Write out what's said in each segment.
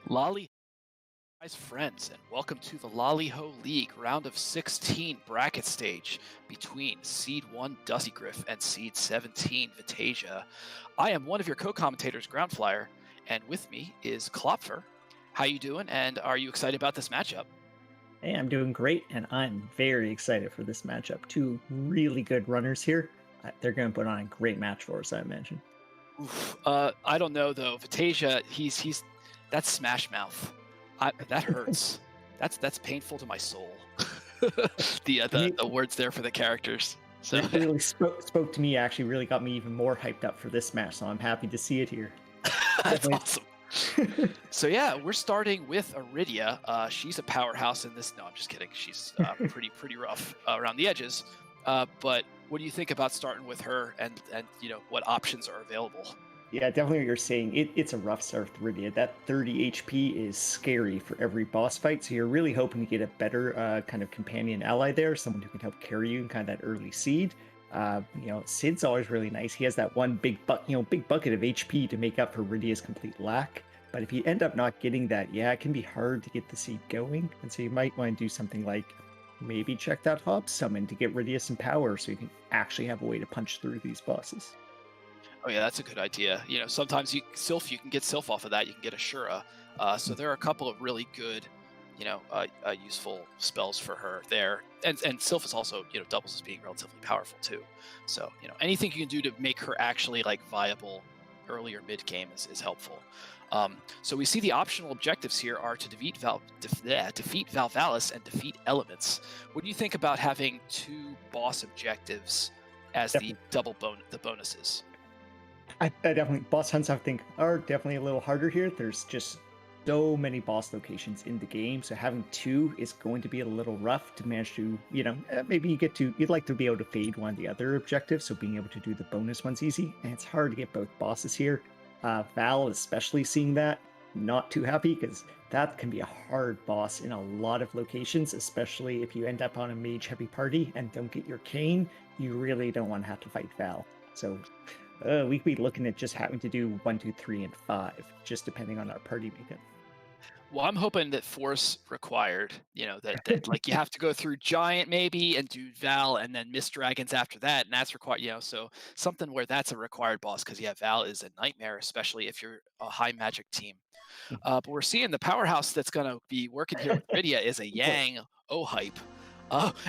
Lali, guys, friends, and welcome to the Lali-Ho League round of 16 bracket stage between Seed 1 Dustygriff and Seed 17 Vitasia. I am one of your co-commentators, Groundflyer, and with me is Klopfer. How you doing, and are you excited about this matchup? Hey, I'm doing great, and I'm very excited for this matchup. Two really good runners here. They're going to put on a great match for us, I imagine. Oof, I don't know though. Vitasia, he's that's Smash Mouth. That hurts. That's painful to my soul. the, uh, To the me, the words there for the characters. So it really spoke to me. Actually, really got me even more hyped up for this match. So I'm happy to see it here. that's Definitely. awesome. So yeah, we're starting with Iridia. She's a powerhouse in this. No, I'm just kidding. She's pretty rough around the edges. But what do you think about starting with her, and what options are available? Yeah, definitely what you're saying. It's a rough start with Rydia. That 30 HP is scary for every boss fight, so you're really hoping to get a better kind of companion ally there, someone who can help carry you in kind of that early seed. Sid's always really nice. He has that one big bucket of HP to make up for Rydia's complete lack. But if you end up not getting that, yeah, it can be hard to get the seed going. And so you might want to do something like maybe check that Hob Summon to get Rydia some power so you can actually have a way to punch through these bosses. Oh yeah, that's a good idea. Sometimes you can get Sylph off of that. You can get Ashura. So there are a couple of really good, useful spells for her there. And Sylph is also doubles as being relatively powerful too. So anything you can do to make her actually like viable early or mid game is helpful. So we see the optional objectives here are to defeat defeat Valvalis and defeat elements. What do you think about having two boss objectives as the bonuses? I definitely boss hunts I think are definitely a little harder here. There's just so many boss locations in the game, so having two is going to be a little rough to manage to, maybe you'd like to be able to fade one of the other objectives, so being able to do the bonus one's easy, and it's hard to get both bosses here. Val, especially seeing that, not too happy because that can be a hard boss in a lot of locations, especially if you end up on a mage heavy party and don't get your cane. You really don't want to have to fight Val. So we could be looking at just having to do 1, 2, 3, and 5, just depending on our party makeup. Well, I'm hoping that force required, that like you have to go through giant maybe and do Val and then Mist Dragons after that, and that's required, so something where that's a required boss because yeah, Val is a nightmare, especially if you're a high magic team. But we're seeing the powerhouse that's going to be working here with Rydia is a Of course. Yang hype.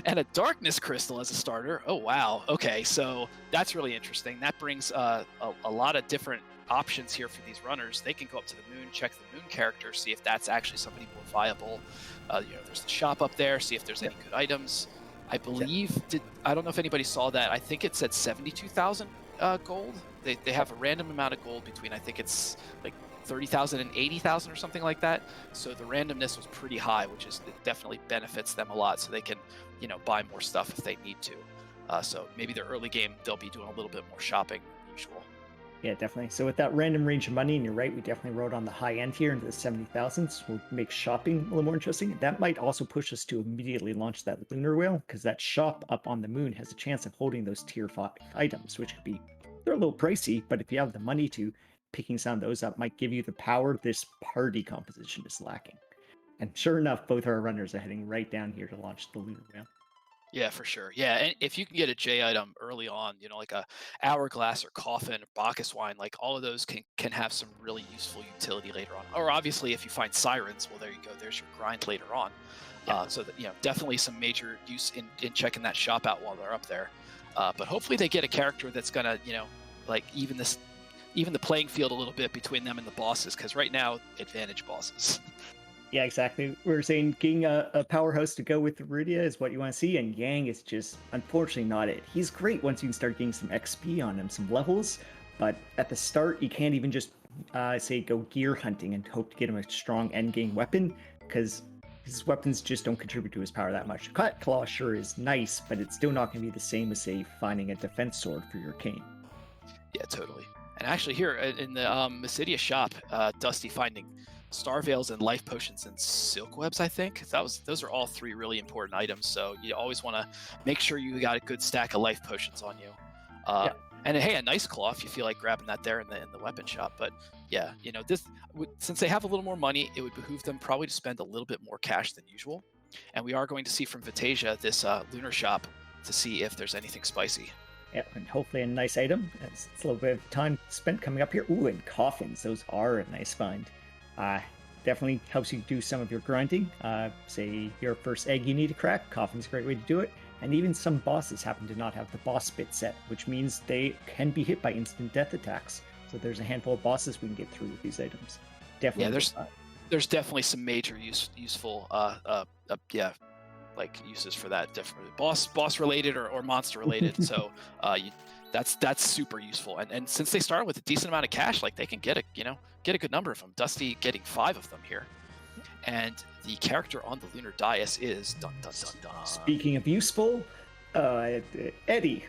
And a darkness crystal as a starter. Oh wow. Okay, so that's really interesting. That brings a lot of different options here for these runners. They can go up to the moon, check the moon character, see if that's actually somebody more viable. There's the shop up there, see if there's any good items. I believe I don't know if anybody saw that. I think it said 72,000 gold. They have a random amount of gold between I think it's like 30,000 and 80,000 or something like that. So the randomness was pretty high, which it definitely benefits them a lot. So they can, buy more stuff if they need to. So maybe their early game, they'll be doing a little bit more shopping than usual. Yeah, definitely. So with that random range of money, and you're right, we definitely rode on the high end here into the 70,000s. We'll make shopping a little more interesting. That might also push us to immediately launch that lunar whale, because that shop up on the moon has a chance of holding those tier 5 items, which could be, they're a little pricey, but if you have the money to, picking some of those up might give you the power this party composition is lacking. And sure enough, both our runners are heading right down here to launch the lunar whale. Yeah, for sure. Yeah, and if you can get a J item early on, like a hourglass or coffin or Bacchus wine, like all of those can have some really useful utility later on. Or obviously, if you find sirens, well, there you go. There's your grind later on. Yeah. So that definitely some major use in checking that shop out while they're up there. But hopefully, they get a character that's gonna like even the playing field a little bit between them and the bosses, because right now advantage bosses. Yeah, exactly. We are saying getting a powerhouse to go with Rudia is what you want to see, and Yang is just unfortunately not it. He's great once you can start getting some XP on him, some levels, but at the start you can't even just say go gear hunting and hope to get him a strong endgame weapon, because his weapons just don't contribute to his power that much. Cut Claw sure is nice, but it's still not going to be the same as say finding a defense sword for your cane. Yeah, totally. And actually, here in the Mysidia shop, Dusty finding star veils and life potions and silk webs. I think those are all three really important items. So you always want to make sure you got a good stack of life potions on you. Yeah. And hey, a nice claw if you feel like grabbing that there in the weapon shop. But yeah, since they have a little more money, it would behoove them probably to spend a little bit more cash than usual. And we are going to see from Vitasia this lunar shop to see if there's anything spicy. Yeah, and hopefully a nice item. It's a little bit of time spent coming up here. Ooh, and coffins. Those are a nice find. Definitely helps you do some of your grinding. Say your first egg you need to crack. Coffin's a great way to do it. And even some bosses happen to not have the boss bit set, which means they can be hit by instant death attacks. So there's a handful of bosses we can get through with these items. Definitely. Yeah, there's definitely some major useful like uses for that, different boss related or monster related. So that's super useful. And since they start with a decent amount of cash, like they can get a good number of them. Dusty getting 5 of them here. And the character on the lunar dais is dun dun dun dun. Speaking of useful, Eddie.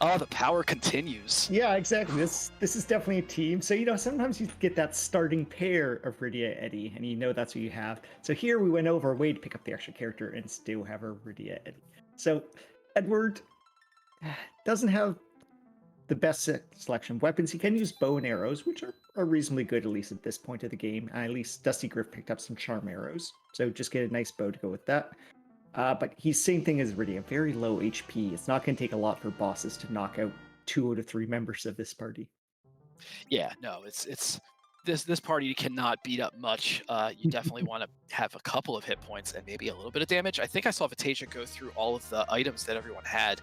Oh, the power continues. Yeah, exactly. This is definitely a team. So sometimes you get that starting pair of Rydia Eddie, and that's what you have. So here we went over a way to pick up the extra character and still have a Rydia Eddie. So Edward doesn't have the best selection of weapons. He can use bow and arrows, which are reasonably good, at least at this point of the game. At least Dustygriff picked up some charm arrows. So just get a nice bow to go with that. But he's same thing as Rydia, very low HP. It's not going to take a lot for bosses to knock out 2 out of 3 members of this party. Yeah, no, it's this party cannot beat up much. You definitely want to have a couple of hit points and maybe a little bit of damage. I think I saw Vitasia go through all of the items that everyone had,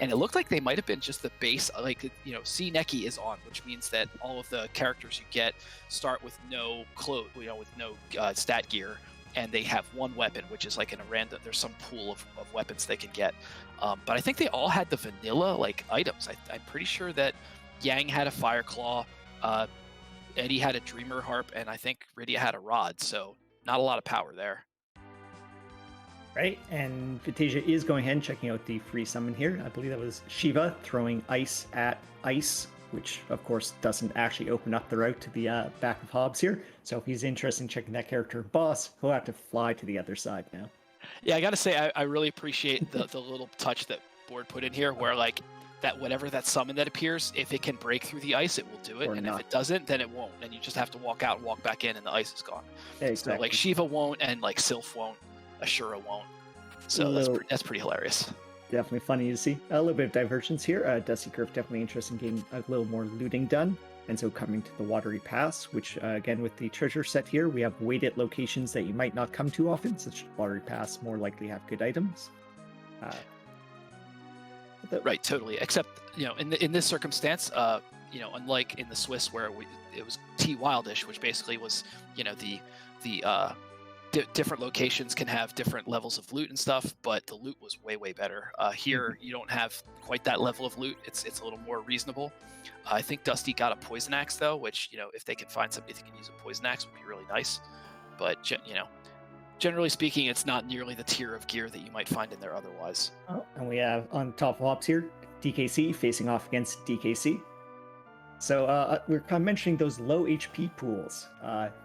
and it looked like they might have been just the base. Like C Neki is on, which means that all of the characters you get start with no clothes, with no stat gear. And they have one weapon, which is like in a random. There's some pool of weapons they can get, but I think they all had the vanilla items. I'm pretty sure that Yang had a fire claw, Eddie had a dreamer harp, and I think Rydia had a rod. So not a lot of power there. Right, and Vitasia is going ahead and checking out the free summon here. I believe that was Shiva throwing ice at ice, which of course doesn't actually open up the route to the back of Hobbs here. So if he's interested in checking that character boss, he'll have to fly to the other side now. Yeah, I gotta say, I really appreciate the little touch that Board put in here, where that whatever that summon that appears, if it can break through the ice, it will do it, Or and not. if it doesn't, then it won't, and you just have to walk out and walk back in, and the ice is gone. Yeah, exactly. So Shiva won't, and Sylph won't, Ashura won't. So that's pretty hilarious. Definitely funny to see. A little bit of divergence here. Dustygriff definitely interested in getting a little more looting done. And so coming to the Watery Pass, which again with the treasure set here, we have weighted locations that you might not come to often, such as Watery Pass more likely have good items. Right, totally. Except, in this circumstance, unlike in the Swiss where it was T Wildish, which basically was, the different locations can have different levels of loot and stuff, but the loot was way better. Here, you don't have quite that level of loot. It's a little more reasonable. I think Dusty got a poison axe though, which if they can find somebody that can use a poison axe would be really nice. But generally speaking, it's not nearly the tier of gear that you might find in there otherwise. Oh, and we have on top of Hobbs here, DKC facing off against DKC. So we're kind of mentioning those low HP pools.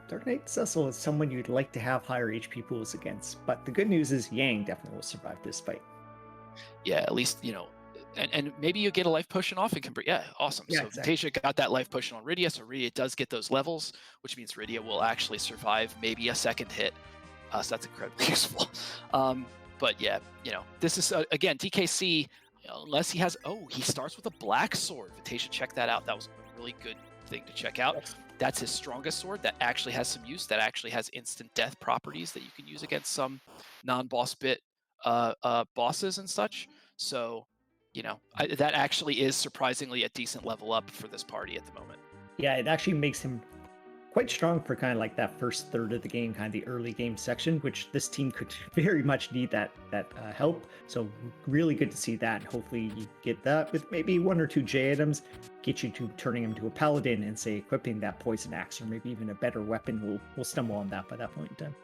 Dark Knight Cecil is someone you'd like to have higher HP pools against, but the good news is Yang definitely will survive this fight. Yeah, at least, and maybe you get a life potion off and can bring, awesome. Yeah, so exactly. Vitasia got that life potion on Rydia, so Rydia does get those levels, which means Rydia will actually survive maybe a second hit. So that's incredibly useful. But yeah, this is, again, DKC, unless he has, he starts with a black sword. Vitasia, check that out. That was a really good thing to check out. Yes. That's his strongest sword that actually has some use, that actually has instant death properties that you can use against some non-boss bit bosses and such. So, that actually is surprisingly a decent level up for this party at the moment. Yeah, it actually makes him quite strong for kind of like that first third of the game, kind of the early game section, which this team could very much need that help. So really good to see that. Hopefully you get that with maybe 1 or 2 J items, get you to turning him to a paladin and say equipping that poison axe or maybe even a better weapon. We'll stumble on that by that point in time.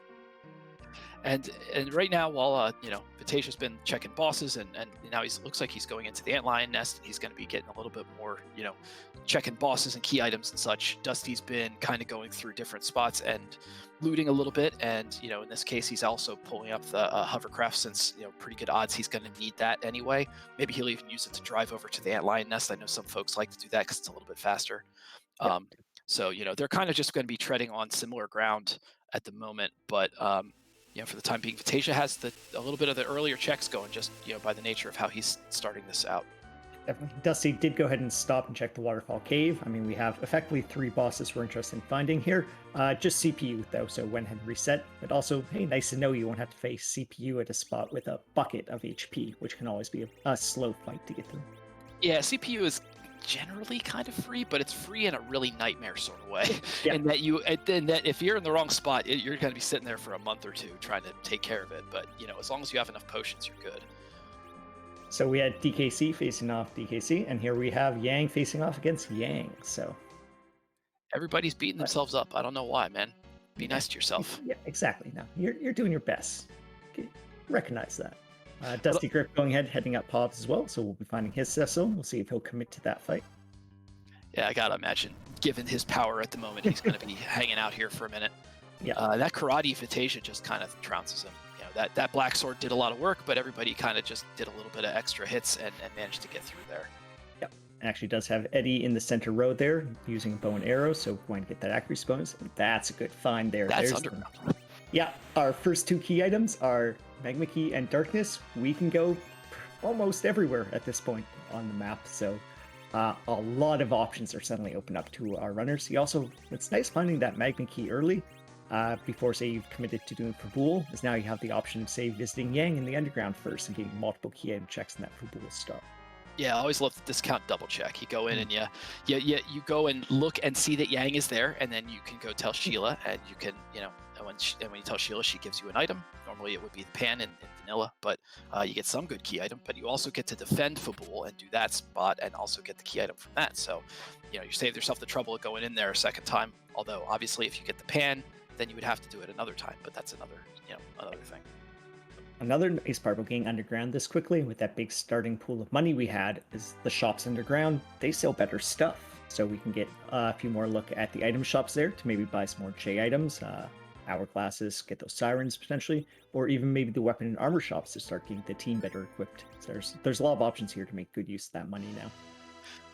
And right now, while Vitasia's been checking bosses, and now looks like he's going into the antlion nest, and he's going to be getting a little bit more, checking bosses and key items and such. Dusty's been kind of going through different spots and looting a little bit, and in this case, he's also pulling up the hovercraft, since pretty good odds he's going to need that anyway. Maybe he'll even use it to drive over to the antlion nest. I know some folks like to do that because it's a little bit faster. Yep. So they're kind of just going to be treading on similar ground at the moment, but for the time being, Vitasia has a little bit of the earlier checks going, just by the nature of how he's starting this out. Definitely. Dusty did go ahead and stop and check the waterfall cave. I mean, we have effectively 3 bosses we're interested in finding here. Just CPU though, so went ahead and reset. But also, hey, nice to know you won't have to face CPU at a spot with a bucket of HP, which can always be a slow fight to get through. Yeah, CPU is generally kind of free, but it's free in a really nightmare sort of way. Yeah. And that if you're in the wrong spot, you're going to be sitting there for a month or two trying to take care of it. But as long as you have enough potions, you're good. So we had DKC facing off DKC, and here we have Yang facing off against Yang. So everybody's beating themselves up. I don't know why, man. Be nice to yourself. Yeah, exactly. No, you're doing your best. Okay. Recognize that. Dustygriff going ahead, heading up Pods as well, so we'll be finding his Cecil. We'll see if he'll commit to that fight. Yeah, I gotta imagine, given his power at the moment, he's going to be hanging out here for a minute. Yeah. That karate Vitasia just kind of trounces him. That black sword did a lot of work, but everybody kind of just did a little bit of extra hits and managed to get through there. Yep. It actually does have Eddie in the center row there, using bow and arrow, so going to get that accuracy bonus. And that's a good find there. That's underground. Yeah, our first 2 key items are Magma Key and Darkness. We can go almost everywhere at this point on the map, so a lot of options are suddenly open up to our runners. It's nice finding that Magma Key early, before, say, you've committed to doing Fabul, is now you have the option of, say, visiting Yang in the underground first and getting multiple key item checks in that Fabul start. Yeah, I always love the discount double check. You go in and you go and look and see that Yang is there, and then you can go tell Sheila, and you can, and when you tell Sheila, she gives you an item. Normally it would be the pan in vanilla, but you get some good key item, but you also get to defend Fabul and do that spot and also get the key item from that. So, you save yourself the trouble of going in there a second time. Although, obviously, if you get the pan, then you would have to do it another time, but that's another thing. Another nice part about getting underground this quickly, with that big starting pool of money we had, is the shops underground. They sell better stuff, so we can get a few more look at the item shops there to maybe buy some more J items, hourglasses, get those sirens potentially, or even maybe the weapon and armor shops to start getting the team better equipped. So there's a lot of options here to make good use of that money now.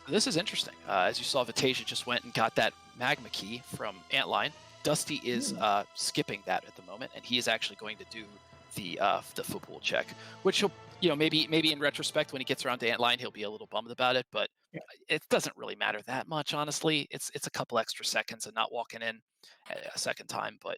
This is interesting. As you saw, Vitasia just went and got that magma key from Antline. Dusty is skipping that at the moment, and he is actually going to do the Fabul check, which he'll maybe in retrospect when he gets around to Antline, he'll be a little bummed about it, but it doesn't really matter that much, honestly. It's a couple extra seconds and not walking in a second time, but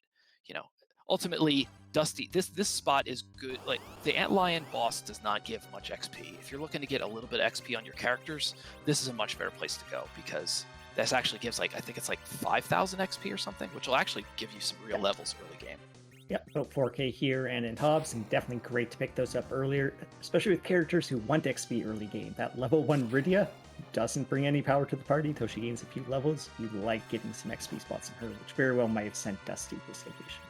ultimately, Dusty, this spot is good. Like, the Antlion boss does not give much XP. If you're looking to get a little bit of XP on your characters, this is a much better place to go, because this actually gives, I think it's 5,000 XP or something, which will actually give you some real levels early game. Yep, about 4K here and in Hobbs, and definitely great to pick those up earlier, especially with characters who want XP early game. That level 1 Rydia doesn't bring any power to the party until she gains a few levels. You like getting some XP spots in her, which very well might have sent Dusty this location.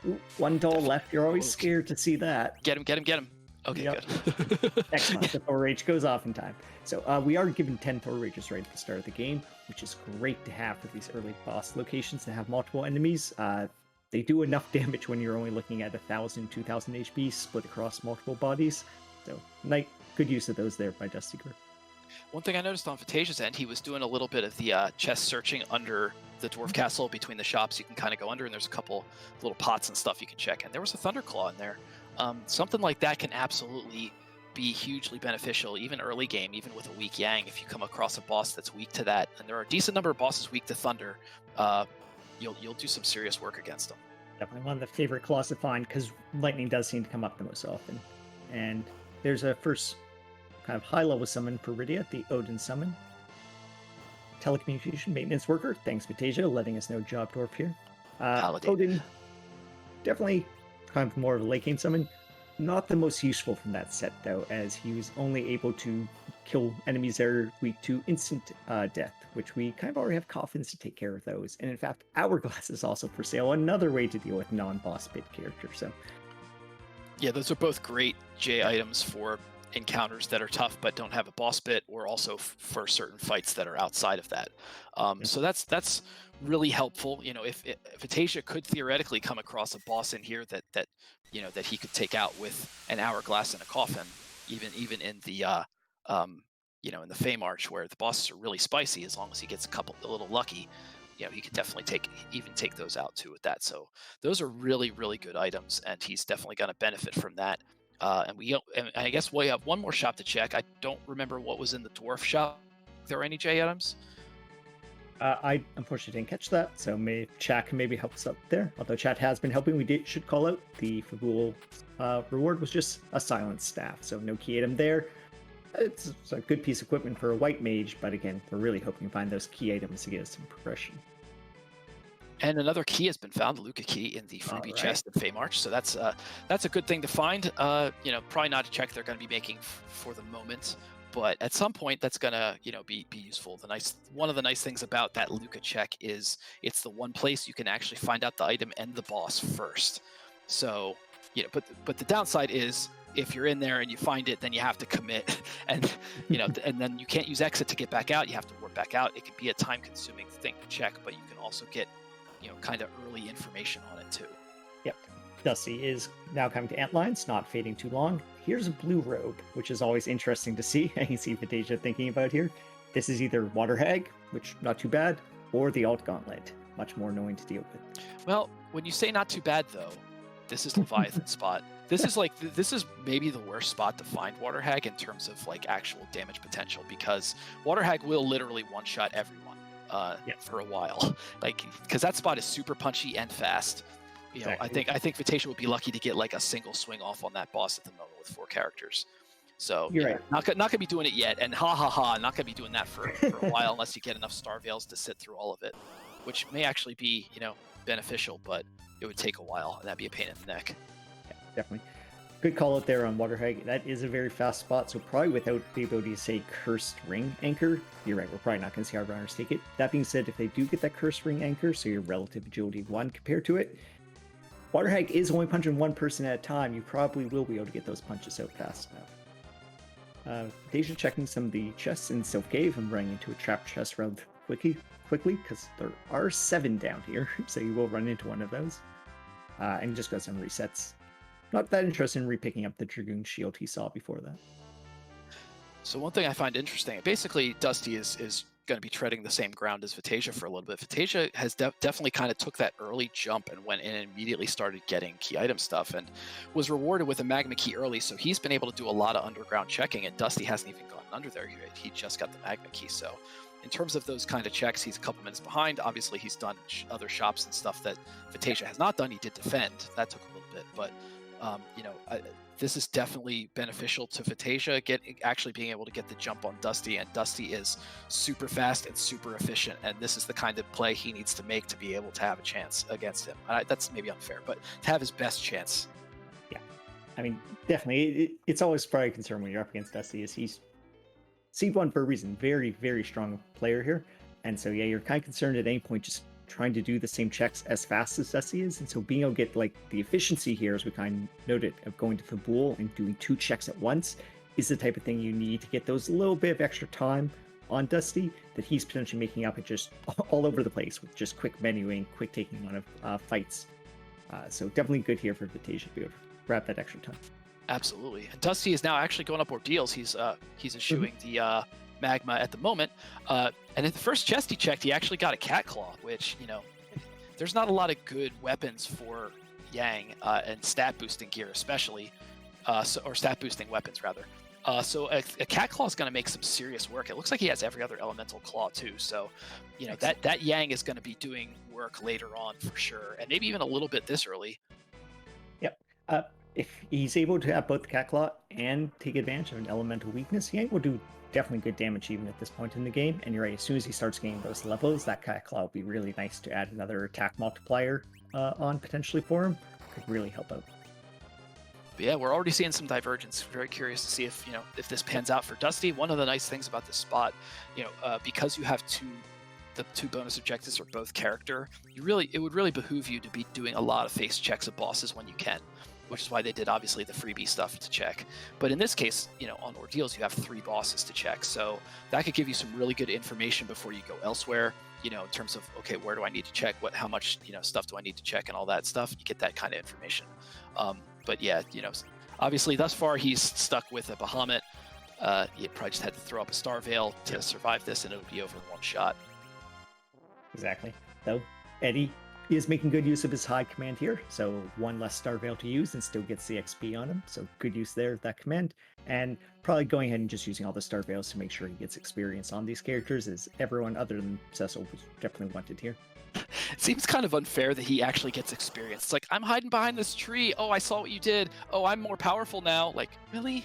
Ooh, 1 doll left. You're always scared to see that. Get him. Okay, good. Excellent. The Thor Rage goes off in time. So we are given 10 Thor Rages right at the start of the game, which is great to have for these early boss locations to have multiple enemies. They do enough damage when you're only looking at 1,000, 2,000 HP split across multiple bodies. So, good use of those there by Dustygriff. One thing I noticed on Vitasia's end, he was doing a little bit of the chest searching under the Dwarf Castle between the shops. You can kind of go under, and there's a couple little pots and stuff you can check. And there was a Thunderclaw in there. Something like that can absolutely be hugely beneficial, even early game, even with a weak Yang. If you come across a boss that's weak to that, and there are a decent number of bosses weak to Thunder, you'll do some serious work against them. Definitely one of the favorite claws to find, because lightning does seem to come up the most often. And there's a first kind of high-level summon for Rydia, the Odin summon. Telecommunication maintenance worker. Thanks, Vitasia, letting us know Job Dwarf here. Odin, definitely kind of more of a late game summon. Not the most useful from that set, though, as he was only able to kill enemies that are weak to instant death, which we kind of already have coffins to take care of those. And in fact, Hourglass is also for sale, another way to deal with non-boss bit characters. So Yeah, those are both great J items for encounters that are tough but don't have a boss bit, or also for certain fights that are outside of that. So that's really helpful. If Vitasia could theoretically come across a boss in here that that he could take out with an hourglass and a coffin, even in the in the Fey March, where the bosses are really spicy, as long as he gets a little lucky, he could definitely take those out too with that. So those are really, really good items, and he's definitely going to benefit from that. And I guess we have one more shop to check. I don't remember what was in the dwarf shop. Are there any J items? I unfortunately didn't catch that, so chat can maybe help us out there. Although chat has been helping, should call out the Fabul reward was just a silent staff, so no key item there. It's a good piece of equipment for a white mage, but again, we're really hoping to find those key items to get us some progression. And another key has been found, the Luca key, in the freebie chest in Fey March. So that's a good thing to find. Probably not a check they're going to be making for the moment, but at some point that's going to be useful. One of the nice things about that Luca check is it's the one place you can actually find out the item and the boss first. So but the downside is, if you're in there and you find it, then you have to commit, and and then you can't use exit to get back out. You have to warp back out. It can be a time-consuming thing to check, but you can also get kind of early information on it too. Yep. Dusty is now coming to Antlines, not fading too long. Here's a blue robe, which is always interesting to see. I can see Vitasia thinking about here. This is either Water Hag, which not too bad, or the Alt Gauntlet, much more annoying to deal with. Well, when you say not too bad though, this is Leviathan spot. This is maybe the worst spot to find Water Hag in terms of actual damage potential, because Water Hag will literally one-shot everyone for a while, because that spot is super punchy and fast. Exactly. I think Vitasia would be lucky to get a single swing off on that boss at the moment with 4 characters. So you're right. Not gonna be doing it yet, and not gonna be doing that for a while unless you get enough Star Veils to sit through all of it, which may actually be beneficial, but it would take a while, and that'd be a pain in the neck. Yeah, definitely. Good call out there on Water Hag. That is a very fast spot, so probably without the ability to say Cursed Ring Anchor, you're right, we're probably not going to see our runners take it. That being said, if they do get that Cursed Ring Anchor, so your relative agility 1 compared to it, Water Hag is only punching one person at a time. You probably will be able to get those punches out fast enough. Deja checking some of the chests in Silk Cave and running into a trap chest rather quickly, because there are 7 down here, so you will run into one of those. And just got some resets. Not that interested in repicking up the Dragoon shield he saw before that. So one thing I find interesting, basically Dusty is going to be treading the same ground as Vitasia for a little bit. Vitasia has definitely kind of took that early jump and went in and immediately started getting key item stuff, and was rewarded with a magma key early, so he's been able to do a lot of underground checking, and Dusty hasn't even gotten under there yet. He just got the magma key. So in terms of those kind of checks, he's a couple minutes behind. Obviously he's done other shops and stuff that Vitasia has not done. He did defend. That took a little bit, but this is definitely beneficial to Vitasia, actually being able to get the jump on Dusty, and Dusty is super fast and super efficient, and this is the kind of play he needs to make to be able to have a chance against him. That's maybe unfair, but to have his best chance. Yeah, I mean, definitely, it's always probably a concern when you're up against Dusty, is he's Seed 1 for a reason, very, very strong player here, and so yeah, you're kind of concerned at any point just trying to do the same checks as fast as Dusty is, and so being able to get the efficiency here, as we kind of noted, of going to the Fabul and doing 2 checks at once is the type of thing you need to get those little bit of extra time on Dusty that he's potentially making up at just all over the place with just quick menuing, quick taking on of fights. So definitely good here for Vitasia to be able to grab that extra time. Absolutely. And Dusty is now actually going up ordeals. He's eschewing the magma at the moment, and in the first chest he checked, he actually got a cat claw, which there's not a lot of good weapons for Yang and stat boosting gear especially, or stat boosting weapons rather. So a cat claw is going to make some serious work. It looks like he has every other elemental claw too, so that Yang is going to be doing work later on for sure, and maybe even a little bit this early. Yep. If he's able to have both the cat claw and take advantage of an elemental weakness, Yang will do definitely good damage even at this point in the game. And you're right, as soon as he starts getting those levels, that cat claw will be really nice to add another attack multiplier on potentially for him. Could really help out. But yeah, we're already seeing some divergence. Very curious to see if if this pans out for Dusty. One of the nice things about this spot, because you have the two bonus objectives are both character. It would really behoove you to be doing a lot of face checks of bosses when you can, which is why they did obviously the freebie stuff to check. But in this case, on Ordeals you have 3 bosses to check, so that could give you some really good information before you go elsewhere. In terms of, okay, where do I need to check? How much stuff do I need to check and all that stuff? You get that kind of information. But yeah, obviously thus far he's stuck with a Bahamut. He probably just had to throw up a Star Veil to survive this, and it would be over in one shot. Exactly. So Eddie is making good use of his high command here, so 1 less Star Veil to use and still gets the XP on him, so good use there of that command. And probably going ahead and just using all the Star Veils to make sure he gets experience on these characters, as everyone other than Cecil was definitely wanted here. It seems kind of unfair that he actually gets experience. It's like, I'm hiding behind this tree. Oh, I saw what you did. Oh, I'm more powerful now. Like, really?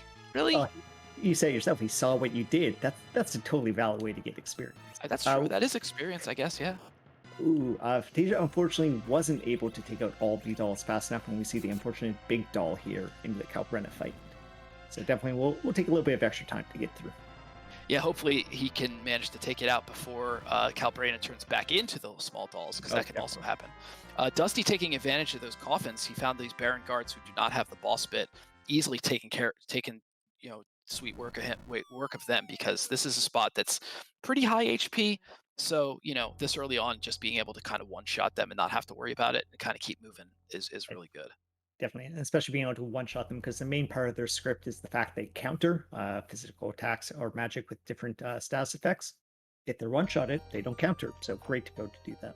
You say yourself, he saw what you did. That's a totally valid way to get experience. That's true. That is experience, I guess, yeah. Vitasia unfortunately wasn't able to take out all the dolls fast enough when we see the unfortunate big doll here in the Calbrena fight. So definitely we'll take a little bit of extra time to get through. Yeah, hopefully he can manage to take it out before Calbrena turns back into those small dolls, because that can also happen. Dusty taking advantage of those coffins, he found these Baron guards who do not have the boss bit, easily taken sweet work of them, because this is a spot that's pretty high HP. So this early on, just being able to kind of one-shot them and not have to worry about it and kind of keep moving is really good. Definitely, and especially being able to one-shot them, because the main part of their script is the fact they counter physical attacks or magic with different status effects. If they're one-shotted, they don't counter, so great to go to do that.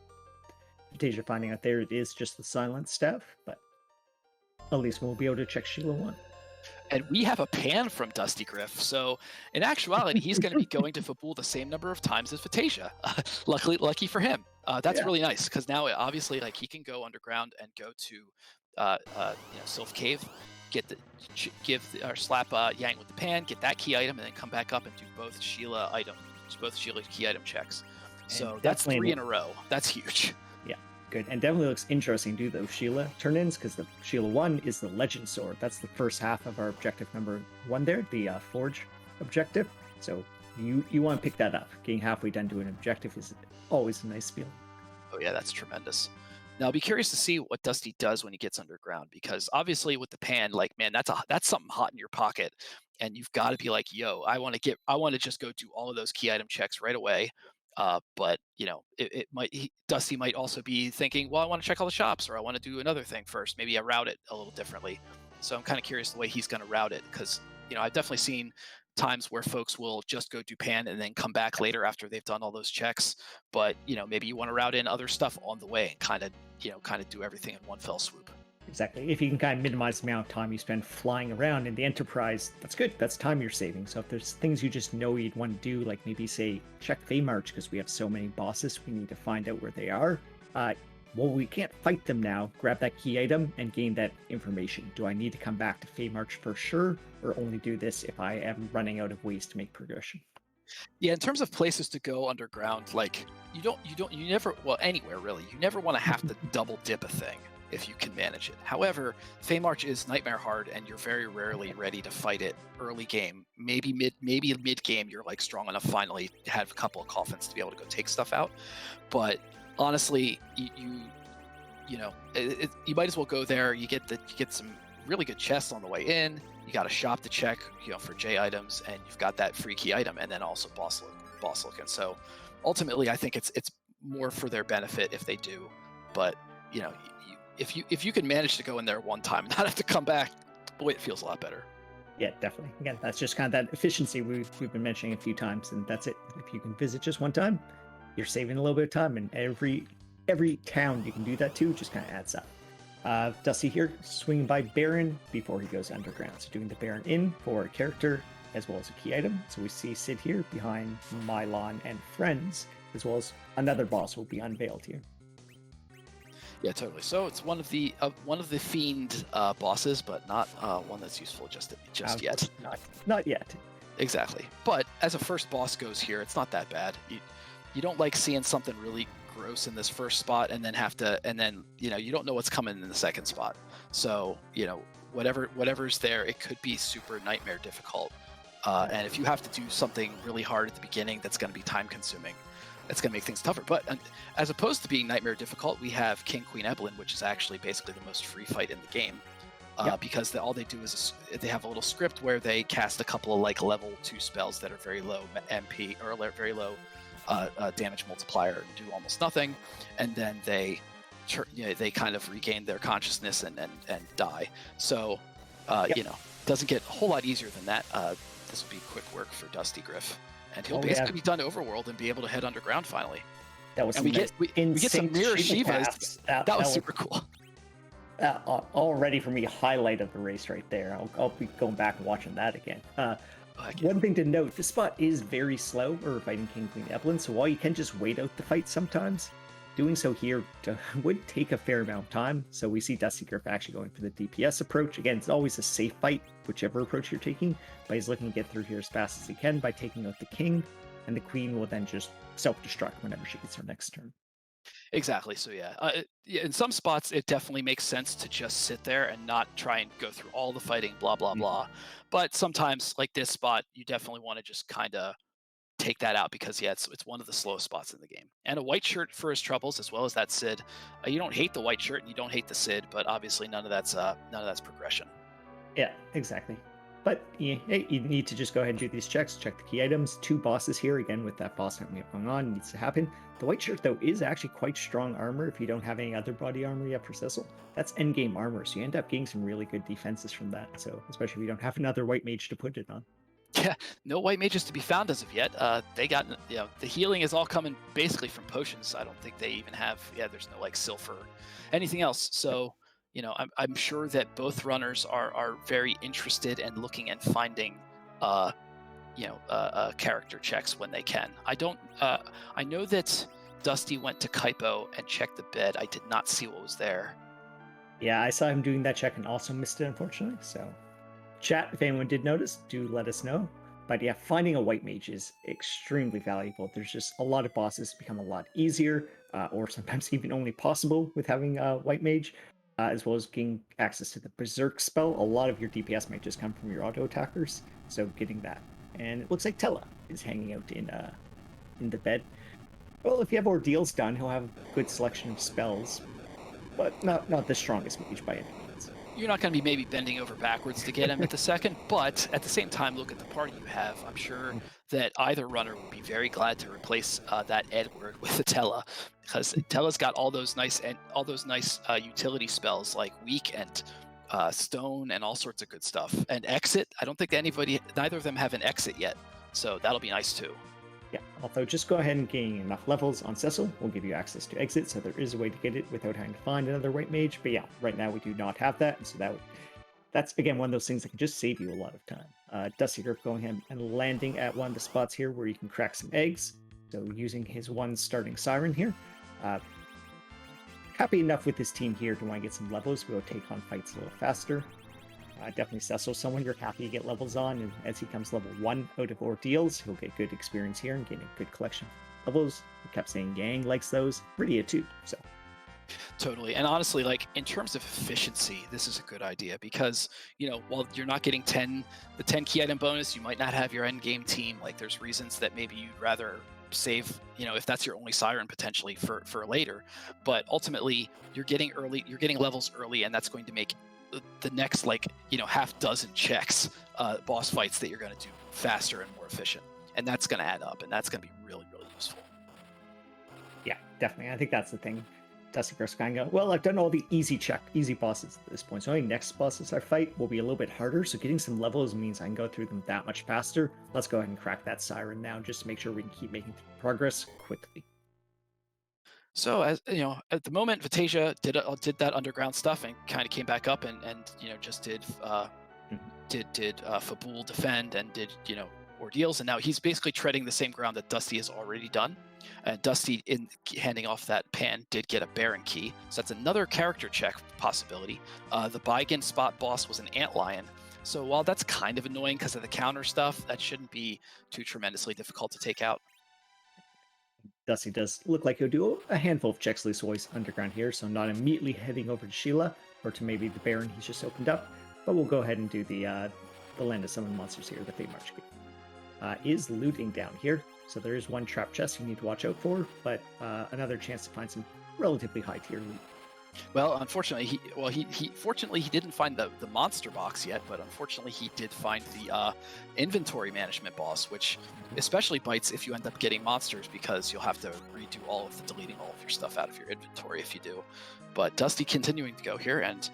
Vitasia finding out there it is just the silent staff, but at least we'll be able to check Sheila 1. And we have a pan from Dustygriff, so in actuality, he's going to be going to Fabul the same number of times as Vitasia. Lucky for him. That's really nice, because now obviously he can go underground and go to Sylph Cave, slap Yang with the pan, get that key item, and then come back up and do both Sheila key item checks. So that's 3 in a row. That's huge. Yeah, good. And definitely looks interesting to do those Sheila turn-ins, because the Sheila 1 is the Legend Sword. That's the first half of our objective number 1 there, the Forge objective. So you want to pick that up. Getting halfway done to an objective is always a nice feeling. Oh yeah, that's tremendous. Now I'll be curious to see what Dusty does when he gets underground, because obviously with the pan, that's something hot in your pocket, and you've got to be like, yo, I want to just go do all of those key item checks right away. But Dusty might also be thinking, well, I want to check all the shops, or I want to do another thing first. Maybe I route it a little differently. So I'm kind of curious the way he's going to route it, because I've definitely seen times where folks will just go do pan and then come back later after they've done all those checks. But maybe you want to route in other stuff on the way and kind of do everything in one fell swoop. Exactly. If you can kind of minimize the amount of time you spend flying around in the Enterprise, that's good. That's time you're saving. So if there's things you just know you'd want to do, like maybe say check Feymarch, because we have so many bosses, we need to find out where they are. Well, we can't fight them now. Grab that key item and gain that information. Do I need to come back to Feymarch for sure, or only do this if I am running out of ways to make progression? Yeah, in terms of places to go underground, you never, well, anywhere really, you never want to have to double dip a thing if you can manage it. However, Feymarch is nightmare hard, and you're very rarely ready to fight it early game. Maybe mid game, you're strong enough finally to have a couple of coffins to be able to go take stuff out. But honestly, you might as well go there. You get some really good chests on the way in. You got a shop to check, for J items, and you've got that free key item, and then also boss look. And so, ultimately, I think it's more for their benefit if they do. But if you can manage to go in there one time and not have to come back, boy, it feels a lot better. Yeah, definitely. Again, that's just kind of that efficiency we've been mentioning a few times, and that's it. If you can visit just one time, you're saving a little bit of time, and every town you can do that to just kind of adds up. Dusty here, swinging by Baron before he goes underground. So doing the Baron in for a character as well as a key item. So we see Sid here behind Mylon and friends, as well as another boss will be unveiled here. Yeah, totally. So it's one of the fiend bosses, but not one that's useful just yet. Not yet. Exactly. But as a first boss goes here, it's not that bad. You don't like seeing something really gross in this first spot and then you don't know what's coming in the second spot. So whatever's there, it could be super nightmare difficult. And if you have to do something really hard at the beginning, that's going to be time consuming. That's going to make things tougher. But as opposed to being nightmare difficult, we have King Queen Evelyn, which is actually basically the most free fight in the game. Because all they do is they have a little script where they cast a couple of like level 2 spells that are very low MP or very low damage multiplier and do almost nothing, and then they kind of regain their consciousness and die. So doesn't get a whole lot easier than that. This will be quick work for Dustygriff, and he'll basically be done overworld and be able to head underground finally. That was we get some mirror Shivas. That was super cool. Already for me, highlight of the race right there. I'll be going back and watching that again. One thing to note, this spot is very slow for fighting King Queen Evelyn, so while you can just wait out the fight sometimes, doing so here would take a fair amount of time. So we see Dustygriff actually going for the DPS approach. Again, it's always a safe fight, whichever approach you're taking, but he's looking to get through here as fast as he can by taking out the king, and the queen will then just self-destruct whenever she gets her next turn. Exactly. So in some spots, it definitely makes sense to just sit there and not try and go through all the fighting, blah, blah, blah. But sometimes, like this spot, you definitely want to just kind of take that out because, it's one of the slowest spots in the game. And a white shirt for his troubles, as well as that Sid. You don't hate the white shirt and you don't hate the Sid, but obviously none of that's progression. Yeah, exactly. But you need to just go ahead and do these checks, check the key items. 2 bosses here, again, with that boss hunt we have going on, needs to happen. The white shirt, though, is actually quite strong armor if you don't have any other body armor yet for Cecil. That's endgame armor, so you end up getting some really good defenses from that, so especially if you don't have another white mage to put it on. Yeah, no white mages to be found as of yet. They got, the healing is all coming basically from potions. I don't think they even have, there's no like silver, anything else. So, I'm sure that both runners are very interested in looking and finding, character checks when they can. I know that Dusty went to Kaipo and checked the bed. I did not see what was there. Yeah, I saw him doing that check and also missed it, unfortunately, so... Chat, if anyone did notice, do let us know. But yeah, finding a white mage is extremely valuable. There's just a lot of bosses become a lot easier, or sometimes even only possible with having a white mage, as well as getting access to the Berserk spell. A lot of your DPS might just come from your auto attackers, so getting that. And it looks like Tella is hanging out in the bed. Well, if you have Ordeals done, he'll have a good selection of spells, but not the strongest mage by any means. You're not going to be maybe bending over backwards to get him at the second, but at the same time, look at the party you have. I'm sure that either runner would be very glad to replace that Edward with a Tella, because Tella's got all those nice utility spells like Weak and Stone and all sorts of good stuff. And Exit, I don't think neither of them have an Exit yet, so that'll be nice too. Yeah, although just go ahead and gain enough levels on Cecil will give you access to Exit, so there is a way to get it without having to find another white mage. But yeah, right now we do not have that, and so that's again one of those things that can just save you a lot of time. Dustygriff going ahead and landing at one of the spots here where you can crack some eggs. So using his one starting Siren here. Happy enough with his team here to want to get some levels. We'll take on fights a little faster. Definitely Cecil, someone you're happy to get levels on, and as he comes level 1 out of Ordeals, he'll get good experience here and gain a good collection of levels. I kept saying Yang likes those. Rydia too, so. Totally. And honestly, like in terms of efficiency, this is a good idea because, while you're not getting the 10 key item bonus, you might not have your end game team. Like there's reasons that maybe you'd rather save, if that's your only Siren potentially for later. But ultimately, you're getting levels early, and that's going to make the next half dozen checks, boss fights that you're going to do faster and more efficient, and that's going to add up, and that's going to be really, really useful. Yeah, definitely. I think that's the thing. Dustygriff's kind of go, well, I've done all the easy bosses at this point, so only next bosses I fight will be a little bit harder. So getting some levels means I can go through them that much faster. Let's go ahead and crack that Siren now, just to make sure we can keep making progress quickly. So as at the moment, Vitasia did that underground stuff and kind of came back up and just did Fabul defend and did Ordeals, and now he's basically treading the same ground that Dusty has already done. And Dusty, in handing off that pan, did get a Baron key, so that's another character check possibility. The Baigen spot boss was an Antlion, so while that's kind of annoying because of the counter stuff, that shouldn't be too tremendously difficult to take out. Dusty does look like he'll do a handful of checks loose while he's underground here, so not immediately heading over to Sheila or to maybe the Baron he's just opened up. but we'll go ahead and do the Land of Summon Monsters here, the Fate March game. Is looting down here, so there is one trap chest you need to watch out for, but another chance to find some relatively high tier loot. Well, unfortunately, fortunately he didn't find the monster box yet, but unfortunately he did find the inventory management boss, which especially bites if you end up getting monsters, because you'll have to redo all of the deleting all of your stuff out of your inventory if you do. But Dusty continuing to go here and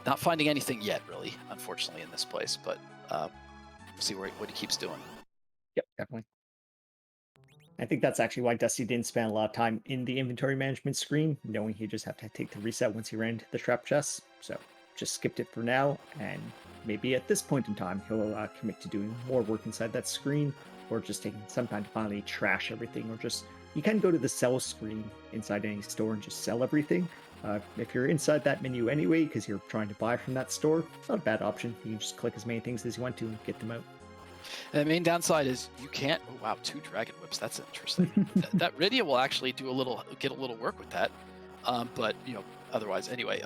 not finding anything yet, really, unfortunately, in this place. But we'll see what he keeps doing. Yep, definitely. I think that's actually why Dusty didn't spend a lot of time in the inventory management screen, knowing he'd just have to take the reset once he ran into the trap chest. So just skipped it for now, and maybe at this point in time, he'll commit to doing more work inside that screen, or just taking some time to finally trash everything, or just, you can go to the sell screen inside any store and just sell everything. If you're inside that menu anyway, because you're trying to buy from that store, it's not a bad option. You can just click as many things as you want to and get them out. The main downside is you can't. Oh, wow, 2 dragon whips. That's interesting. that Rydia will actually get a little work with that. But otherwise, anyway,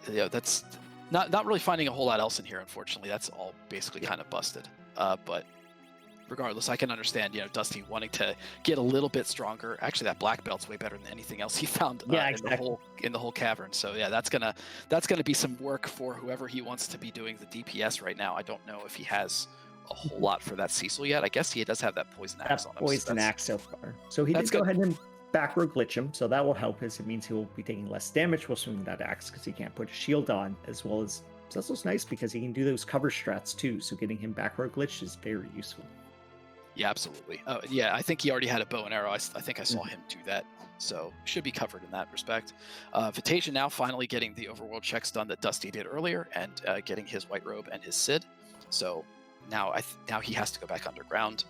that's not really finding a whole lot else in here. Unfortunately, that's all basically kind of busted. But regardless, I can understand, Dusty wanting to get a little bit stronger. Actually, that black belt's way better than anything else he found exactly. in the whole cavern. So yeah, that's gonna be some work for whoever he wants to be doing the DPS right now. I don't know if he has a whole lot for that Cecil yet. I guess he does have that poison axe on him. Poison axe so far. So he did go ahead and back row glitch him, so that will help, as it means he will be taking less damage while swinging that axe, because he can't put a shield on, as well as it's also nice because he can do those cover strats too. So getting him back row glitched is very useful. Yeah, absolutely. Yeah, I think he already had a bow and arrow. I think I saw him do that, so should be covered in that respect. Vitasia now finally getting the overworld checks done that Dusty did earlier, and getting his white robe and his Sid. So now he has to go back underground.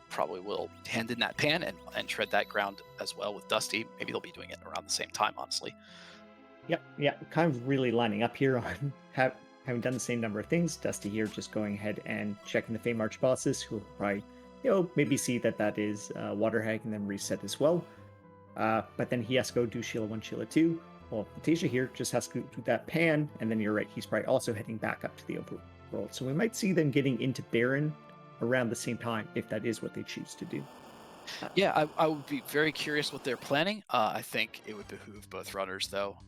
Probably will hand in that pan and tread that ground as well with Dusty. Maybe they'll be doing it around the same time, honestly. Yep, yeah, kind of really lining up here on having done the same number of things. Dusty here just going ahead and checking the Fey March bosses, who will probably maybe see that is Water Hag and then reset as well. But then he has to go do Sheila 1, Sheila 2. Well, Vitasia here just has to do that pan, and then you're right, he's probably also heading back up to the overworld. So we might see them getting into Baron around the same time, if that is what they choose to do. Yeah, I would be very curious what they're planning. I think it would behoove both runners, though,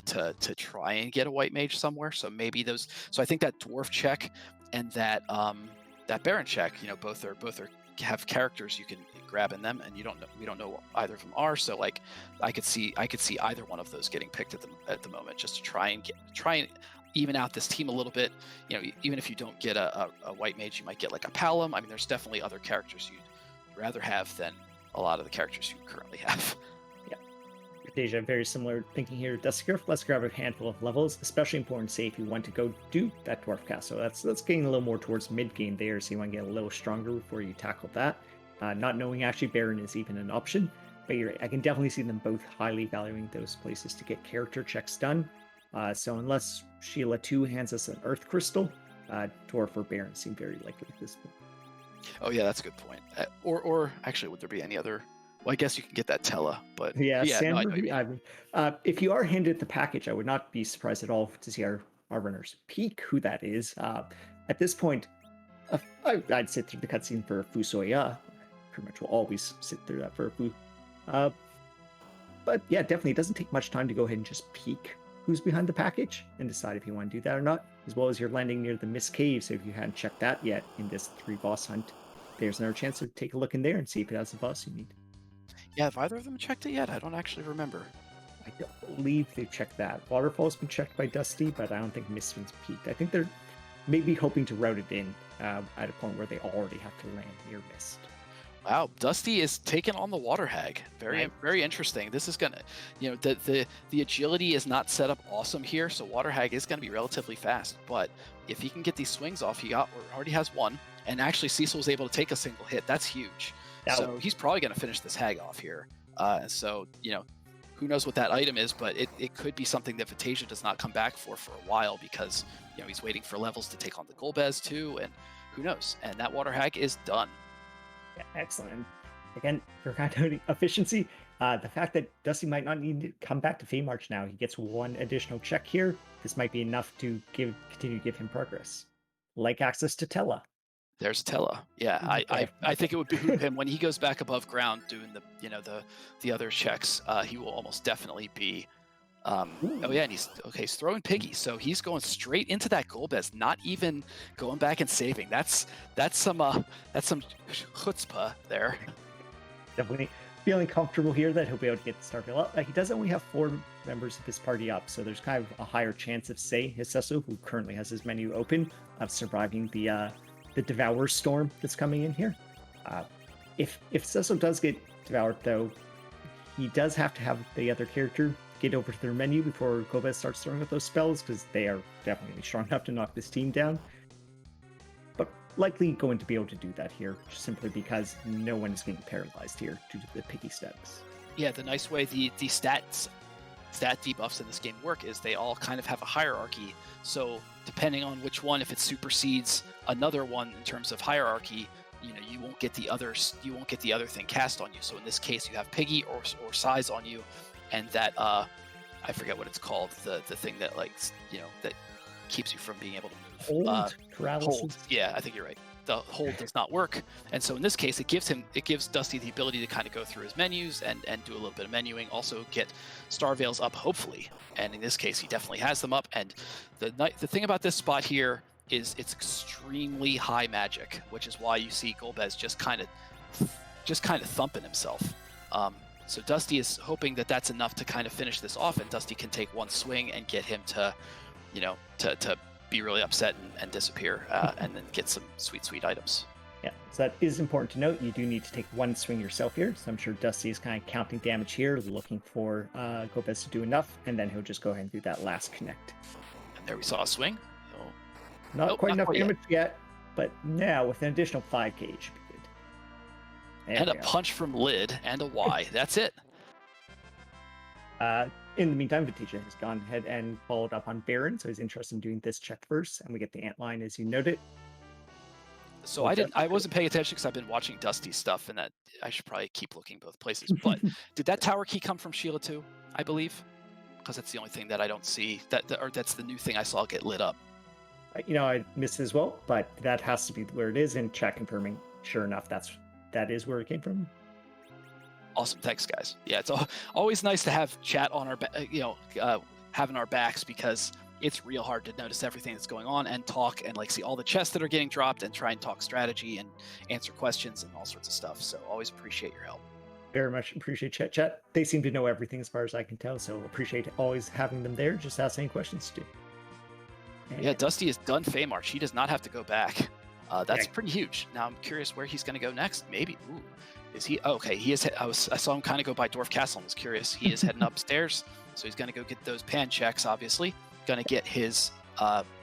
to try and get a white mage somewhere. So maybe those. So I think that dwarf check and that Baron check, both are have characters you can grab in them, and we don't know what either of them are. So like, I could see either one of those getting picked at the moment, just to try and even out this team a little bit. Even if you don't get a white mage, you might get like a Palom. I mean, there's definitely other characters you'd rather have than a lot of the characters you currently have. Yeah, Vitasia, very similar thinking here. Dustygriff, let's grab a handful of levels, especially important, say, if you want to go do that dwarf cast. So that's getting a little more towards mid game there, so you want to get a little stronger before you tackle that. Not knowing actually Baron is even an option, but you're right, I can definitely see them both highly valuing those places to get character checks done. So unless Sheila 2 hands us an Earth Crystal, Dwarf or Baron seem very likely at this point. Oh yeah, that's a good point. Or actually, would there be any other? Well, I guess you can get that Tella, but if you are handed the package, I would not be surprised at all to see our runners peek who that is. At this point, I'd sit through the cutscene for Fusoya. Pretty much will always sit through that for Fu. But yeah, definitely, it doesn't take much time to go ahead and just peek who's behind the package and decide if you want to do that or not, as well as you're landing near the Mist Cave, so if you hadn't checked that yet in this 3 boss hunt, there's another chance to take a look in there and see if it has the boss you need. Yeah, have either of them checked it yet? I don't actually remember. I don't believe they've checked that. Waterfall's been checked by Dusty, but I don't think Mist's peaked. I think they're maybe hoping to route it in at a point where they already have to land near Mist. Wow, Dusty is taking on the Water Hag. Very interesting. This is gonna, the agility is not set up awesome here, so Water Hag is gonna be relatively fast. But if he can get these swings off, already has one, and actually Cecil was able to take a single hit. That's huge. So he's probably gonna finish this Hag off here. So who knows what that item is, but it could be something that Vitasia does not come back for a while, because he's waiting for levels to take on the Golbez too, and who knows? And that Water Hag is done. Excellent. Again, for continuity efficiency, the fact that Dusty might not need to come back to Feymarch now, he gets one additional check here. This might be enough to continue to give him progress, like access to Tella. There's Tella. Yeah, I think it would behoove him when he goes back above ground doing the other checks. He will almost definitely be. Oh yeah, and he's throwing Piggy, so he's going straight into that Golbez, not even going back and saving. That's some chutzpah there. Definitely feeling comfortable here that he'll be able to get the Starfield up. He does only have 4 members of his party up, so there's kind of a higher chance of, say, Hisesu, who currently has his menu open, of surviving the Devour Storm that's coming in here. If Hisesu does get devoured, though, he does have to have the other character get over to their menu before Golbez starts throwing out those spells, because they are definitely strong enough to knock this team down. But likely going to be able to do that here, simply because no one is getting paralyzed here due to the Piggy steps. Yeah, the nice way the stat debuffs in this game work is they all kind of have a hierarchy. So depending on which one, if it supersedes another one in terms of hierarchy, you won't get the other thing cast on you. So in this case, you have Piggy or Size on you, and that I forget what it's called, the thing that that keeps you from being able to move. Hold. Yeah, I think you're right. The hold does not work, and so in this case, it gives Dusty the ability to kind of go through his menus and do a little bit of menuing, also get Star Veils up, hopefully. And in this case, he definitely has them up. And the thing about this spot here is it's extremely high magic, which is why you see Golbez just kind of thumping himself. So Dusty is hoping that that's enough to kind of finish this off, and Dusty can take one swing and get him to, to be really upset and disappear, and then get some sweet items. Yeah, so that is important to note. You do need to take one swing yourself here, so I'm sure Dusty is kind of counting damage here, looking for Golbez to do enough, and then he'll just go ahead and do that last connect. And there we saw a swing. Not quite enough damage yet, but now with an additional 5 gauge. And a punch from Lid and a Y. That's it. In the meantime, Vitasia has gone ahead and followed up on Baron, so he's interested in doing this check first, and we get the antline as you noted. So I wasn't paying attention because I've been watching Dusty's stuff, and that I should probably keep looking both places. But did that tower key come from Sheila too? I believe, because that's the only thing that I don't see. That's the new thing I saw get lit up. I missed as well, but that has to be where it is, and chat confirming. Sure enough, that is where it came from. Awesome, thanks guys. Yeah, it's always nice to have chat on our, having our backs, because it's real hard to notice everything that's going on and talk and see all the chests that are getting dropped and try and talk strategy and answer questions and all sorts of stuff. So always appreciate your help. Very much appreciate chat. They seem to know everything as far as I can tell, so appreciate always having them there. Just ask any questions too. Yeah, Dusty is done Feymarch. He does not have to go back. That's pretty huge. Now I'm curious where he's going to go next. Maybe. Ooh, is he? Oh, okay, he is. I saw him kind of go by Dwarf Castle and was curious. He is heading upstairs, so he's going to go get those pan checks. Obviously, going to get his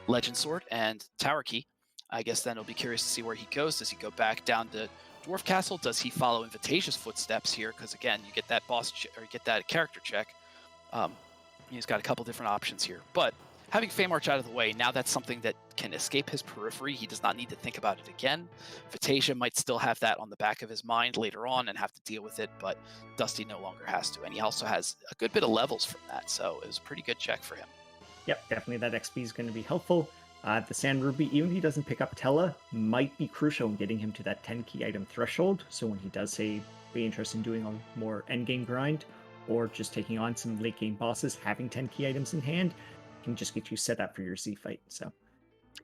Legend Sword and Tower Key. I guess then he'll be curious to see where he goes. Does he go back down to Dwarf Castle? Does he follow Invitatia's footsteps here? Because again, you get that boss or you get that character check. He's got a couple different options here, but having Feymarch out of the way, now that's something that can escape his periphery. He does not need to think about it again. Vitasia might still have that on the back of his mind later on and have to deal with it, but Dusty no longer has to. And he also has a good bit of levels from that, so it was a pretty good check for him. Yep, definitely that XP is going to be helpful. The Sand Ruby, even if he doesn't pick up Tella, might be crucial in getting him to that 10 key item threshold. So when he does say be interested in doing a more endgame grind, or just taking on some late game bosses, having 10 key items in hand can just get you set up for your Z fight. So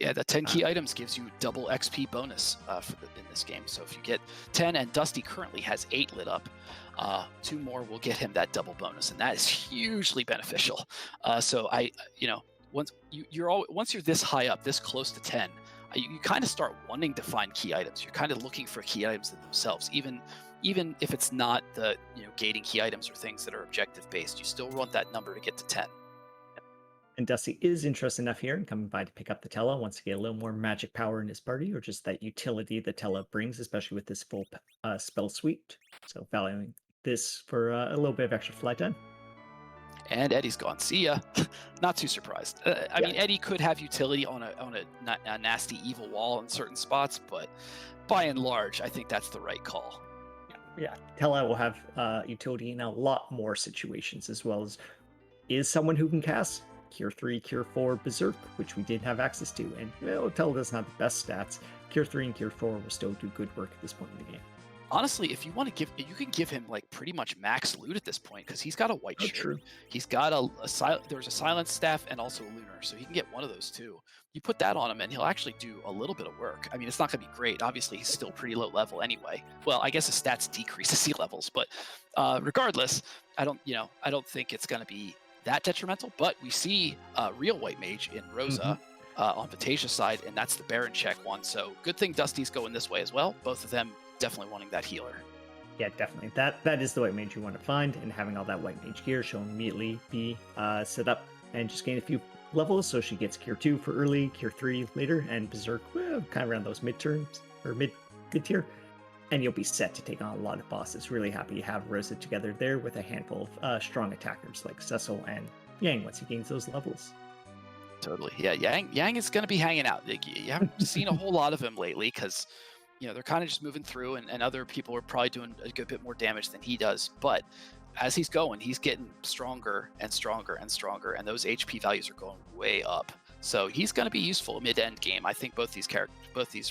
yeah, the 10 key items gives you double XP bonus in this game. So if you get 10, and Dusty currently has 8 lit up, 2 more will get him that double bonus, and that is hugely beneficial. So once you're this high up, this close to 10, you kind of start wanting to find key items. You're kind of looking for key items in themselves, even if it's not the gating key items or things that are objective based. You still want that number to get to 10. And Dusty is interested enough here in coming by to pick up the Tella, wants to get a little more magic power in his party, or just that utility the Tella brings, especially with this full spell suite. So valuing this for a little bit of extra flight time. And Eddie's gone. See ya. Not too surprised. I mean, Eddie could have utility on a nasty evil wall in certain spots, but by and large, I think that's the right call. Yeah, Tella will have utility in a lot more situations, as well as is someone who can cast Cure 3, Cure 4, Berserk, which we did have access to. And Tella doesn't have the best stats. Cure 3 and Cure 4 will still do good work at this point in the game. Honestly, if you want to give, you can give him like pretty much max loot at this point because he's got a white Oh, shirt. true. He's got there's a silence staff and also a lunar, so he can get one of those too. You put that on him, and he'll actually do a little bit of work. I mean, it's not going to be great. Obviously, he's still pretty low level anyway. Well, I guess his stats decrease as he levels, but regardless, I don't think it's going to be that detrimental. But we see real white mage in Rosa. On Vitasia's side, and that's the Baron check one. So good thing Dusty's going this way as well. Both of them definitely wanting that healer. Yeah, definitely. That is the white mage you want to find, and having all that white mage gear, she'll immediately be set up and just gain a few levels. So she gets Cure 2 for early, Cure 3 later, and Berserk kind of around those midterms or mid tier. And you'll be set to take on a lot of bosses. Really happy to have Rosa together there with a handful of strong attackers like Cecil and Yang once he gains those levels. Totally. Yeah, Yang is going to be hanging out. You haven't seen a whole lot of him lately because they're kind of just moving through, and other people are probably doing a good bit more damage than he does. But as he's going, he's getting stronger and stronger and stronger, and those HP values are going way up. So he's going to be useful mid-end game. I think both these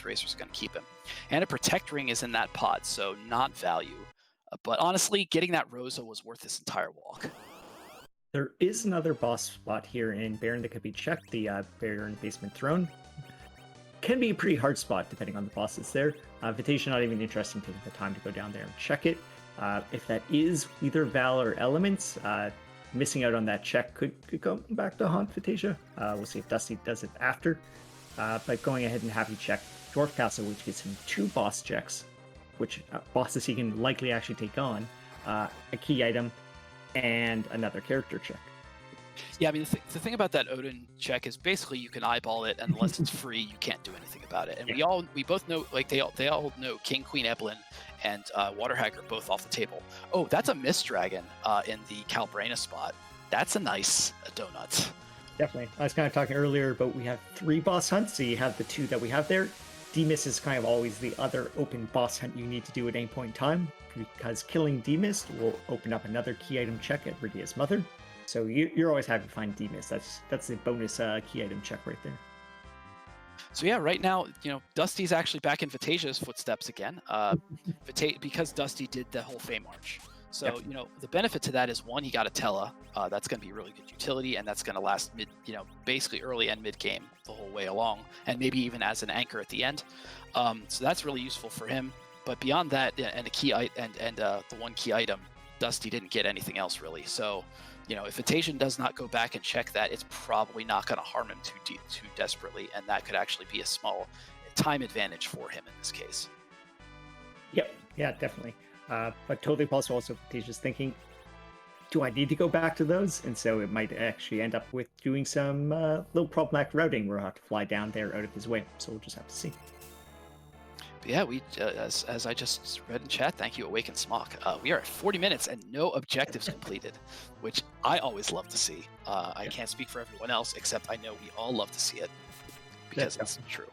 racers are going to keep him. And a Protect Ring is in that pot, so not value. But honestly, getting that Rosa was worth this entire walk. There is another boss spot here in Baron that could be checked, the Baron Basement Throne. Can be a pretty hard spot depending on the bosses there. Vitasia not even interested in taking the time to go down there and check it. If that is either Val or Elements, missing out on that check could go back to haunt Vitasia. We'll see if Dusty does it after. But going ahead and having check Dwarf Castle, which gets him 2 boss checks, which bosses he can likely actually take on, a key item, and another character check. Yeah, I mean, the thing about that Odin check is basically you can eyeball it, and unless it's free, you can't do anything about it. And we both know, like they all know King, Queen, Eblin, and Waterhag are both off the table. Oh, that's a Mist Dragon in the Calbrena spot. That's a nice donut. Definitely. I was kind of talking earlier about we have 3 boss hunts, so you have the 2 that we have there. Demist is kind of always the other open boss hunt you need to do at any point in time, because killing Demist will open up another key item check at Rydia's Mother. So you're always happy to find Demist. That's a bonus key item check right there. So yeah, right now, Dusty's actually back in Vitasia's footsteps again, because Dusty did the whole Fey March. So, the benefit to that is, one, he got a Tella. That's going to be really good utility, and that's going to last basically early and mid game the whole way along, and maybe even as an anchor at the end. So that's really useful for him. But beyond that, and the one key item, Dusty didn't get anything else really. So, if Vitasia does not go back and check that, it's probably not going to harm him too desperately, and that could actually be a small time advantage for him in this case. Yep. Yeah, definitely. But totally possible also Vitasia's thinking, do I need to go back to those? And so it might actually end up with doing some little problematic routing where I'll have to fly down there out of his way. So we'll just have to see. But yeah, we as I just read in chat, thank you, Awaken Smock. We are at 40 minutes and no objectives completed, which I always love to see. I can't speak for everyone else, except I know we all love to see it because it's true.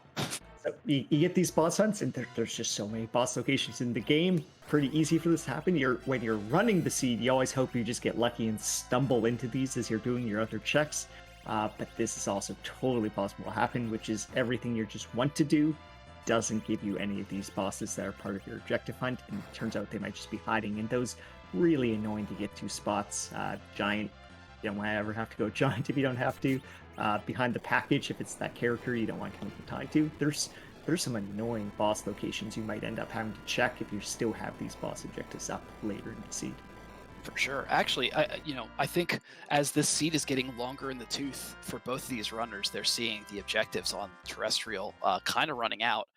So you get these boss hunts, and there's just so many boss locations in the game. Pretty easy for this to happen. When you're running the seed, you always hope you just get lucky and stumble into these as you're doing your other checks. But this is also totally possible to happen, which is everything you just want to do doesn't give you any of these bosses that are part of your objective hunt, and it turns out they might just be hiding in those really annoying to get to spots. Giant, you don't want to ever have to go giant if you don't have to. Behind the package, if it's that character you don't want to tie to. There's some annoying boss locations you might end up having to check if you still have these boss objectives up later in the seed. For sure. Actually, I think as this seed is getting longer in the tooth for both of these runners, they're seeing the objectives on terrestrial kind of running out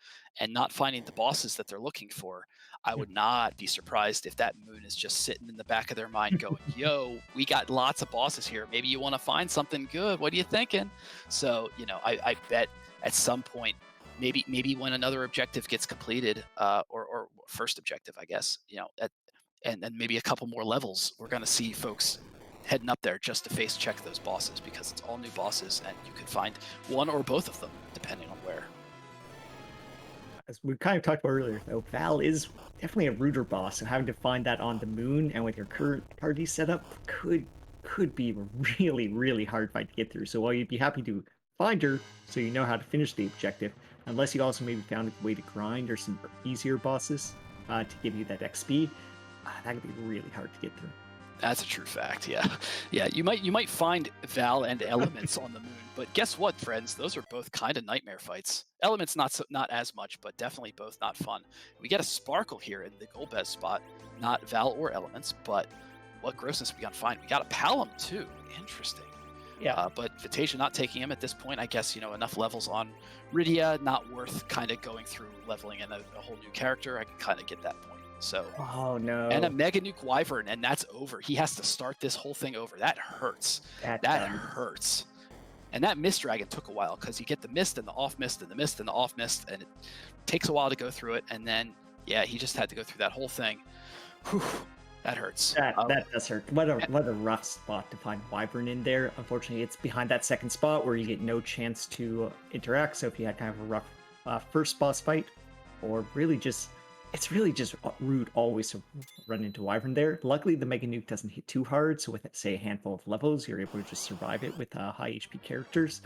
and not finding the bosses that they're looking for. I would not be surprised if that moon is just sitting in the back of their mind going, yo, we got lots of bosses here. Maybe you want to find something good. What are you thinking? So, I bet at some point, maybe when another objective gets completed, or first objective, I guess, and maybe a couple more levels, we're going to see folks heading up there just to face check those bosses, because it's all new bosses and you could find one or both of them depending on where. as we kind of talked about earlier, though, Val is definitely a rooter boss, so having to find that on the moon and with your current party setup could be a really, really hard fight to get through. So while you'd be happy to find her so you know how to finish the objective, unless you also maybe found a way to grind or some easier bosses to give you that XP, that could be really hard to get through. That's a true fact. Yeah, yeah. You might find Val and Elements on the moon, but guess what, friends? Those are both kind of nightmare fights. Elements not as much, but definitely both not fun. We get a Sparkle here in the Golbez spot, not Val or Elements, but what grossness we gonna find? We got a Palom too. Interesting. Yeah. But Vitasia not taking him at this point. I guess enough levels on Rydia, not worth kind of going through leveling in a whole new character. I can kind of get that point. So. Oh no. And a Mega Nuke Wyvern, and that's over. He has to start this whole thing over. That hurts. That hurts. And that Mist Dragon took a while because you get the mist and the off mist and the mist and the off mist, and it takes a while to go through it. And then, yeah, he just had to go through that whole thing. Whew, that hurts. That does hurt. What a rough spot to find Wyvern in there. Unfortunately, it's behind that second spot where you get no chance to interact. So if you had kind of a rough first boss fight, or really just. It's really just rude always to run into Wyvern there. Luckily, the Mega Nuke doesn't hit too hard, so with, say, a handful of levels, you're able to just survive it with high HP characters.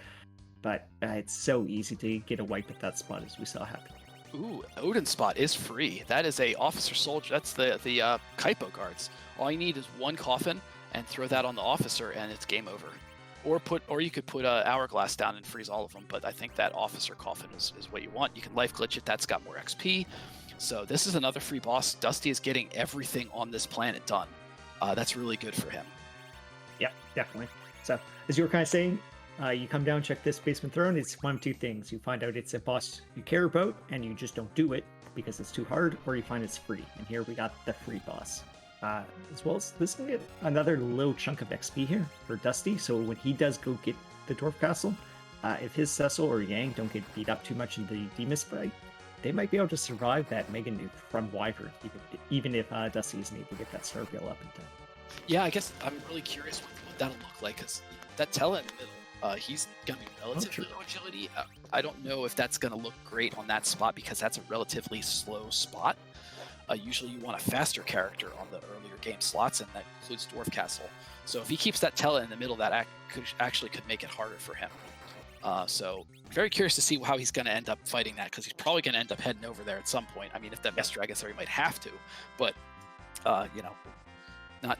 But it's so easy to get a wipe at that spot, as we saw happen. Ooh, Odin spot is free. That is a Officer Soldier. That's the Kaipo guards. All you need is one coffin and throw that on the officer, and it's game over. Or you could put Hourglass down and freeze all of them, but I think that Officer coffin is what you want. You can life glitch it. That's got more XP. So this is another free boss. Dusty is getting everything on this planet done. That's really good for him. Yep, definitely. So, as you were kind of saying, you come down, check this basement throne. It's one of two things. You find out it's a boss you care about, and you just don't do it because it's too hard, or you find it's free. And here we got the free boss. As well as this can get another little chunk of XP here for Dusty. So when he does go get the Dwarf Castle, if his Cecil or Yang don't get beat up too much in the Demus fight, they might be able to survive that Mega Nuke from Wyvern, even if Dusty isn't able to get that Star Veil up in time. Yeah, I guess I'm really curious what that'll look like, because that Tella in the middle, he's going to be relatively low agility. I don't know if that's going to look great on that spot, because that's a relatively slow spot. Usually you want a faster character on the earlier game slots, and that includes Dwarf Castle. So if he keeps that Tella in the middle, that could make it harder for him. So very curious to see how he's going to end up fighting that, because he's probably going to end up heading over there at some point. I mean, if that Mist Dragon's there, he might have to, but not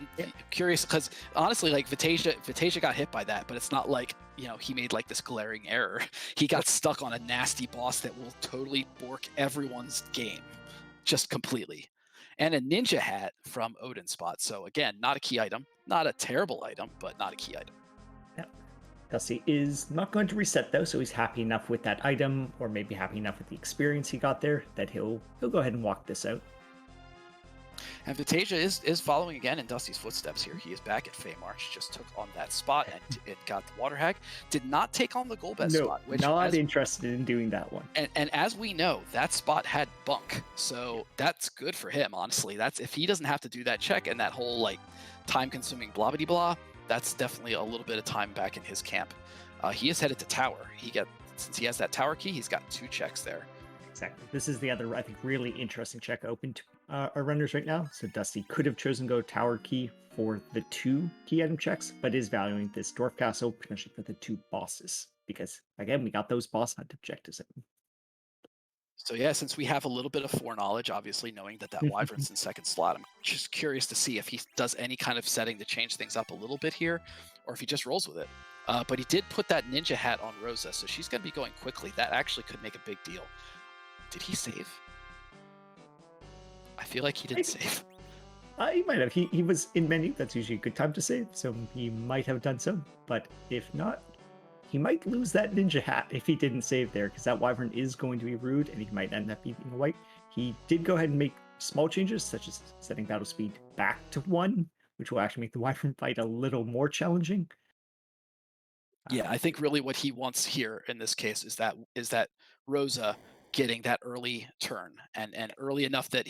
curious, because honestly, like Vitasia got hit by that, but it's not like he made like this glaring error. He got stuck on a nasty boss that will totally bork everyone's game, just completely. And a ninja hat from Odin spot. So again, not a key item, not a terrible item, but not a key item. Dusty is not going to reset though, so he's happy enough with that item, or maybe happy enough with the experience he got there, that he'll go ahead and walk this out. And Vitasia is following again in Dusty's footsteps here. He is back at Feymarch, just took on that spot, and it got the Water Hag. Did not take on the Golbez spot. Which not interested in doing that one. And as we know, that spot had bunk, so that's good for him, honestly. That's if he doesn't have to do that check and that whole like time-consuming blah-blah-blah, that's definitely a little bit of time back in his camp. He is headed to Tower. Since he has that Tower key, he's got 2 checks there. Exactly. This is the other, I think, really interesting check open to our runners right now. So Dusty could have chosen go Tower key for the 2 key item checks, but is valuing this Dwarf Castle potentially for the 2 bosses. Because, again, we got those boss hunt objectives. So yeah, since we have a little bit of foreknowledge, obviously knowing that Wyvern's in second slot, I'm just curious to see if he does any kind of setting to change things up a little bit here, or if he just rolls with it. But he did put that ninja hat on Rosa, so she's going to be going quickly. That actually could make a big deal. Did he save? I feel like he didn't save. He might have. He was in menu. That's usually a good time to save, so he might have done so. But if not, he might lose that ninja hat if he didn't save there, because that Wyvern is going to be rude, and he might end up being a wipe. He did go ahead and make small changes, such as setting battle speed back to 1, which will actually make the Wyvern fight a little more challenging. Yeah, I think really what he wants here in this case is that Rosa getting that early turn and early enough that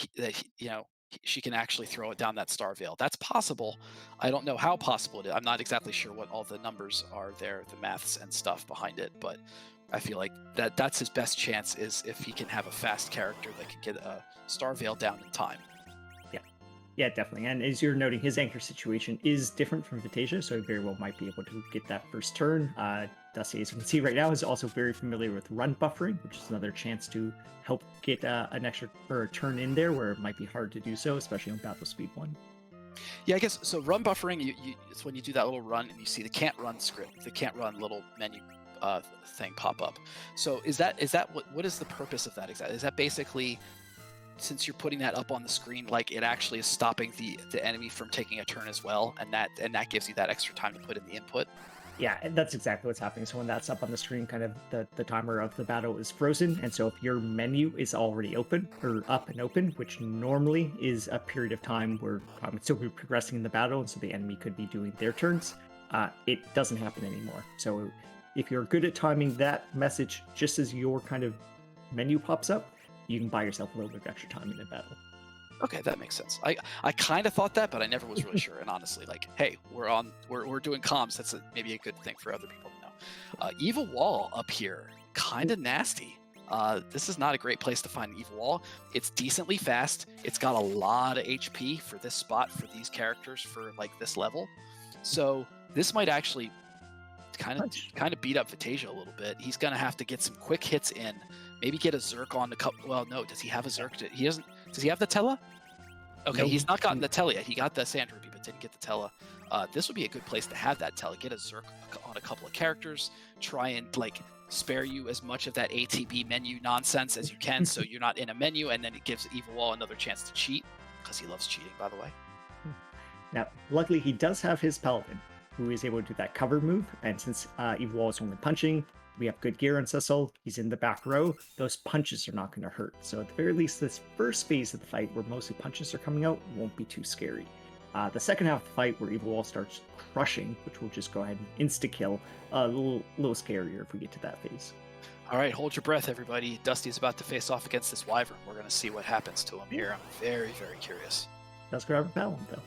she can actually throw it down that Star Veil. That's possible. I don't know how possible it is. I'm not exactly sure what all the numbers are there, the maths and stuff behind it, but I feel like that's his best chance is if he can have a fast character that can get a Star Veil down in time. Yeah, yeah, definitely. And as you're noting, his anchor situation is different from Vitasia, so he very well might be able to get that first turn. Dusty, as you can see right now, is also very familiar with run buffering, which is another chance to help get an extra or a turn in there where it might be hard to do so, especially on Battle Speed 1. Yeah, I guess so. Run buffering, it's when you do that little run and you see the can't run script, the can't run little menu thing pop up. So is that what is the purpose of that exactly? Is that basically, since you're putting that up on the screen, like it actually is stopping the enemy from taking a turn as well, and that gives you that extra time to put in the input? Yeah, and that's exactly what's happening. So when that's up on the screen, kind of the timer of the battle is frozen. And so if your menu is already open or up and open, which normally is a period of time where it's still progressing in the battle, and so the enemy could be doing their turns, it doesn't happen anymore. So if you're good at timing that message just as your kind of menu pops up, you can buy yourself a little bit of extra time in the battle. Okay, that makes sense. I kind of thought that, but I never was really sure. And honestly, like, hey, we're doing comms. That's maybe a good thing for other people to know. Evil Wall up here, kind of nasty. This is not a great place to find an Evil Wall. It's decently fast. It's got a lot of HP for this spot for these characters for like this level. So this might actually kind of beat up Vitasia a little bit. He's gonna have to get some quick hits in. Maybe get a Zerk on the cup. Well, no. Does he have a Zerk? He doesn't. Does he have the Tela? Okay, No. he's not gotten the Tela yet. He got the Sand Ruby, but didn't get the Tela. This would be a good place to have that Tela. Get a Zerk on a couple of characters. Try and like spare you as much of that ATB menu nonsense as you can, so you're not in a menu, and then it gives Evil Wall another chance to cheat because he loves cheating, by the way. Now, luckily, he does have his Paladin, who is able to do that cover move. And since Evil Wall is only punching, we have good gear on Cecil. He's in the back row. Those punches are not going to hurt. So at the very least, this first phase of the fight, where mostly punches are coming out, won't be too scary. The second half of the fight, where Evil Wall starts crushing, which will just go ahead and insta-kill, a little scarier if we get to that phase. All right, hold your breath, everybody. Dusty's about to face off against this Wyvern. We're going to see what happens to him here. I'm very, very curious. Does grab a Paladin, though.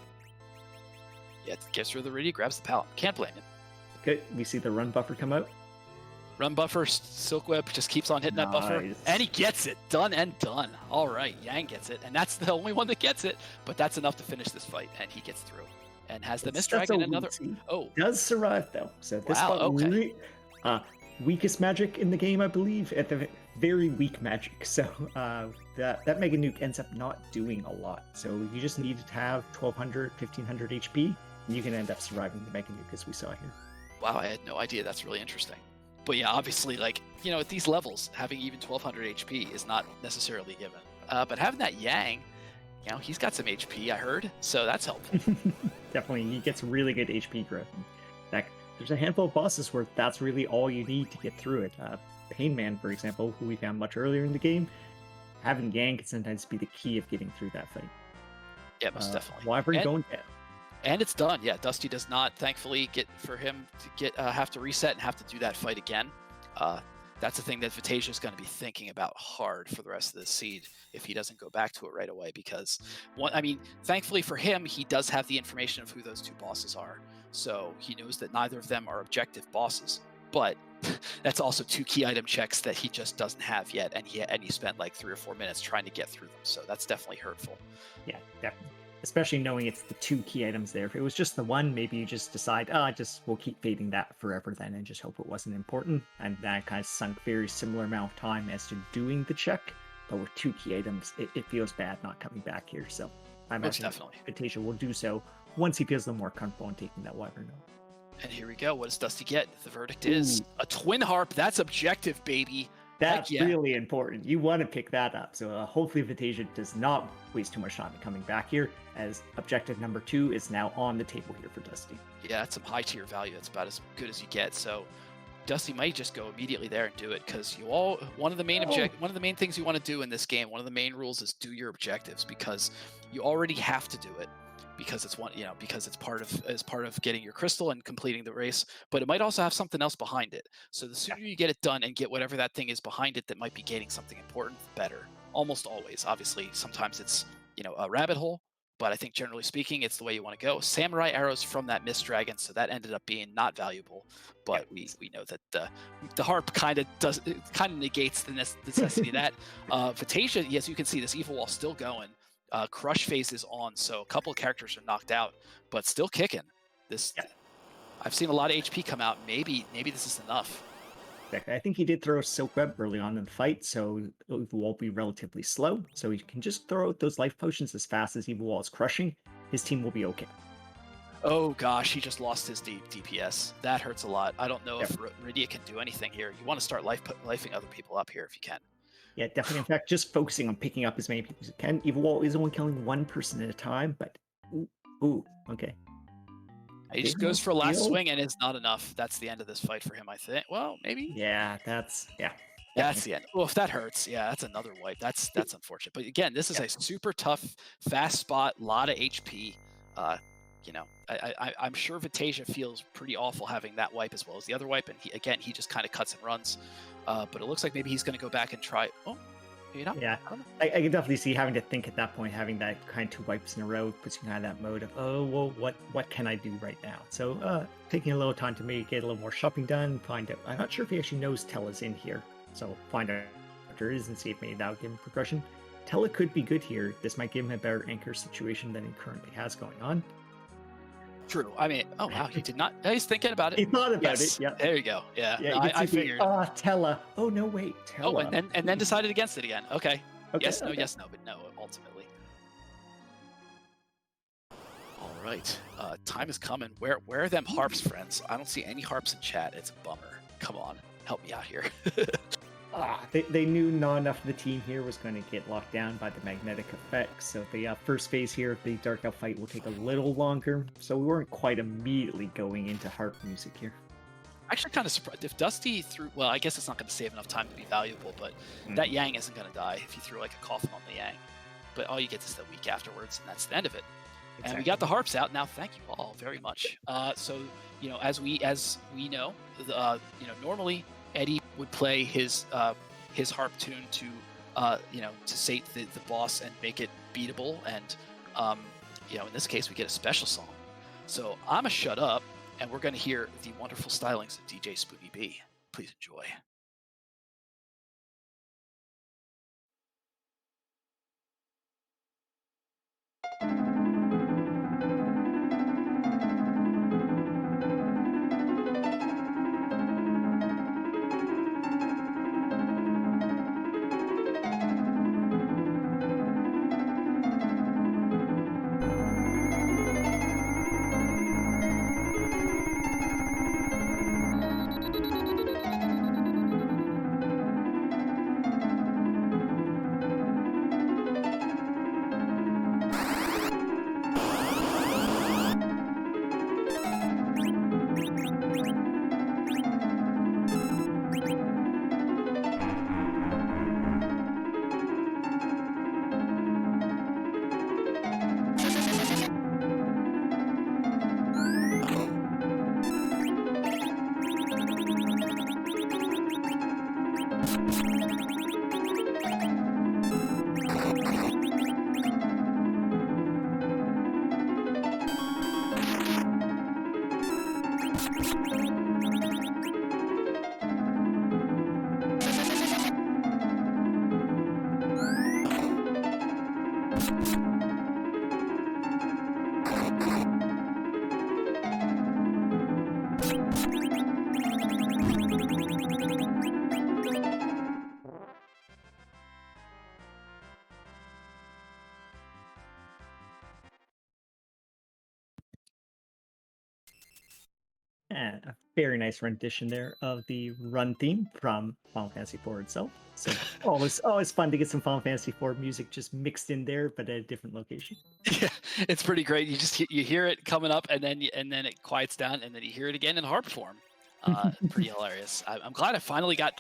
Yeah, gets rid of the Rudy, grabs the Paladin. Can't blame him. Okay, we see the run buffer come out. Run buffer, Silk Web just keeps on hitting that buffer, and he gets it. Done and done. All right, Yang gets it, and that's the only one that gets it, but that's enough to finish this fight, and he gets through. And has the Mist Dragon another... Oh. Does survive, though. So this wow, okay. Weakest magic in the game, I believe, at the very weak magic. So that Mega Nuke ends up not doing a lot. So you just need to have 1200, 1500 HP, and you can end up surviving the Mega Nuke, as we saw here. Wow, I had no idea. That's really interesting. But yeah, obviously, like, you know, at these levels, having even 1200 HP is not necessarily given. But having that Yang, you know, he's got some HP, I heard, so that's helpful. Definitely, he gets really good HP growth. In fact, there's a handful of bosses where that's really all you need to get through it. Pain Man, for example, who we found much earlier in the game, having Yang can sometimes be the key of getting through that fight. Yeah, most definitely. Wyvern going down. And it's done. Yeah, Dusty does not, thankfully, have to reset and have to do that fight again. That's the thing that Vitasia is going to be thinking about hard for the rest of the seed if he doesn't go back to it right away. Because, thankfully for him, he does have the information of who those two bosses are. So he knows that neither of them are objective bosses. But that's also two key item checks that he just doesn't have yet. And he spent like 3 or 4 minutes trying to get through them. So that's definitely hurtful. Yeah, definitely. Especially knowing it's the 2 key items there. If it was just the one, maybe you just decide, we'll keep fading that forever then and just hope it wasn't important. And that kind of sunk very similar amount of time as to doing the check. But with 2 key items, it feels bad not coming back here. So I imagine Vitasia will do so once he feels a little more comfortable in taking that Wyvern note. And here we go. What does Dusty get? The verdict is a Twin Harp. That's objective, baby. That's really important. You want to pick that up. So hopefully Vitasia does not waste too much time in coming back here, as objective number 2 is now on the table here for Dusty. Yeah, that's some high tier value. That's about as good as you get. So Dusty might just go immediately there and do it, because one of the main things you want to do in this game, one of the main rules is do your objectives, because you already have to do it. Because it's part of getting your crystal and completing the race, but it might also have something else behind it. So the sooner you get it done and get whatever that thing is behind it that might be gaining something important, the better. Almost always, obviously, sometimes it's a rabbit hole, but I think generally speaking, it's the way you want to go. Samurai arrows from that Mist Dragon, so that ended up being not valuable. But we know that the harp kind of negates the necessity of that. Vitasia, yes, you can see this evil wall still going. Crush phase is on, so a couple of characters are knocked out, but still kicking. This, I've seen a lot of HP come out. Maybe this is enough. I think he did throw a Silk Web early on in the fight, so Evil Wall will be relatively slow. So he can just throw out those life potions as fast as Evil Wall is crushing. His team will be okay. Oh gosh, he just lost his DPS. That hurts a lot. I don't know if Rydia can do anything here. You want to start lifing other people up here if you can. Yeah, definitely. In fact, just focusing on picking up as many people as you can. Evil Wall is only killing one person at a time, but okay. He just goes for a last swing and it's not enough. That's the end of this fight for him, I think. Well, maybe. Yeah, that's That's the end. Well, if that hurts, yeah, that's another wipe. That's unfortunate. But again, this is a super tough, fast spot, a lot of HP. You know, I'm sure Vitasia feels pretty awful having that wipe as well as the other wipe, and he just kind of cuts and runs. But it looks like maybe he's going to go back and try. Oh, maybe not. Yeah, I can definitely see having to think at that point, having that kind of 2 wipes in a row puts you kind of that mode of, oh well, what can I do right now? So taking a little time to maybe get a little more shopping done, find out. I'm not sure if he actually knows Tella's in here, so find out if there is and see if maybe that'll give him progression. Tella could be good here. This might give him a better anchor situation than he currently has going on. True. I mean, oh wow, he did not. He's thinking about it. He thought about it. Yeah. There you go. Yeah. Yeah. I figured. Tella. Oh no, wait. Tella. Oh, and then decided against it again. Okay. Yes. No. Okay. Yes. No. But no. Ultimately. All right. Time is coming. Where are them harps, friends? I don't see any harps in chat. It's a bummer. Come on, help me out here. They knew not enough of the team here was going to get locked down by the magnetic effects, so the first phase here of the Dark Elf fight will take a little longer, so we weren't quite immediately going into harp music here. Actually, kind of surprised if Dusty threw. Well, I guess it's not going to save enough time to be valuable, but that Yang isn't going to die if you threw like a coffin on the Yang. But all you get is the week afterwards, and that's the end of it. Exactly. And we got the harps out now. Thank you all very much. So you know, as we know, normally Eddie would play his harp tune to to sate the boss and make it beatable, and in this case we get a special song. So I'm gonna shut up, and we're gonna hear the wonderful stylings of DJ Spooky B. Please enjoy. And a very nice rendition there of the run theme from Final Fantasy IV itself. So always fun to get some Final Fantasy IV music just mixed in there, but at a different location. Yeah, it's pretty great. You hear it coming up, and then it quiets down, and then you hear it again in harp form. Pretty hilarious. I'm glad I finally got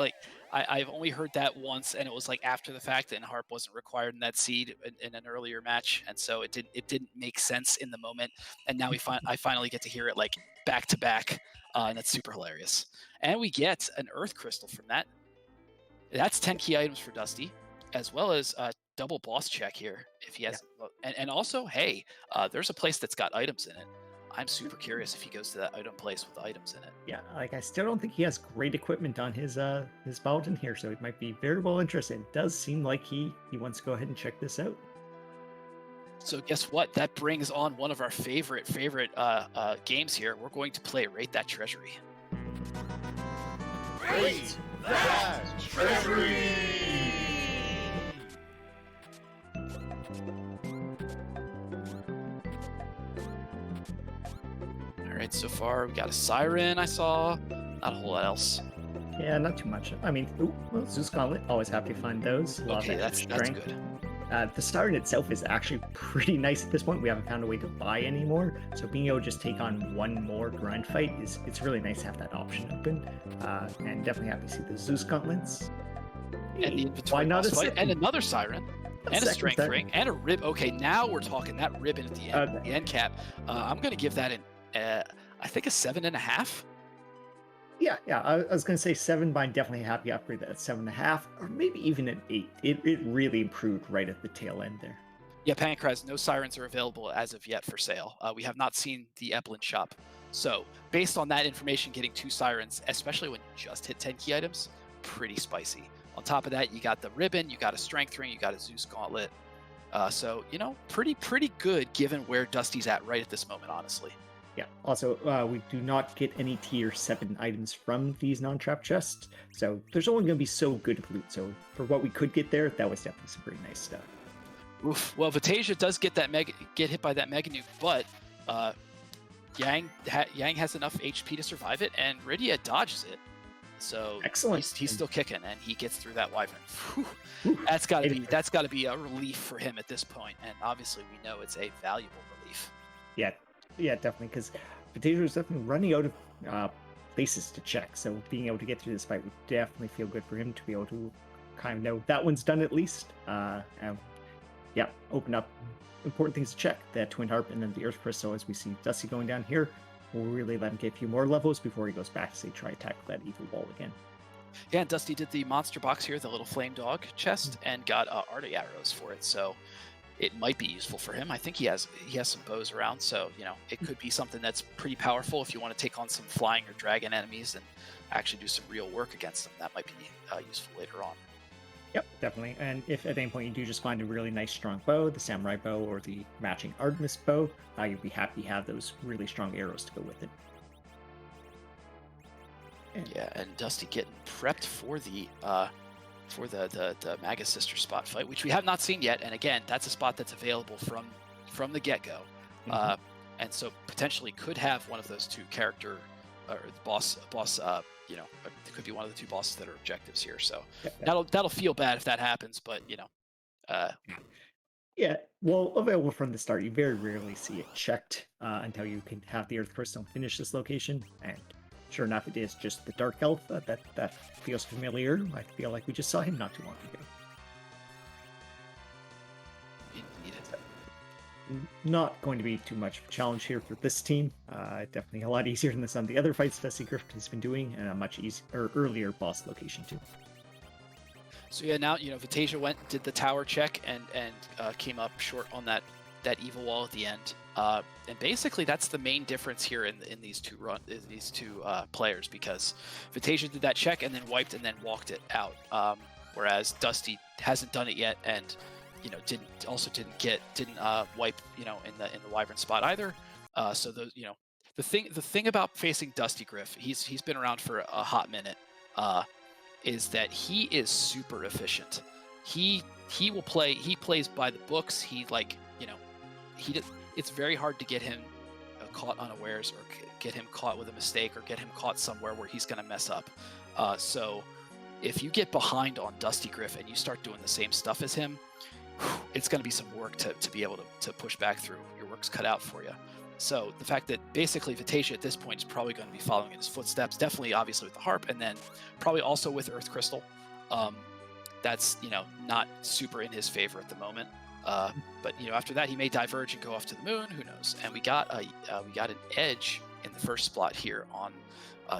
I've only heard that once, and it was like after the fact, and harp wasn't required in that seed in an earlier match, and so it didn't make sense in the moment. And now I finally get to hear it like back to back, and that's super hilarious. And we get an Earth Crystal from that. That's 10 key items for Dusty, as well as double boss check here if he has, and also, hey, there's a place that's got items in it. I'm super curious if he goes to that item place with items in it. Yeah, like I still don't think he has great equipment on his paladin here, so it might be very well interested. It does seem like he wants to go ahead and check this out. So guess what? That brings on one of our favorite games here. We're going to play Rate That Treasury. Rate That Treasury! All right, so far we got a Siren. I saw not a whole lot else. Yeah, not too much. I mean, well, Zeus Gauntlet, always happy to find those. Okay, that's good. The Siren itself is actually pretty nice at this point. We haven't found a way to buy anymore, so being able to just take on one more grind fight it's really nice to have that option open. And definitely happy to see the Zeus Gauntlets. And the inventory boss fight, and another Siren, and a strength ring, and a rib. Okay, now we're talking that ribbon at the end, the end cap. I'm gonna give that I think a 7.5. Yeah, I was gonna say 7, but I'm definitely happy to upgrade that at 7.5, or maybe even an 8. It really improved right at the tail end there. Yeah, Pancraz, no Sirens are available as of yet for sale. We have not seen the Eplin shop. So based on that information, getting 2 Sirens, especially when you just hit 10 key items, pretty spicy. On top of that, you got the ribbon, you got a strength ring, you got a Zeus gauntlet. So, pretty good given where Dusty's at right at this moment, honestly. Yeah. Also, we do not get any tier 7 items from these non-trap chests, so there's only going to be so good loot. So for what we could get there, that was definitely some pretty nice stuff. Oof. Well, Vitasia does get hit by that mega nuke, but Yang has enough HP to survive it, and Rydia dodges it. So excellent. He's still kicking, and he gets through that wyvern. That's got to be a relief for him at this point, and obviously we know it's a valuable relief. Yeah, definitely, because Vitasia is definitely running out of places to check, so being able to get through this fight would definitely feel good for him to be able to kind of know that one's done at least. Open up important things to check, that Twin Harp and then the Earth Crystal. As we see Dusty going down here, we'll really let him get a few more levels before he goes back to, say, try to tackle that evil wall again. Yeah, and Dusty did the monster box here, the little flame dog chest, and got arty arrows for it, so it might be useful for him. I think he has some bows around, so it could be something that's pretty powerful if you want to take on some flying or dragon enemies and actually do some real work against them. That might be useful later on. Yep, definitely. And if at any point you do just find a really nice strong bow, the samurai bow or the matching Artemis bow, you'll be happy to have those really strong arrows to go with it. And Dusty getting prepped for the Magus Sister spot fight, which we have not seen yet. And again, that's a spot that's available from the get-go. Mm-hmm. And so potentially could have one of those two character or the boss, it could be one of the 2 bosses that are objectives here. So that'll feel bad if that happens, but yeah, well, available from the start. You very rarely see it checked until you can have the Earth Crystal finish this location. And sure enough, it is just the Dark Elf that feels familiar. I feel like we just saw him not too long ago. Not going to be too much of a challenge here for this team. Definitely a lot easier than some of the other fights Dustygriff has been doing, and a much earlier boss location too. So yeah, now Vitasia did the tower check and came up short on that evil wall at the end. And basically that's the main difference here in these two players, because Vitasia did that check and then wiped and then walked it out, whereas Dusty hasn't done it yet and didn't wipe in the wyvern spot either. So those the thing about facing Dustygriff, he's been around for a hot minute, is that he is super efficient. He plays by the books. It's very hard to get him caught unawares or get him caught with a mistake or get him caught somewhere where he's going to mess up. So if you get behind on Dustygriff and you start doing the same stuff as him, it's going to be some work to be able to push back through. Your work's cut out for you. So the fact that basically Vitasia at this point is probably going to be following in his footsteps, definitely obviously with the harp, and then probably also with Earth Crystal. That's not super in his favor at the moment. But after that he may diverge and go off to the moon. Who knows? And we got an edge in the first spot here on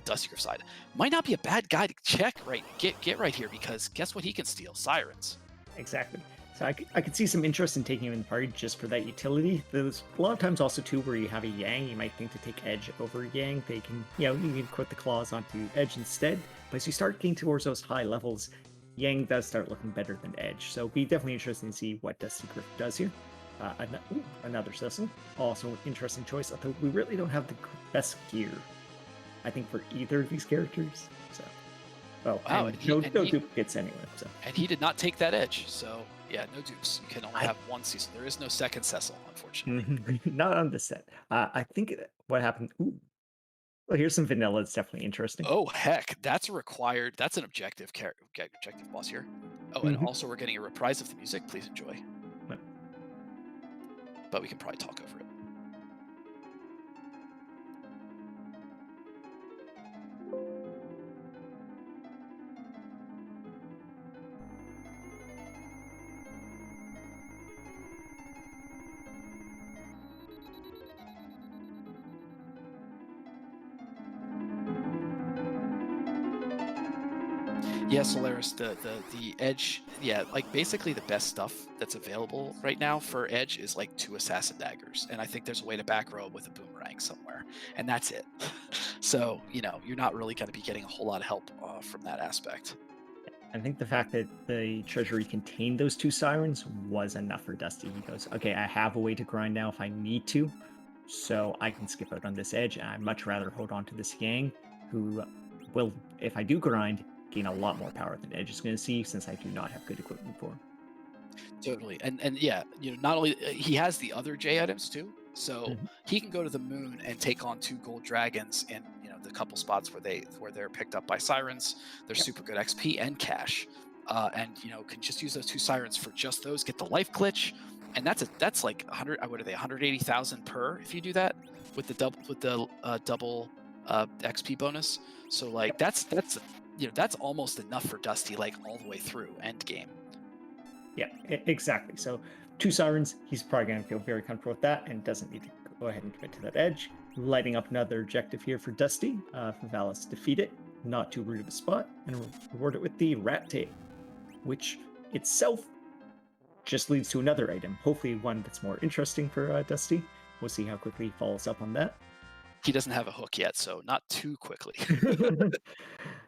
Dustygriff's side. Might not be a bad guy to check get right here, because guess what he can steal? Sirens. Exactly. So I could see some interest in taking him in the party just for that utility. There's a lot of times also too where you have a Yang, you might think to take Edge over Yang. They can, you can put the claws onto Edge instead. But as you start getting towards those high levels, Yang does start looking better than Edge. So it'll be definitely interesting to see what Dustygriff does here. Another Cecil. Also interesting choice, although we really don't have the best gear, I think, for either of these characters. So, wow, and no duplicates anyway. So. And he did not take that Edge, so yeah, no dupes. You can only have one Cecil. There is no second Cecil, unfortunately. Not on this set. I think what happened. Ooh, well, here's some vanilla. It's definitely interesting. Oh heck, that's a required. That's an objective objective boss here. Oh, and also we're getting a reprise of the music. Please enjoy. But we can probably talk over it. Yeah, Solaris, the Edge, yeah, like basically the best stuff that's available right now for Edge is like 2 Assassin Daggers, and I think there's a way to back row with a Boomerang somewhere, and that's it. So, you're not really going to be getting a whole lot of help from that aspect. I think the fact that the treasury contained those 2 Sirens was enough for Dusty. He goes, okay, I have a way to grind now if I need to, so I can skip out on this Edge, and I'd much rather hold on to this Yang, who will, if I do grind, gain a lot more power than Edge is going to see, since I do not have good equipment for him. Totally, and yeah, not only he has the other J items too, so he can go to the moon and take on 2 gold dragons in the couple spots where they're picked up by Sirens. They're super good XP and cash, and can just use those 2 Sirens for just those. Get the life glitch, and that's like 100. What are they? 180,000 per if you do that with the double XP bonus. So like that's almost enough for Dusty, like all the way through end game. Yeah, exactly. So 2 Sirens, he's probably going to feel very comfortable with that and doesn't need to go ahead and commit to that Edge. Lighting up another objective here for Dusty. For Valis, defeat it. Not too rude of a spot. And reward it with the Rat Tail, which itself just leads to another item. Hopefully one that's more interesting for Dusty. We'll see how quickly he follows up on that. He doesn't have a hook yet, so not too quickly.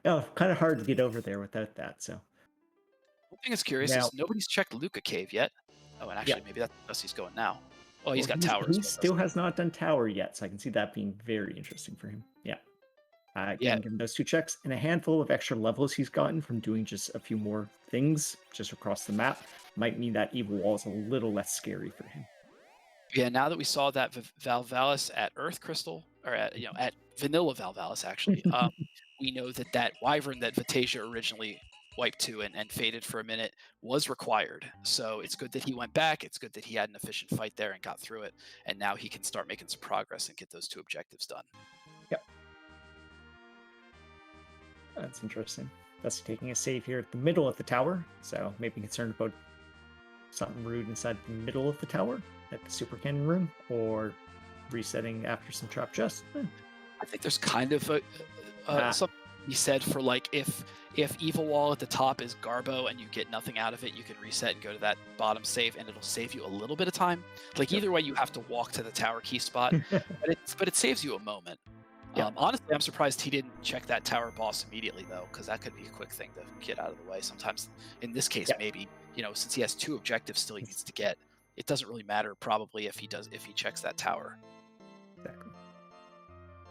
Oh, kind of hard to get over there without that, so. One thing that's curious is nobody's checked Luca Cave yet. Oh, and actually, maybe that's Dusty's going now. Oh, he's got Tower. He still has not done Tower yet, so I can see that being very interesting for him. Yeah. Give him those 2 checks and a handful of extra levels he's gotten from doing just a few more things just across the map might mean that evil wall is a little less scary for him. Yeah, now that we saw that Valvalis at Earth Crystal, or at Vanilla Valvalis, actually, we know that Wyvern that Vitasia originally wiped to and faded for a minute was required. So it's good that he went back. It's good that he had an efficient fight there and got through it. And now he can start making some progress and get those 2 objectives done. Yep. That's interesting. That's taking a save here at the middle of the tower. So maybe concerned about something rude inside the middle of the tower at the super cannon room, or resetting after some trap chest. I think there's kind of something to be said for like if evil wall at the top is Garbo and you get nothing out of it, you can reset and go to that bottom save, and it'll save you a little bit of time. Like either way, you have to walk to the tower key spot, but it saves you a moment. Honestly, I'm surprised he didn't check that tower boss immediately though, because that could be a quick thing to get out of the way. Sometimes, in this case, maybe since he has 2 objectives still he needs to get, it doesn't really matter probably if he checks that tower.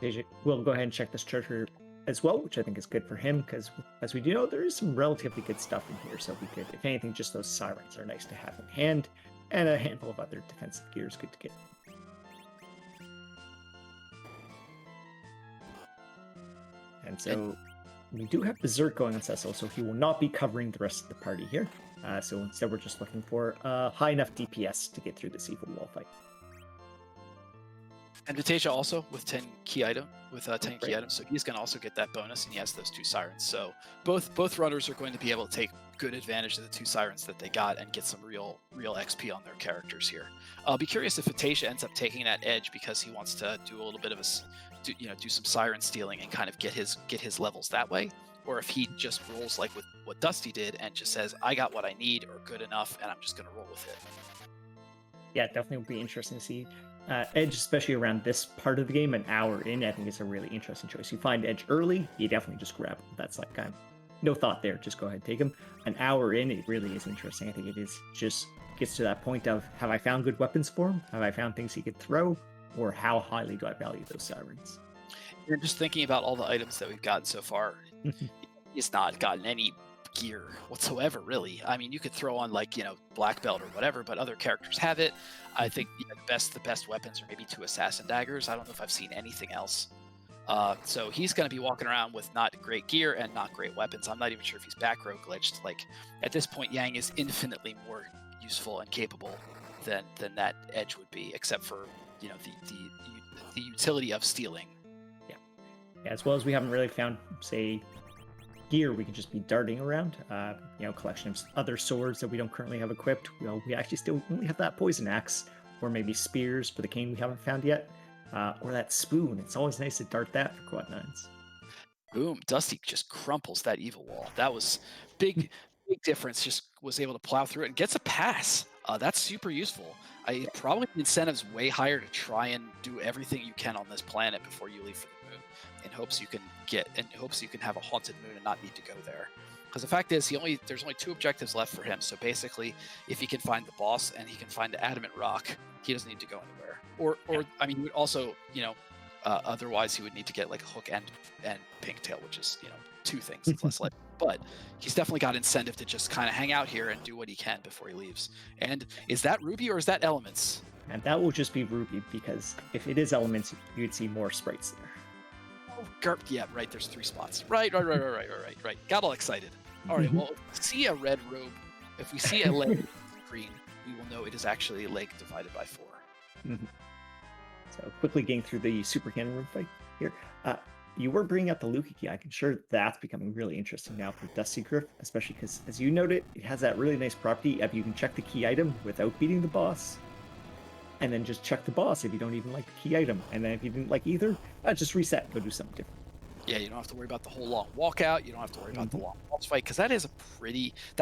Exactly. We'll go ahead and check this treasure as well, which I think is good for him, because as we do know, there is some relatively good stuff in here. So we could, if anything, just those Sirens are nice to have in hand, and a handful of other defensive gear is good to get. And so we do have Berserk going on Cecil, so he will not be covering the rest of the party here. So instead, we're just looking for high enough DPS to get through this evil wall fight. And Vitasia also with 10 key items, so he's going to also get that bonus, and he has those 2 Sirens. So both runners are going to be able to take good advantage of the 2 Sirens that they got and get some real XP on their characters here. I'll be curious if Vitasia ends up taking that Edge because he wants to do a little bit of do some Siren stealing and kind of get his levels that way, or if he just rolls like with what Dusty did and just says, I got what I need or good enough, and I'm just going to roll with it. Yeah, definitely would be interesting to see. Edge, especially around this part of the game, an hour in, I think is a really interesting choice. You find Edge early, you definitely just grab him. That's like kind of no thought there. Just go ahead and take him. An hour in, it really is interesting. I think it is just gets to that point of, have I found good weapons for him? Have I found things he could throw? Or how highly do I value those sirens? You're just thinking about all the items that we've gotten so far. He's not gotten any gear whatsoever, really. I mean, you could throw on like, black belt or whatever, but other characters have it. I think the best weapons are maybe 2 assassin daggers. I don't know if I've seen anything else. So he's going to be walking around with not great gear and not great weapons. I'm not even sure if he's back row glitched. Like at this point, Yang is infinitely more useful and capable than that Edge would be, except for the utility of stealing. Yeah, as well as we haven't really found, say, gear we can just be darting around. Collection of other swords that we don't currently have equipped. We actually still only have that poison axe, or maybe spears for the king we haven't found yet, or that spoon. It's always nice to dart that for quad 9s. Boom! Dusty just crumples that evil wall. That was big difference. Just was able to plow through it and gets a pass. That's super useful. Probably the incentive's way higher to try and do everything you can on this planet before you leave for the moon, in hopes you can have a haunted moon and not need to go there. Because the fact is, there's only 2 objectives left for him. So basically, if he can find the boss and he can find the adamant rock, he doesn't need to go anywhere. I mean, he would also, otherwise he would need to get like a hook and pigtail, which is 2 things. It's less likely. But he's definitely got incentive to just kind of hang out here and do what he can before he leaves. And is that Ruby or is that Elements? And that will just be Ruby, because if it is Elements, you'd see more sprites there. Oh, yeah, right. There's 3 spots. Right. Got all excited. All right. Well, if we see a red robe, if we see a leg green, we will know it is actually a leg divided by 4. Mm-hmm. So quickly getting through the super cannon room fight here. You were bringing up the Luki key. I'm sure that's becoming really interesting now for Dustygriff, especially because, as you noted, it has that really nice property of you can check the key item without beating the boss, and then just check the boss if you don't even like the key item. And then if you didn't like either, just reset, go do something different. Yeah, you don't have to worry about the whole long walkout. You don't have to worry about the long boss fight, because that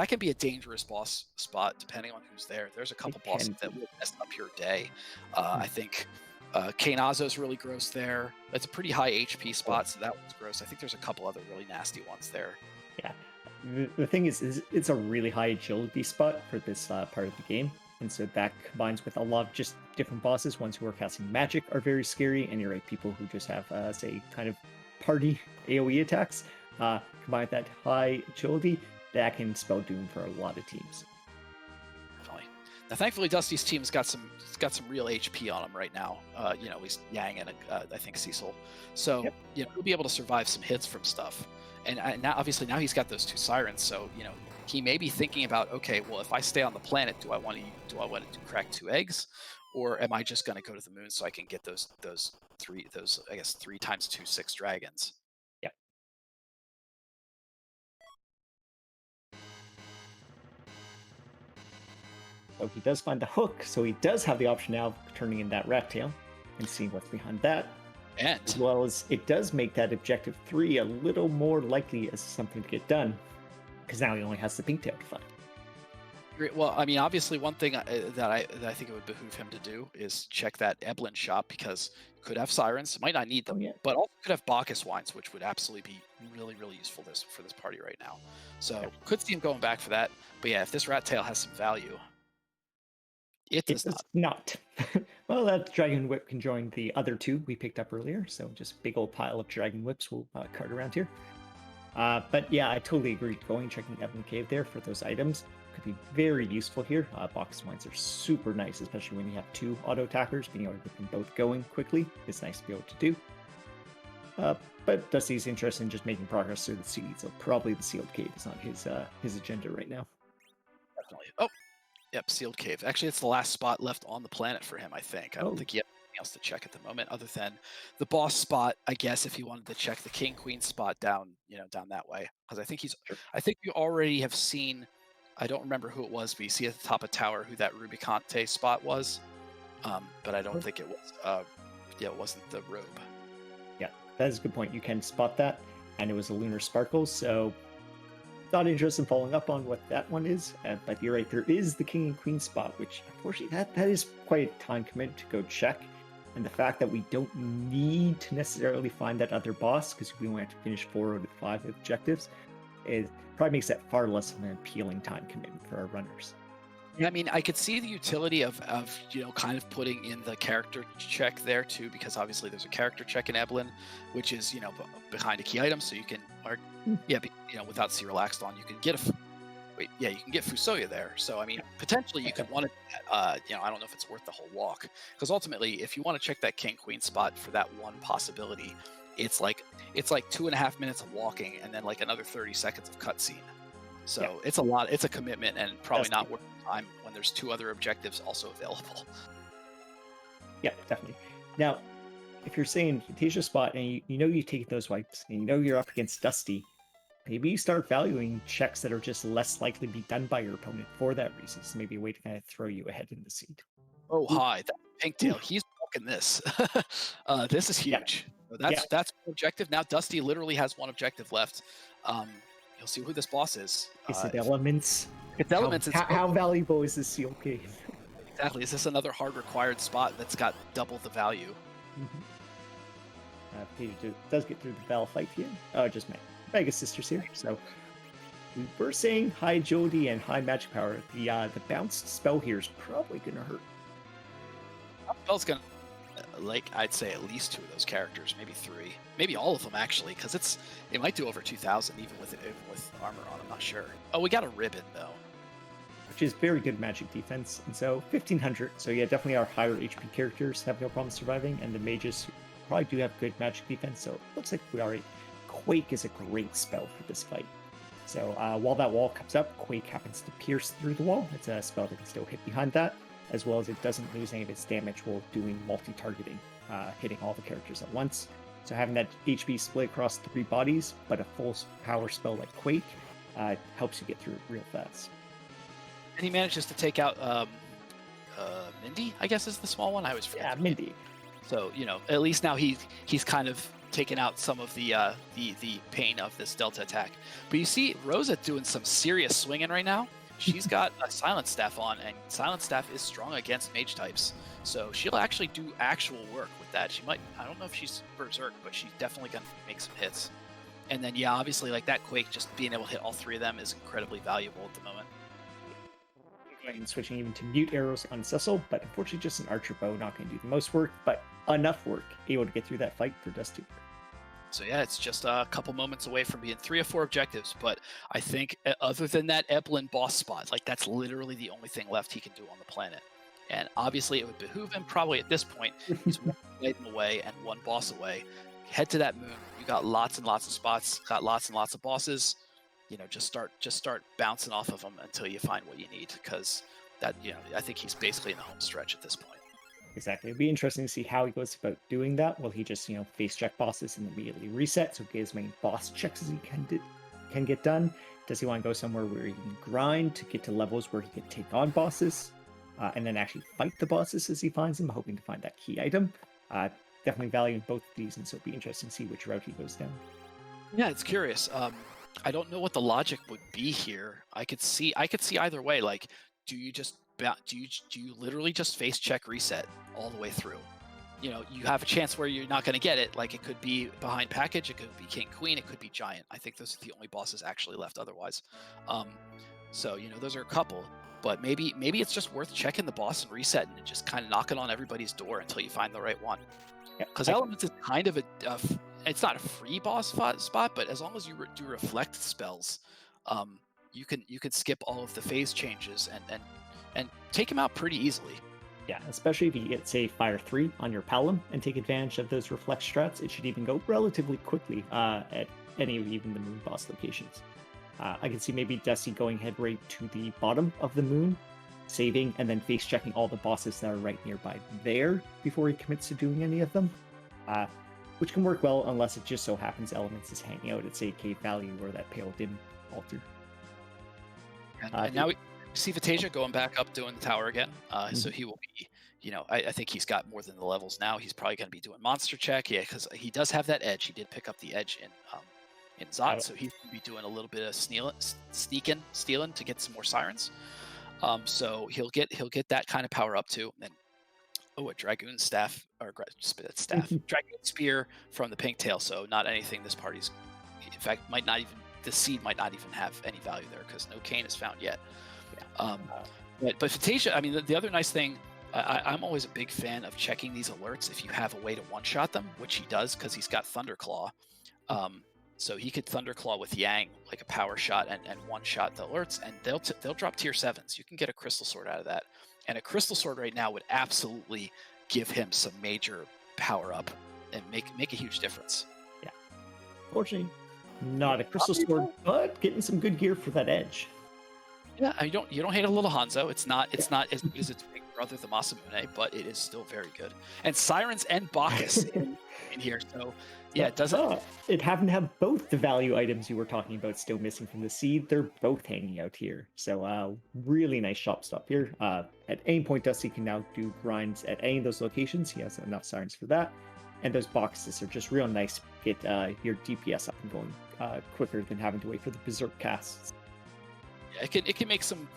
can be a dangerous boss spot depending on who's there. There's a couple bosses that will mess up your day. I think Kainazo's really gross there. That's a pretty high HP spot, so that one's gross. I think there's a couple other really nasty ones there. Yeah. The thing is it's a really high agility spot for this part of the game. And so that combines with a lot of just different bosses. Ones who are casting magic are very scary, and you're right, people who just have, say, kind of party AoE attacks. Combine with that high agility, that can spell doom for a lot of teams. Now, thankfully, Dusty's team's got some real HP on him right now. At least Yang and I think Cecil. So he'll be able to survive some hits from stuff. And now, obviously, now he's got those 2 sirens. So he may be thinking about, okay, well, if I stay on the planet, do I want to crack 2 eggs, or am I just going to go to the moon so I can get those 3 times 2 6 dragons? Yep. So he does find the hook, so he does have the option now of turning in that rat tail and seeing what's behind that. And as well as it does make that objective 3 a little more likely as something to get done, because now he only has the pink tail to find. Well, I mean, obviously, one thing that I think it would behoove him to do is check that Eblin shop, because it could have sirens, might not need them, but also could have Bacchus wines, which would absolutely be really, really useful for this party right now. So could see him going back for that. But yeah, if this rat tail has some value, it does not. Well, that dragon whip can join the other 2 we picked up earlier, so just big old pile of dragon whips will cart around here. But yeah, I totally agree. Checking Evelyn Cave there for those items could be very useful here. Box wines are super nice, especially when you have 2 auto attackers. Being able to get them both going quickly is nice to be able to do. But Dusty's interested in just making progress through the sea, so probably the sealed cave is not his agenda right now. Definitely. Oh, yep, sealed cave. Actually, it's the last spot left on the planet for him, I think. I don't think he has anything else to check at the moment, other than the boss spot, I guess, if he wanted to check the king queen spot down that way. Because I think I think you already have seen, I don't remember who it was, but you see at the top of tower who that Rubicante spot was. But I don't think it was, it wasn't the robe. Yeah, that is a good point. You can spot that. and it was a Lunar Sparkle, so not interested in following up on what that one is. But you're right, there is the King and Queen spot, which unfortunately that is quite a time commitment to go check. And the fact that we don't need to necessarily find that other boss, because we only have to finish 4 out of 5 objectives, it probably makes that far less of an appealing time commitment for our runners. Yeah, I mean, I could see the utility of kind of putting in the character check there too, because obviously there's a character check in Eblin, which is behind a key item, so you can, without C relaxed on, you can get you can get Fusoya there. So I mean, potentially you could want to, I don't know if it's worth the whole walk, because ultimately, if you want to check that King Queen spot for that one possibility, it's like 2.5 minutes of walking and then like another 30 seconds of cutscene. So it's a lot. It's a commitment, and probably not worth the time when there's 2 other objectives also available. Yeah, definitely. Now, if you're saying Vitasia spot and you've taken those wipes and you're up against Dusty, maybe you start valuing checks that are just less likely to be done by your opponent for that reason. So maybe a way to kind of throw you ahead in the seat. Oh, hi, that Pinktail. He's walking this. This is huge. Yeah. That's one objective. Now Dusty literally has 1 objective left. You'll see who this boss is. Is it Elements? It's Elements. How valuable is this seal cave? Exactly. Is this another hard required spot that's got double the value? Peter does get through the Val fight here. Oh, just Mega Sisters here. So we were saying high agility and high magic power. The bounced spell here is probably going to hurt. Spell's going to, I'd say at least 2 of those characters, maybe 3, maybe all of them actually, because it might do over 2,000 even with armor on. I'm not sure. Oh, we got a ribbon though, which is very good magic defense, and so 1,500. So yeah, definitely our higher HP characters have no problem surviving, and the mages probably do have good magic defense. So it looks like we already. Quake is a great spell for this fight. So while that wall comes up, Quake happens to pierce through the wall. It's a spell that can still hit behind that, as well as it doesn't lose any of its damage while doing multi-targeting, hitting all the characters at once. So having that HP split across 3 bodies, but a full power spell like Quake, helps you get through it real fast. And he manages to take out Mindy, I guess is the small one. I always forget. Yeah, Mindy. So at least now he's kind of taken out some of the pain of this Delta attack. But you see Rosa doing some serious swinging right now. She's got a Silent Staff on, and Silent Staff is strong against mage types. So she'll actually do actual work with that. She might, I don't know if she's Berserk, but she's definitely going to make some hits. And then, yeah, obviously, like that Quake, just being able to hit all 3 of them is incredibly valuable at the moment. And switching even to mute arrows on Cecil, but unfortunately just an archer bow, not going to do the most work, but enough work, able to get through that fight for Dusty. So yeah, it's just a couple moments away from being 3 or 4 objectives, but I think other than that Eblin boss spot, like that's literally the only thing left he can do on the planet. And obviously it would behoove him probably at this point, he's 1 item away and 1 boss away. Head to that moon, you got lots and lots of spots, got lots and lots of bosses. Just start bouncing off of them until you find what you need, because that, I think he's basically in the home stretch at this point. Exactly. It'd be interesting to see how he goes about doing that. Will he just, face check bosses and immediately reset, so get as many boss checks as he can get done? Does he want to go somewhere where he can grind to get to levels where he can take on bosses, and then actually fight the bosses as he finds them, hoping to find that key item? Definitely valuing both of these, and so it'd be interesting to see which route he goes down. Yeah, it's curious. I don't know what the logic would be here. I could see either way. Like, do you literally just face check reset all the way through? You have a chance where you're not going to get it. Like, it could be behind package, it could be king queen, it could be giant. I think those are the only bosses actually left otherwise. So those are a couple. But maybe it's just worth checking the boss and resetting and just kind of knocking on everybody's door until you find the right one. Because Elements is kind of it's not a free boss spot, but as long as you do reflect spells, you can skip all of the phase changes and take him out pretty easily. Yeah, especially if you get, say, Fire 3 on your Palom and take advantage of those reflect strats, it should even go relatively quickly at any of even the moon boss locations. I can see maybe Dusty going head right to the bottom of the moon, saving, and then face checking all the bosses that are right nearby there before he commits to doing any of them. Which can work well unless it just so happens Elements is hanging out at, say, Cave Valley or that Pale Dim altar. And now we see Vitasia going back up doing the tower again. So he will be, I think he's got more than the levels now. He's probably going to be doing monster check. Yeah, because he does have that edge. He did pick up the edge in Zot, so he's going to be doing a little bit of stealing to get some more sirens. So he'll get that kind of power up too. And a dragoon staff dragoon spear from the pink tail. So not anything this party's, in fact, the seed might not even have any value there because no cane is found yet. But Vitasia, I mean, the other nice thing, I'm always a big fan of checking these alerts if you have a way to one-shot them, which he does because he's got Thunderclaw. So he could Thunderclaw with Yang like a power shot and one-shot the alerts, and they'll drop tier 7s. You can get a Crystal Sword out of that, and a Crystal Sword right now would absolutely give him some major power up and make a huge difference. Yeah, fortunately, not a Crystal Sword, but getting some good gear for that edge. Yeah, you don't hate a little Hanzo. It's not as good as its big brother, the Masamune, but it is still very good. And Sirens and Bacchus in here, so yeah, it doesn't. It happened to have both the value items you were talking about still missing from the seed. They're both hanging out here, so really nice shop stop here. At any point, Dusty can now do grinds at any of those locations. He has enough Sirens for that, and those boxes are just real nice to get your DPS up and going quicker than having to wait for the Berserk casts. It can make some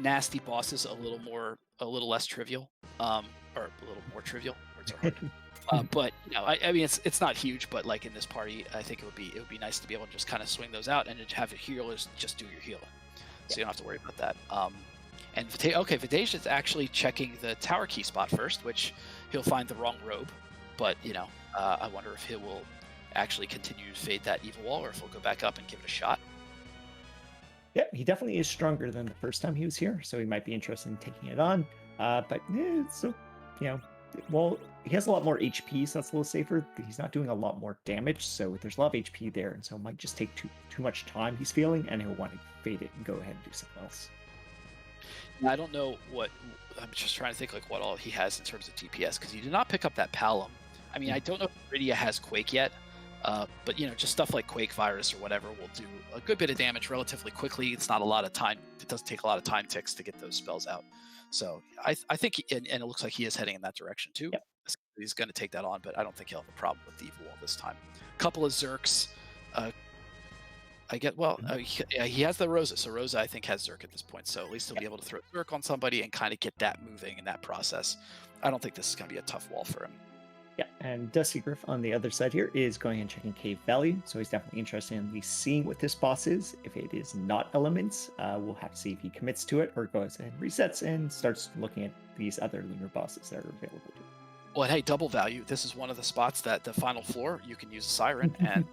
nasty bosses a little less trivial, or a little more trivial. Words are hard. But I mean, it's not huge, but like in this party, I think it would be nice to be able to just kind of swing those out and have your healers just do your healing, so you don't have to worry about that. And Vitasia is actually checking the tower key spot first, which he'll find the wrong robe, but I wonder if he will actually continue to fade that evil wall, or if he'll go back up and give it a shot. Yeah, he definitely is stronger than the first time he was here, so he might be interested in taking it on. But so, well, he has a lot more HP, so that's a little safer. He's not doing a lot more damage, so there's a lot of HP there, and so it might just take too much time he's feeling, and he'll want to fade it and go ahead and do something else. I don't know I'm just trying to think like what all he has in terms of DPS, because he did not pick up that Palom. I mean, I don't know if Iridia has Quake yet. But just stuff like Quake Virus or whatever will do a good bit of damage relatively quickly. It's not a lot of time. It doesn't take a lot of time ticks to get those spells out. So I think, and it looks like he is heading in that direction too. Yep. He's going to take that on, but I don't think he'll have a problem with the Evil Wall this time. A couple of Zerks. He has the Rosa, so Rosa I think has Zerk at this point. So at least he'll be able to throw Zerk on somebody and kind of get that moving in that process. I don't think this is going to be a tough wall for him. Yeah, and Dustygriff on the other side here is going and checking cave value, so he's definitely interested in at least seeing what this boss is. If it is not elements, we'll have to see if he commits to it or goes and resets and starts looking at these other lunar bosses that are available to him. Well, hey, double value. This is one of the spots that the final floor you can use a Siren and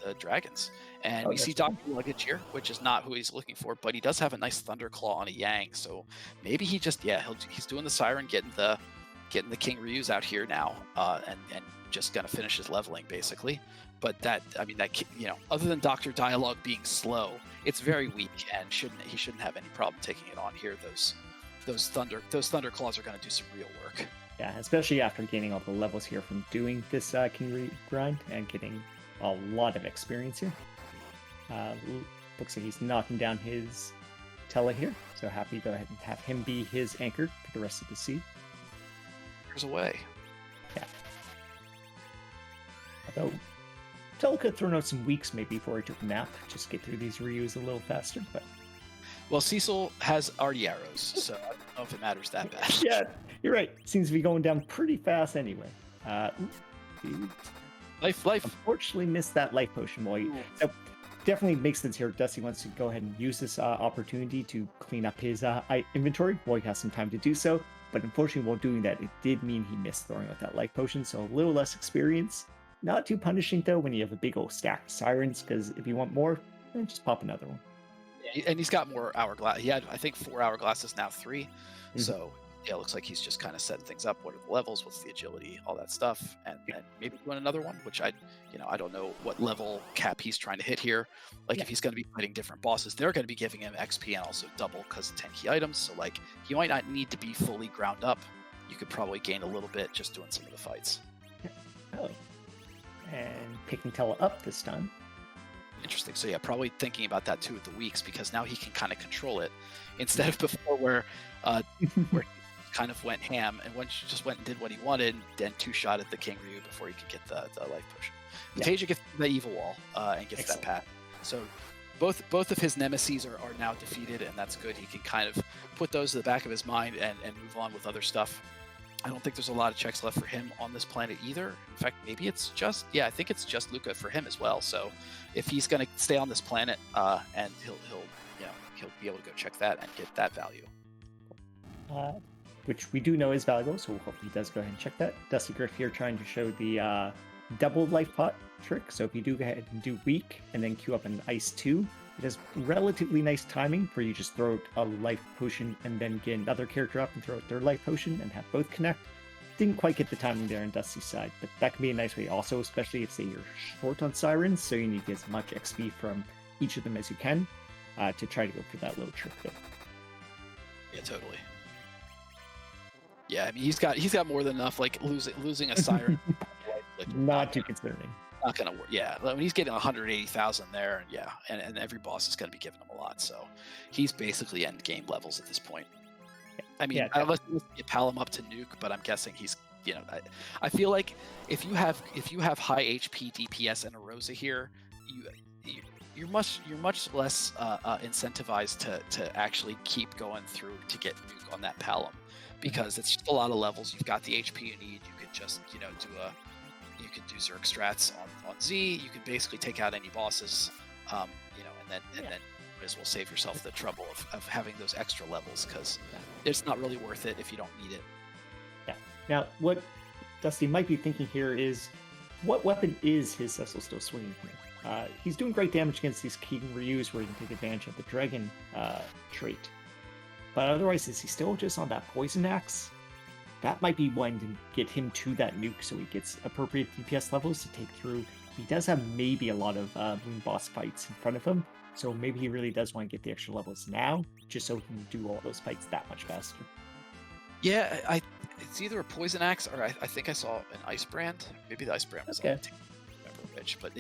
the dragons. And we see Dr. Luggage here, which is not who he's looking for, but he does have a nice Thunderclaw on a Yang, so maybe he just he's doing the Siren, getting the King Ryu's out here now, and just gonna finish his leveling basically. But other than Dr. Dialogue being slow, it's very weak, and he shouldn't have any problem taking it on here. Those Thunder Claws are gonna do some real work. Yeah, especially after gaining all the levels here from doing this King Ryu grind and getting a lot of experience here. Looks like he's knocking down his Tele here, so happy to go ahead and have him be his anchor for the rest of the seed. Away. Yeah. Although Tele could have thrown out some weeks maybe before he took a nap, just get through these Ryus a little faster. But Cecil has already arrows, so I don't know if it matters that bad. Yeah, you're right. Seems to be going down pretty fast anyway. Life. Unfortunately, missed that life potion. So definitely makes sense here. Dusty wants to go ahead and use this opportunity to clean up his inventory while he has some time to do so. But unfortunately, while doing that, it did mean he missed throwing out that life potion, so a little less experience. Not too punishing, though, when you have a big old stack of Sirens, because if you want more, then just pop another one. Yeah, and he's got more hourglass. He had, I think, 4 hourglasses, now 3. Mm-hmm. So, yeah, it looks like he's just kind of setting things up. What are the levels? What's the agility? All that stuff. And maybe doing another one, which I don't know what level cap he's trying to hit here. If he's going to be fighting different bosses, they're going to be giving him XP and also double because of 10 key items. So, he might not need to be fully ground up. You could probably gain a little bit just doing some of the fights. Oh. And picking Tele up this time. Interesting. So, yeah, probably thinking about that too with the weeks, because now he can kind of control it instead of before where he kind of went ham and just went and did what he wanted and then 2-shot at the King Ryu before he could get the life potion. Yeah. Vitasia gets the evil wall and gets Excellent. that path. So both of his nemesis are now defeated, and that's good. He can kind of put those to the back of his mind and move on with other stuff. I don't think there's a lot of checks left for him on this planet either. In fact, maybe it's just, I think it's just Luca for him as well. So if he's going to stay on this planet, and he'll be able to go check that and get that value. Which we do know is valuable, so hopefully he does go ahead and check that. Dustygriff here trying to show the double life pot trick. So if you do go ahead and do weak and then queue up an ice 2, it has relatively nice timing where you just throw out a life potion and then get another character up and throw out their life potion and have both connect. Didn't quite get the timing there on Dusty's side, but that can be a nice way also, especially if, say, you're short on sirens, so you need to get as much XP from each of them as you can to try to go for that little trick there. Yeah, totally. Yeah, I mean, he's got more than enough. Like losing a siren, like, Not too concerning. not gonna work. Yeah, when he's getting 180,000 there, and every boss is gonna be giving him a lot. So he's basically end game levels at this point. I mean, unless you pal him up to nuke, but I'm guessing he's, I feel like if you have high HP DPS and a Rosa here, you're much less incentivized to actually keep going through to get nuke on that palom, because it's just a lot of levels. You've got the HP you need. You could just you could do Zerg strats on Z. You can basically take out any bosses, and then might as well save yourself the trouble of having those extra levels, because it's not really worth it if you don't need it. Yeah. Now, what Dusty might be thinking here is, what weapon is his Cecil still swinging here? He's doing great damage against these King Ryus where he can take advantage of the Dragon trait. But otherwise, is he still just on that Poison Axe? That might be one to get him to that nuke so he gets appropriate DPS levels to take through. He does have maybe a lot of moon boss fights in front of him, so maybe he really does want to get the extra levels now, just so he can do all those fights that much faster. Yeah, it's either a Poison Axe or I think I saw an Ice Brand. Maybe the Ice Brand was on the team. I don't remember which, but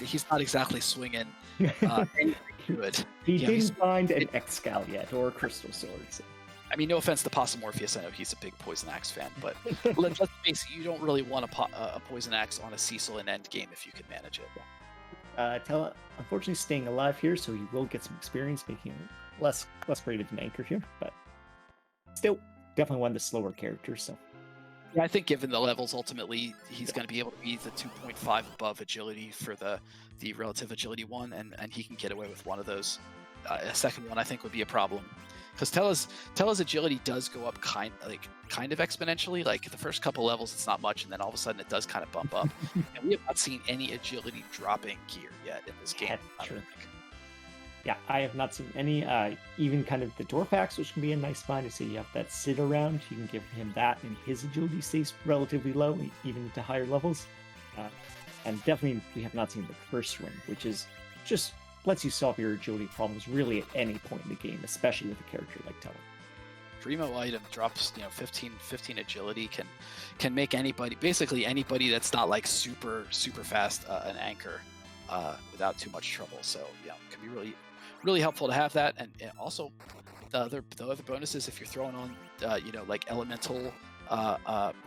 he's not exactly swinging anything good. He didn't find an Excal yet, or a Crystal Sword. So. I mean, no offense to Possum Morpheus, I know he's a big Poison Axe fan, but let's face it, you don't really want a Poison Axe on a Cecil in endgame if you can manage it. Tella, unfortunately, staying alive here, so you will get some experience, making him less great of an anchor here, but still, definitely one of the slower characters. So, yeah, I think given the levels, ultimately, he's going to be able to be the 2.5 above agility for the relative agility one, and he can get away with one of those. A second one, I think, would be a problem, because Tella's agility does go up kind of exponentially. Like the first couple levels, it's not much, and then all of a sudden, it does kind of bump up. And we have not seen any agility dropping gear yet in this game. Sure. Yeah, I have not seen any. Even kind of the Dwarf Axe, which can be a nice find to say you have that sit around. You can give him that, and his agility stays relatively low, even to higher levels. And definitely, we have not seen the first ring, which is just lets you solve your agility problems really at any point in the game, especially with a character like Tella. Primo item drops, 15 agility can make basically anybody that's not like super fast an anchor without too much trouble. So yeah, it can be really helpful to have that. And also the other bonuses, if you're throwing on like elemental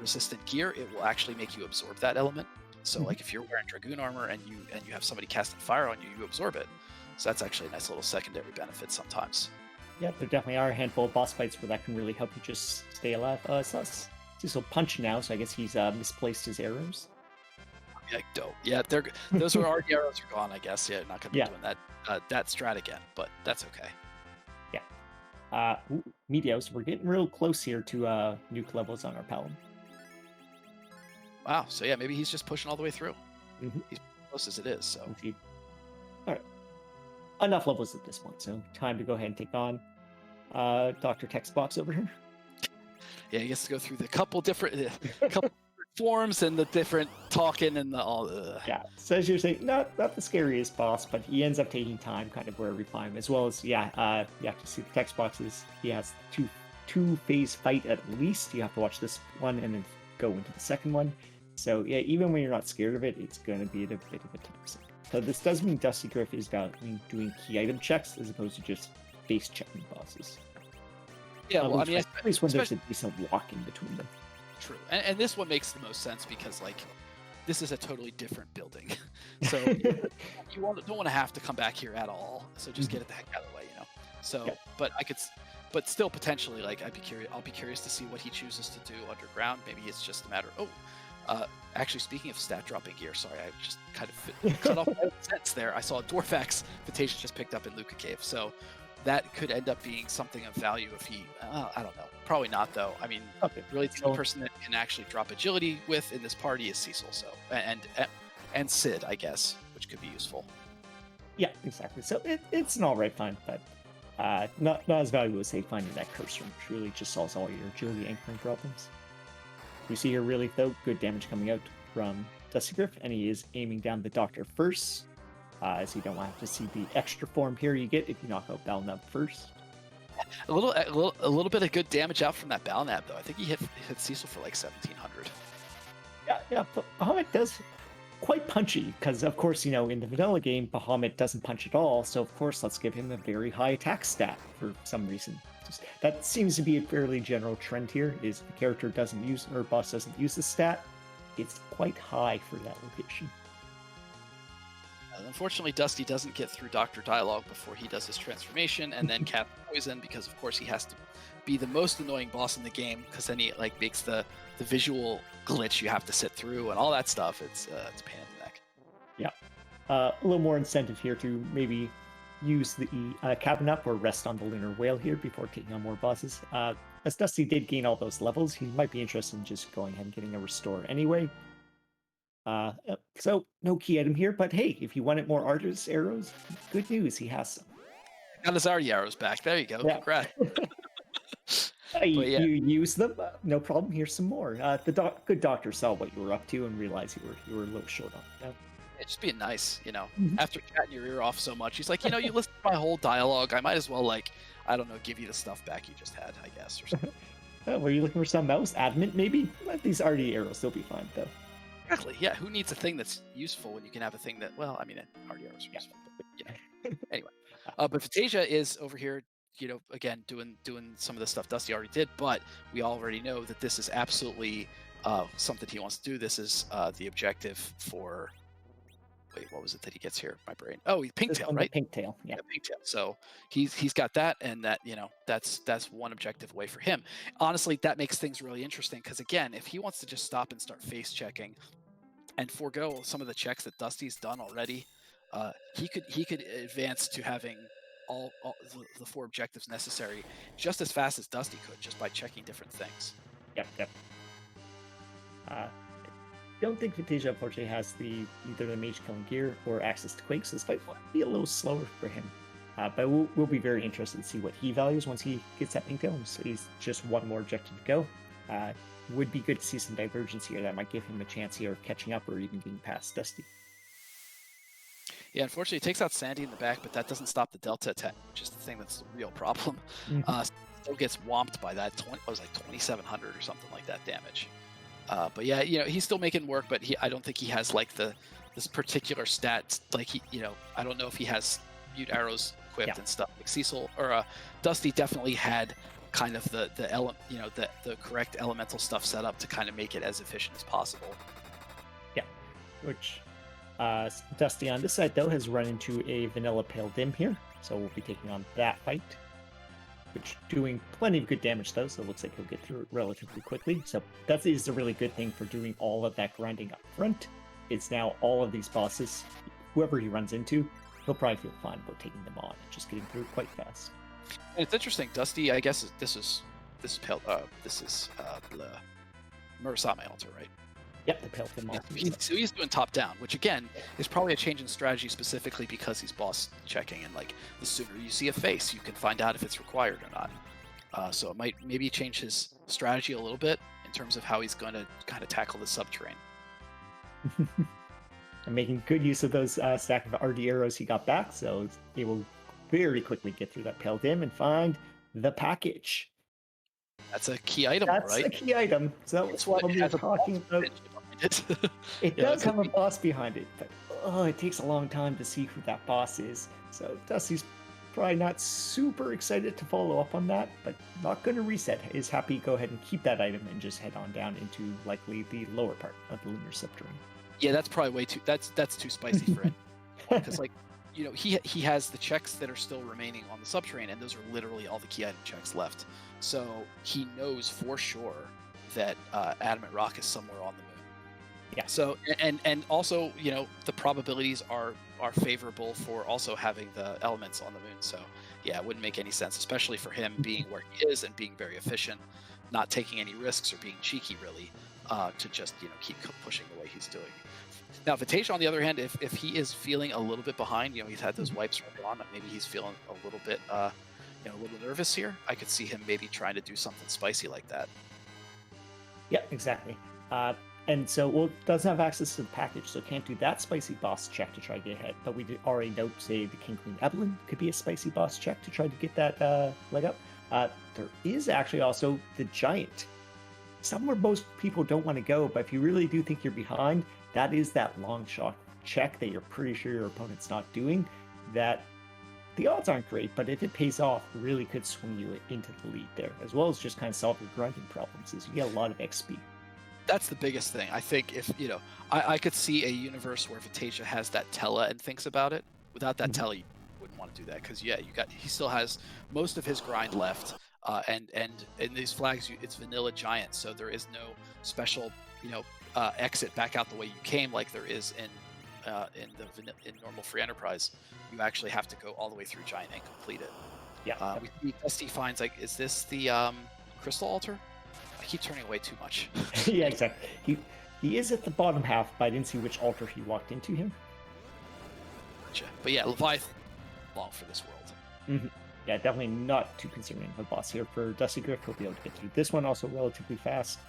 resistant gear, it will actually make you absorb that element. So like if you're wearing Dragoon armor and you have somebody casting fire on you, you absorb it. So that's actually a nice little secondary benefit sometimes. Yeah, there definitely are a handful of boss fights where that can really help you just stay alive. Cecil punch now, so I guess he's misplaced his arrows. Yeah, dope. Yeah, those were already arrows are gone, I guess. Yeah, not gonna be doing that strat again, but that's okay. Yeah. Meteos, we're getting real close here to nuke levels on our Palom. Wow. So yeah, maybe he's just pushing all the way through. Mm-hmm. He's close as it is. So. All right. Enough levels at this point, so time to go ahead and take on Dr. Textbox over here. Yeah, he gets to go through the couple different forms and the different talking and the all. Yeah, so as you're saying, not the scariest boss, but he ends up taking time kind of where we find him, as well as you have to see the text boxes. He has two-phase fight at least. You have to watch this one and then go into the second one. So yeah, even when you're not scared of it, it's going to be a bit of a tough. So this does mean Dustygriff is doing key item checks as opposed to just base checking bosses. Yeah, well, I mean, at least when there's a decent walk in between them. True, and this one makes the most sense because like this is a totally different building. So don't want to have to come back here at all. So just get it the heck out of the way, you know. So, Yeah. but still potentially, like I'll be curious to see what he chooses to do underground. Maybe it's just a matter. Actually, speaking of stat dropping gear, sorry, I just kind of cut off my sense there. I saw a Dwarfax Vitasia just picked up in Luca Cave, so that could end up being something of value if he. I don't know. Probably not though. I mean, really, the only person that can actually drop agility with in this party is Cecil. So and Sid, I guess, which could be useful. Yeah, exactly. So it's an alright find, but not as valuable as say finding that curse room, which really just solves all your agility anchoring problems. We see here really though good damage coming out from Dustygriff, and he is aiming down the Doctor first, as you don't have to see the extra form here you get if you knock out Balnab first. A little bit of good damage out from that Balnab though. I think he hit Cecil for like 1700. Yeah, but Bahamut does quite punchy, because of course, you know, in the vanilla game, Bahamut doesn't punch at all, so of course let's give him a very high attack stat for some reason. That seems to be a fairly general trend here, is if the character doesn't use, or boss doesn't use the stat, it's quite high for that location. Unfortunately, Dusty doesn't get through Doctor Dialogue before he does his transformation, and then cast Poison, because of course he has to be the most annoying boss in the game, because then he like makes the visual glitch you have to sit through and all that stuff. It's a pain in the neck. Yeah, a little more incentive here to maybe use the cabin up or rest on the Lunar Whale here before taking on more bosses. As Dusty did gain all those levels, he might be interested in just going ahead and getting a restore anyway. So no key item here, but hey, if you wanted more Argus arrows, good news, he has some. Got his Artie arrows back. There you go. Yeah. Congrats. You use them, no problem. Here's some more. The good doctor saw what you were up to and realized you were a little short on that. It's just being nice, you know. After chatting your ear off so much, he's like, you know, you listened to my whole dialogue. I might as well, like, I don't know, give you the stuff back you just had, I guess, or something. Were you looking for something else? Adamant, maybe? These RD arrows, they'll be fine, though. Exactly. Yeah. Who needs a thing that's useful when you can have a thing that? Well, I mean, RD arrows are useful, but yeah. Anyway, but Vitasia is over here. You know, again, doing some of the stuff Dusty already did, but we already know that this is absolutely something he wants to do. This is the objective for. Wait, what was it that he gets here? My brain. Oh, Pinktail, right? Pinktail, yeah. Pinktail. So he's got that, and that, you know, that's one objective away for him. Honestly, that makes things really interesting, because again, if he wants to just stop and start face checking, and forego some of the checks that Dusty's done already, he could advance to having all the 4 objectives necessary just as fast as Dusty could, just by checking different things. Yep. Don't think Vitasia unfortunately has either the mage killing gear or access to Quake, so this fight might be a little slower for him. But we'll be very interested to see what he values once he gets that Pinktail. So he's just one more objective to go. Would be good to see some divergence here that might give him a chance here of catching up or even getting past Dusty. Yeah, unfortunately, it takes out Sandy in the back, but that doesn't stop the Delta attack, which is the thing that's the real problem. Still gets whomped by that. It was like 2,700 or something like that damage. But yeah, you know, he's still making work, but I don't think he has like this particular stats. Like I don't know if he has mute arrows equipped and stuff. Like Cecil or Dusty definitely had kind of the correct elemental stuff set up to kind of make it as efficient as possible. Yeah, which Dusty on this side though has run into a vanilla pale dim here, so we'll be taking on that fight. Which doing plenty of good damage though, so it looks like he'll get through it relatively quickly. So that is a really good thing for doing all of that grinding up front. It's now all of these bosses, whoever he runs into, he'll probably feel fine about taking them on and just getting through it quite fast. And it's interesting, Dusty. I guess this is Murasame altar, right? Yep, the pale dim altar. So he's doing top down, which again is probably a change in strategy specifically because he's boss checking, and like the sooner you see a face, you can find out if it's required or not. So it might maybe change his strategy a little bit in terms of how he's going to kind of tackle the subterranean. And making good use of those stack of RD arrows he got back, so he will very quickly get through that pale dim and find the package. That's a key item, right? That's a key item. So that's what we're talking about. It does have a boss behind it, but it takes a long time to see who that boss is. So Dusty's probably not super excited to follow up on that, but not going to reset. Is happy to go ahead and keep that item and just head on down into likely the lower part of the lunar subterranean. Yeah, that's probably way too. That's too spicy for it. Because like, he has the checks that are still remaining on the subterranean, and those are literally all the key item checks left. So he knows for sure that adamant rock is somewhere on the moon. Yeah. So and also the probabilities are favorable for also having the elements on the moon. So yeah, it wouldn't make any sense, especially for him being where he is and being very efficient, not taking any risks or being cheeky really, to just keep pushing the way he's doing. Now, Vitasia, on the other hand, if he is feeling a little bit behind, he's had those wipes right on, maybe he's feeling a little bit, a little nervous here. I could see him maybe trying to do something spicy like that. Yeah, exactly. And so, doesn't have access to the package, so can't do that spicy boss check to try to get ahead. But we did already note, say, the King Queen Evelyn could be a spicy boss check to try to get that leg up. There is actually also the Giant. Somewhere most people don't want to go, but if you really do think you're behind, that is that long shot check that you're pretty sure your opponent's not doing. That the odds aren't great, but if it pays off, really could swing you into the lead there, as well as just kind of solve your grinding problems, as you get a lot of XP. That's the biggest thing. I think if I could see a universe where Vitasia has that Tella and thinks about it. Without that Tella, you wouldn't want to do that because he still has most of his grind left, and in these flags it's vanilla Giant, so there is no special exit back out the way you came like there is in normal free enterprise. You actually have to go all the way through Giant and complete it. Yeah. We see Dusty finds is this the crystal altar? I keep turning away too much. Yeah, exactly. He is at the bottom half, but I didn't see which altar he walked into him. Gotcha. But yeah, Leviathan, long for this world. Yeah, definitely not too concerning of a boss here for Dustygriff. He'll be able to get through this one also relatively fast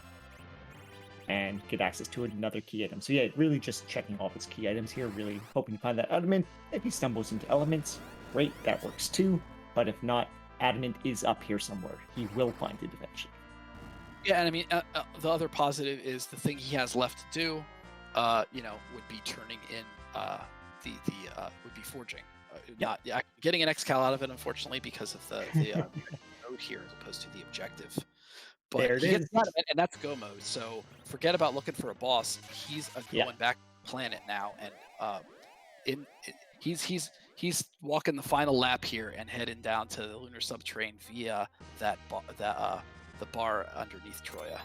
and get access to another key item. So yeah, really just checking all his key items here, really hoping to find that adamant. If he stumbles into elements, great, that works too. But if not, adamant is up here somewhere. He will find it eventually. Yeah, and I mean, the other positive is the thing he has left to do, would be turning in would be forging. Not getting an Excal out of it, unfortunately, because of the mode here as opposed to the objective. But there it he gets is. out of it, and that's go mode. So forget about looking for a boss. He's going back planet now, and he's walking the final lap here and heading down to the lunar subterranean via the bar underneath Troya.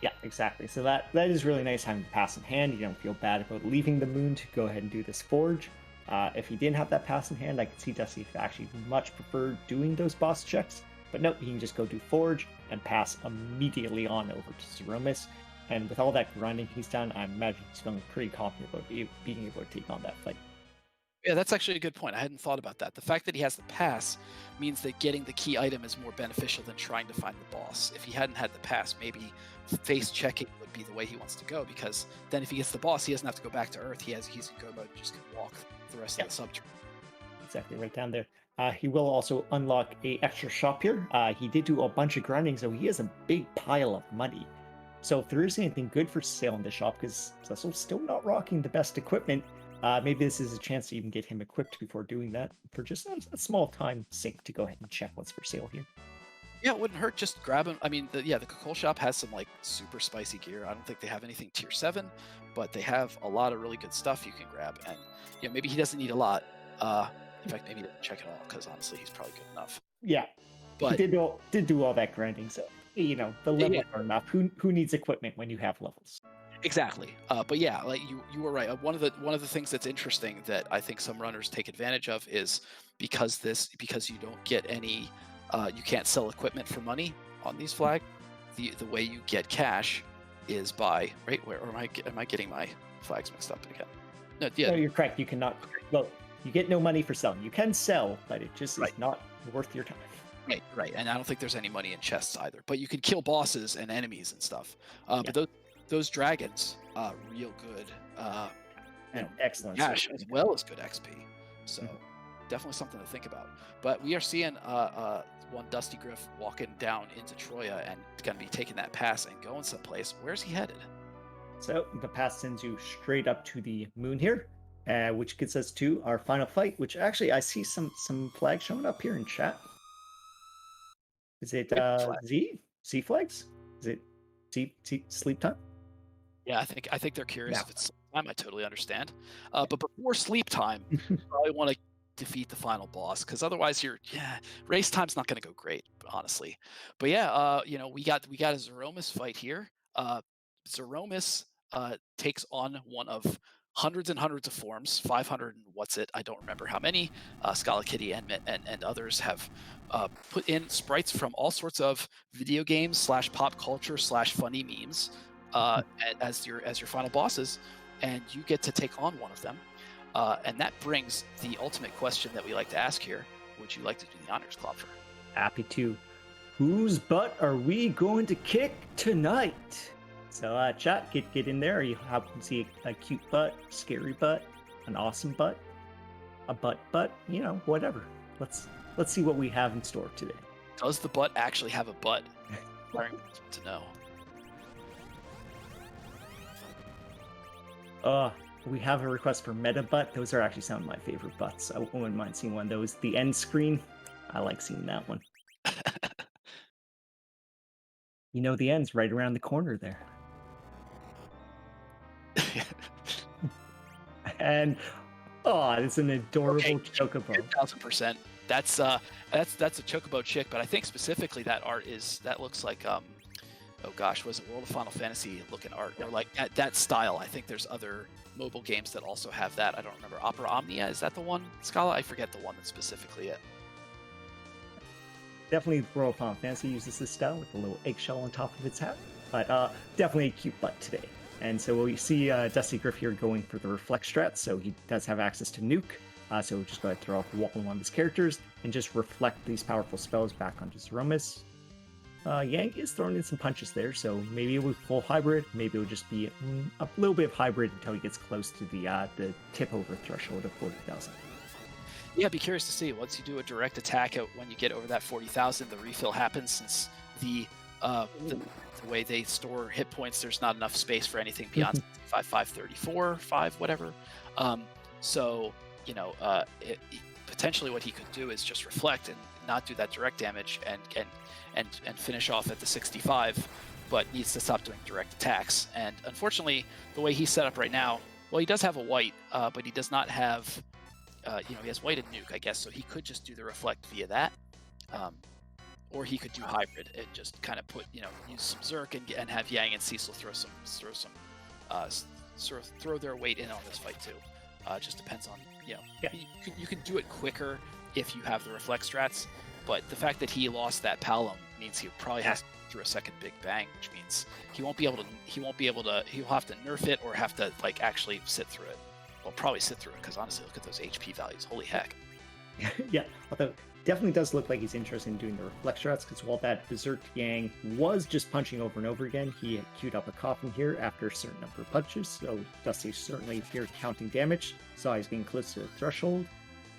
Yeah, exactly. So that is really nice having the pass in hand. You don't feel bad about leaving the moon to go ahead and do this forge. If he didn't have that pass in hand, I could see Dusty actually much prefer doing those boss checks. But nope, he can just go do forge and pass immediately on over to Zeromus. And with all that grinding he's done, I imagine he's feeling pretty confident about being able to take on that fight. Yeah, that's actually a good point. I hadn't thought about that. The fact that he has the pass means that getting the key item is more beneficial than trying to find the boss. If he hadn't had the pass, maybe face checking would be the way he wants to go, because then if he gets the boss, he doesn't have to go back to Earth. He's in go mode and just can walk the rest of the subterranean. Exactly, right down there. He will also unlock a extra shop here. He did do a bunch of grinding, so he has a big pile of money. So if there is anything good for sale in the shop, because Cecil's still not rocking the best equipment, maybe this is a chance to even get him equipped before doing that for just a small time sink to go ahead and check what's for sale here. Yeah, it wouldn't hurt. Just grab him. I mean, the Cool shop has some like super spicy gear. I don't think they have anything tier 7, but they have a lot of really good stuff you can grab. And maybe he doesn't need a lot. In fact, maybe he didn't check it all, because honestly, he's probably good enough. Yeah, but he did do all that grinding, so the levels are enough. Who needs equipment when you have levels? Exactly. But yeah, like you were right. One of the things that's interesting that I think some runners take advantage of is because you don't get any, you can't sell equipment for money on these flags. The way you get cash is by where am I getting my flags mixed up again? No, you're correct. You cannot. Well, you get no money for selling. You can sell, but it just is not worth your time. Right. And I don't think there's any money in chests either. But you can kill bosses and enemies and stuff. But those dragons, real good. And excellent cash as well as good XP. So definitely something to think about. But we are seeing one Dustygriff walking down into Troya and going to be taking that pass and going someplace. Where's he headed? So the pass sends you straight up to the moon here, which gets us to our final fight, which actually I see some flags showing up here in chat. Is it Z flags? Is it Z sleep time? Yeah, I think they're curious if it's time, I totally understand. But before sleep time, you probably want to defeat the final boss because otherwise race time's not going to go great, honestly. But yeah, we got a Zeromus fight here. Zeromus takes on one of hundreds and hundreds of forms, 500 and what's it? I don't remember how many. Scala Kitty and others have put in sprites from all sorts of video games / pop culture / funny memes as your final bosses, and you get to take on one of them. And that brings the ultimate question that we like to ask here. Would you like to do the honors, Klopfer? Happy to. Whose butt are we going to kick tonight? So chat, get in there. You happen to see a cute butt, scary butt, an awesome butt, a butt, whatever. Let's see what we have in store today. Does the butt actually have a butt? To know. We have a request for meta butt. Those are actually some of my favorite butts. I wouldn't mind seeing one of those. The end screen, I like seeing that one. The end's right around the corner there. And it's an adorable chocobo. 1,000%. That's a chocobo chick, but I think specifically that looks like was it World of Final Fantasy looking art, or like that style. I think there's other mobile games that also have that. I don't remember. Opera Omnia, is that the one? Scala, I forget the one that's specifically it. Definitely World of Final Fantasy uses this style with a little eggshell on top of its hat, but definitely a cute butt today. And so we see Dustygriff here going for the reflect strat, so he does have access to nuke. So we'll just go ahead and throw off one of his characters and just reflect these powerful spells back onto Zeromus. Yang is throwing in some punches there, so maybe it will full hybrid, maybe it will just be a little bit of hybrid until he gets close to the tip over threshold of 40,000. Yeah, be curious to see. Once you do a direct attack, when you get over that 40,000, the refill happens, since the way they store hit points, there's not enough space for anything beyond 5, 34, 5, whatever. Potentially what he could do is just reflect and not do that direct damage and finish off at the 65, but needs to stop doing direct attacks. And unfortunately, the way he's set up right now, well, he does have a white, but he does not have, he has white and nuke, I guess, so he could just do the reflect via that. Or he could do hybrid and just kind of use some Zerk and have Yang and Cecil throw their weight in on this fight too. Just depends on, you can do it quicker if you have the reflect strats, but the fact that he lost that Palom means he probably has to go through a second Big Bang, which means he'll have to nerf it or have to actually sit through it. Well, probably sit through it, because honestly, look at those HP values. Holy heck. Yeah, although definitely does look like he's interested in doing the reflect strats, because while that Berserk Yang was just punching over and over again, he had queued up a coffin here after a certain number of punches, so Dusty's certainly here counting damage, saw he's getting close to the threshold.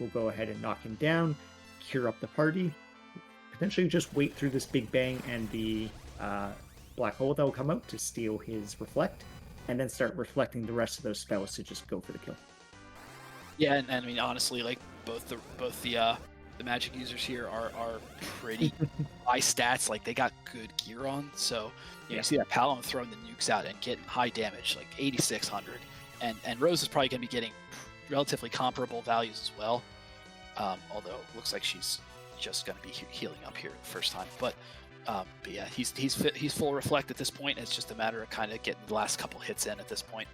We'll go ahead and knock him down, cure up the party, potentially just wait through this Big Bang and the black hole that will come out to steal his reflect, and then start reflecting the rest of those spells to just go for the kill. Yeah, and I mean, honestly, both the magic users here are pretty high stats. They got good gear on, so you see that Palom throwing the nukes out and getting high damage, 8,600, and Rose is probably going to be getting relatively comparable values as well. Although it looks like she's just going to be healing up here the first time, but yeah, he's full reflect at this point. It's just a matter of kind of getting the last couple hits in at this point.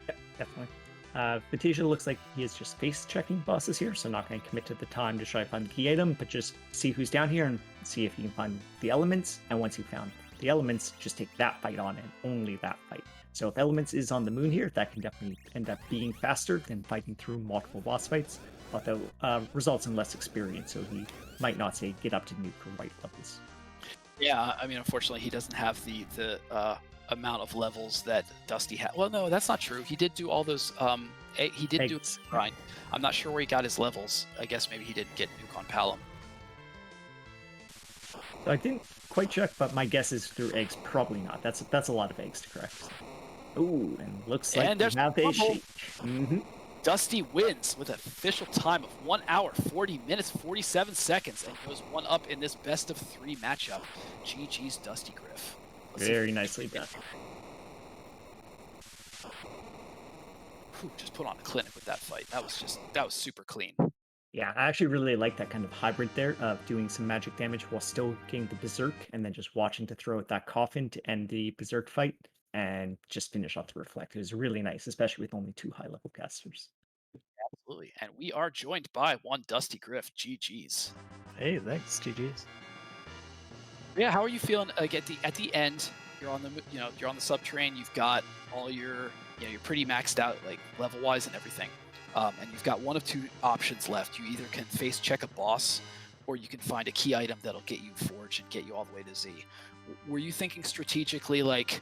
Yeah, definitely. Vitasia looks like he is just face checking bosses here, so not going to commit to the time to try to find the key item, but just see who's down here and see if he can find the elements. And once you found the elements, just take that fight on and only that fight. So if elements is on the moon here, that can definitely end up being faster than fighting through multiple boss fights, although results in less experience, so he might not say get up to nuke or white levels. Yeah, I mean, unfortunately, he doesn't have the amount of levels that Dusty had. Well, no, that's not true. He did do all those. He did do grind. I'm not sure where he got his levels. I guess maybe he didn't get nuke on Palom. I didn't quite check, but my guess is through eggs. Probably not. That's a lot of eggs to crack. Ooh, and looks like we have a shake. Dusty wins with an official time of 1 hour, 40 minutes, 47 seconds, and goes 1-up in this best of 3 matchup. GG's Dustygriff. Very nicely done. just put on a clinic with that fight. That was super clean. Yeah, I actually really like that kind of hybrid there of doing some magic damage while still getting the Berserk and then just watching to throw out that coffin to end the Berserk fight and just finish off the Reflect. It was really nice, especially with only 2 high-level casters. Absolutely. And we are joined by one Dustygriff. GG's. Hey, thanks, GG's. Yeah, how are you feeling? Like at the end, you're on the you're on the subterranean. You've got all your you're pretty maxed out like level wise and everything, and you've got one of two options left. You either can face check a boss, or you can find a key item that'll get you forged and get you all the way to Z. Were you thinking strategically like?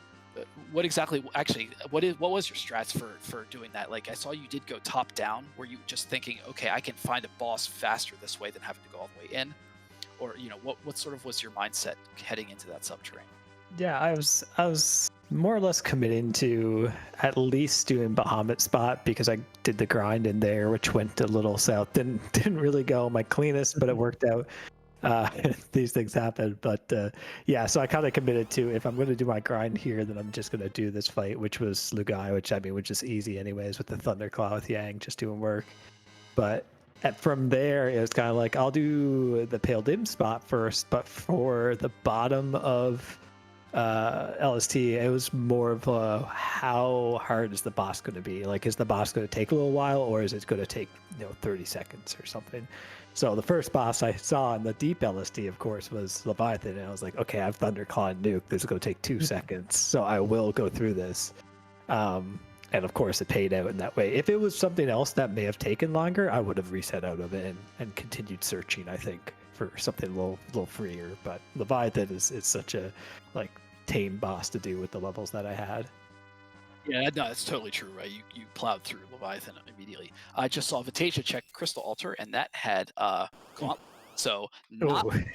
What exactly? Actually, what was your strats for doing that? Like I saw you did go top down. Were you just thinking, okay, I can find a boss faster this way than having to go all the way in? Or what sort of was your mindset heading into that subterranean? Yeah, I was more or less committing to at least doing Bahamut spot because I did the grind in there, which went a little south. Didn't really go my cleanest, but it worked out. These things happen, but yeah. So I kind of committed to if I'm going to do my grind here, then I'm just going to do this fight, which was Lugai, which is easy anyways with the Thunderclaw with Yang just doing work, but. From there, it was kind of like, I'll do the Pale Dim spot first, but for the bottom of LST, it was more of a, how hard is the boss going to be? Like, is the boss going to take a little while, or is it going to take 30 seconds or something? So the first boss I saw in the deep LST, of course, was Leviathan, and I was like, okay, I have Thunderclaw and Nuke. This is going to take 2 seconds, so I will go through this. And of course, it paid out in that way. If it was something else that may have taken longer, I would have reset out of it and continued searching, I think, for something a little freer. But Leviathan is such a tame boss to do with the levels that I had. Yeah, no, that's totally true, right? You plowed through Leviathan immediately. I just saw Vitasia check Crystal Altar, and that had Gauntlet. So probably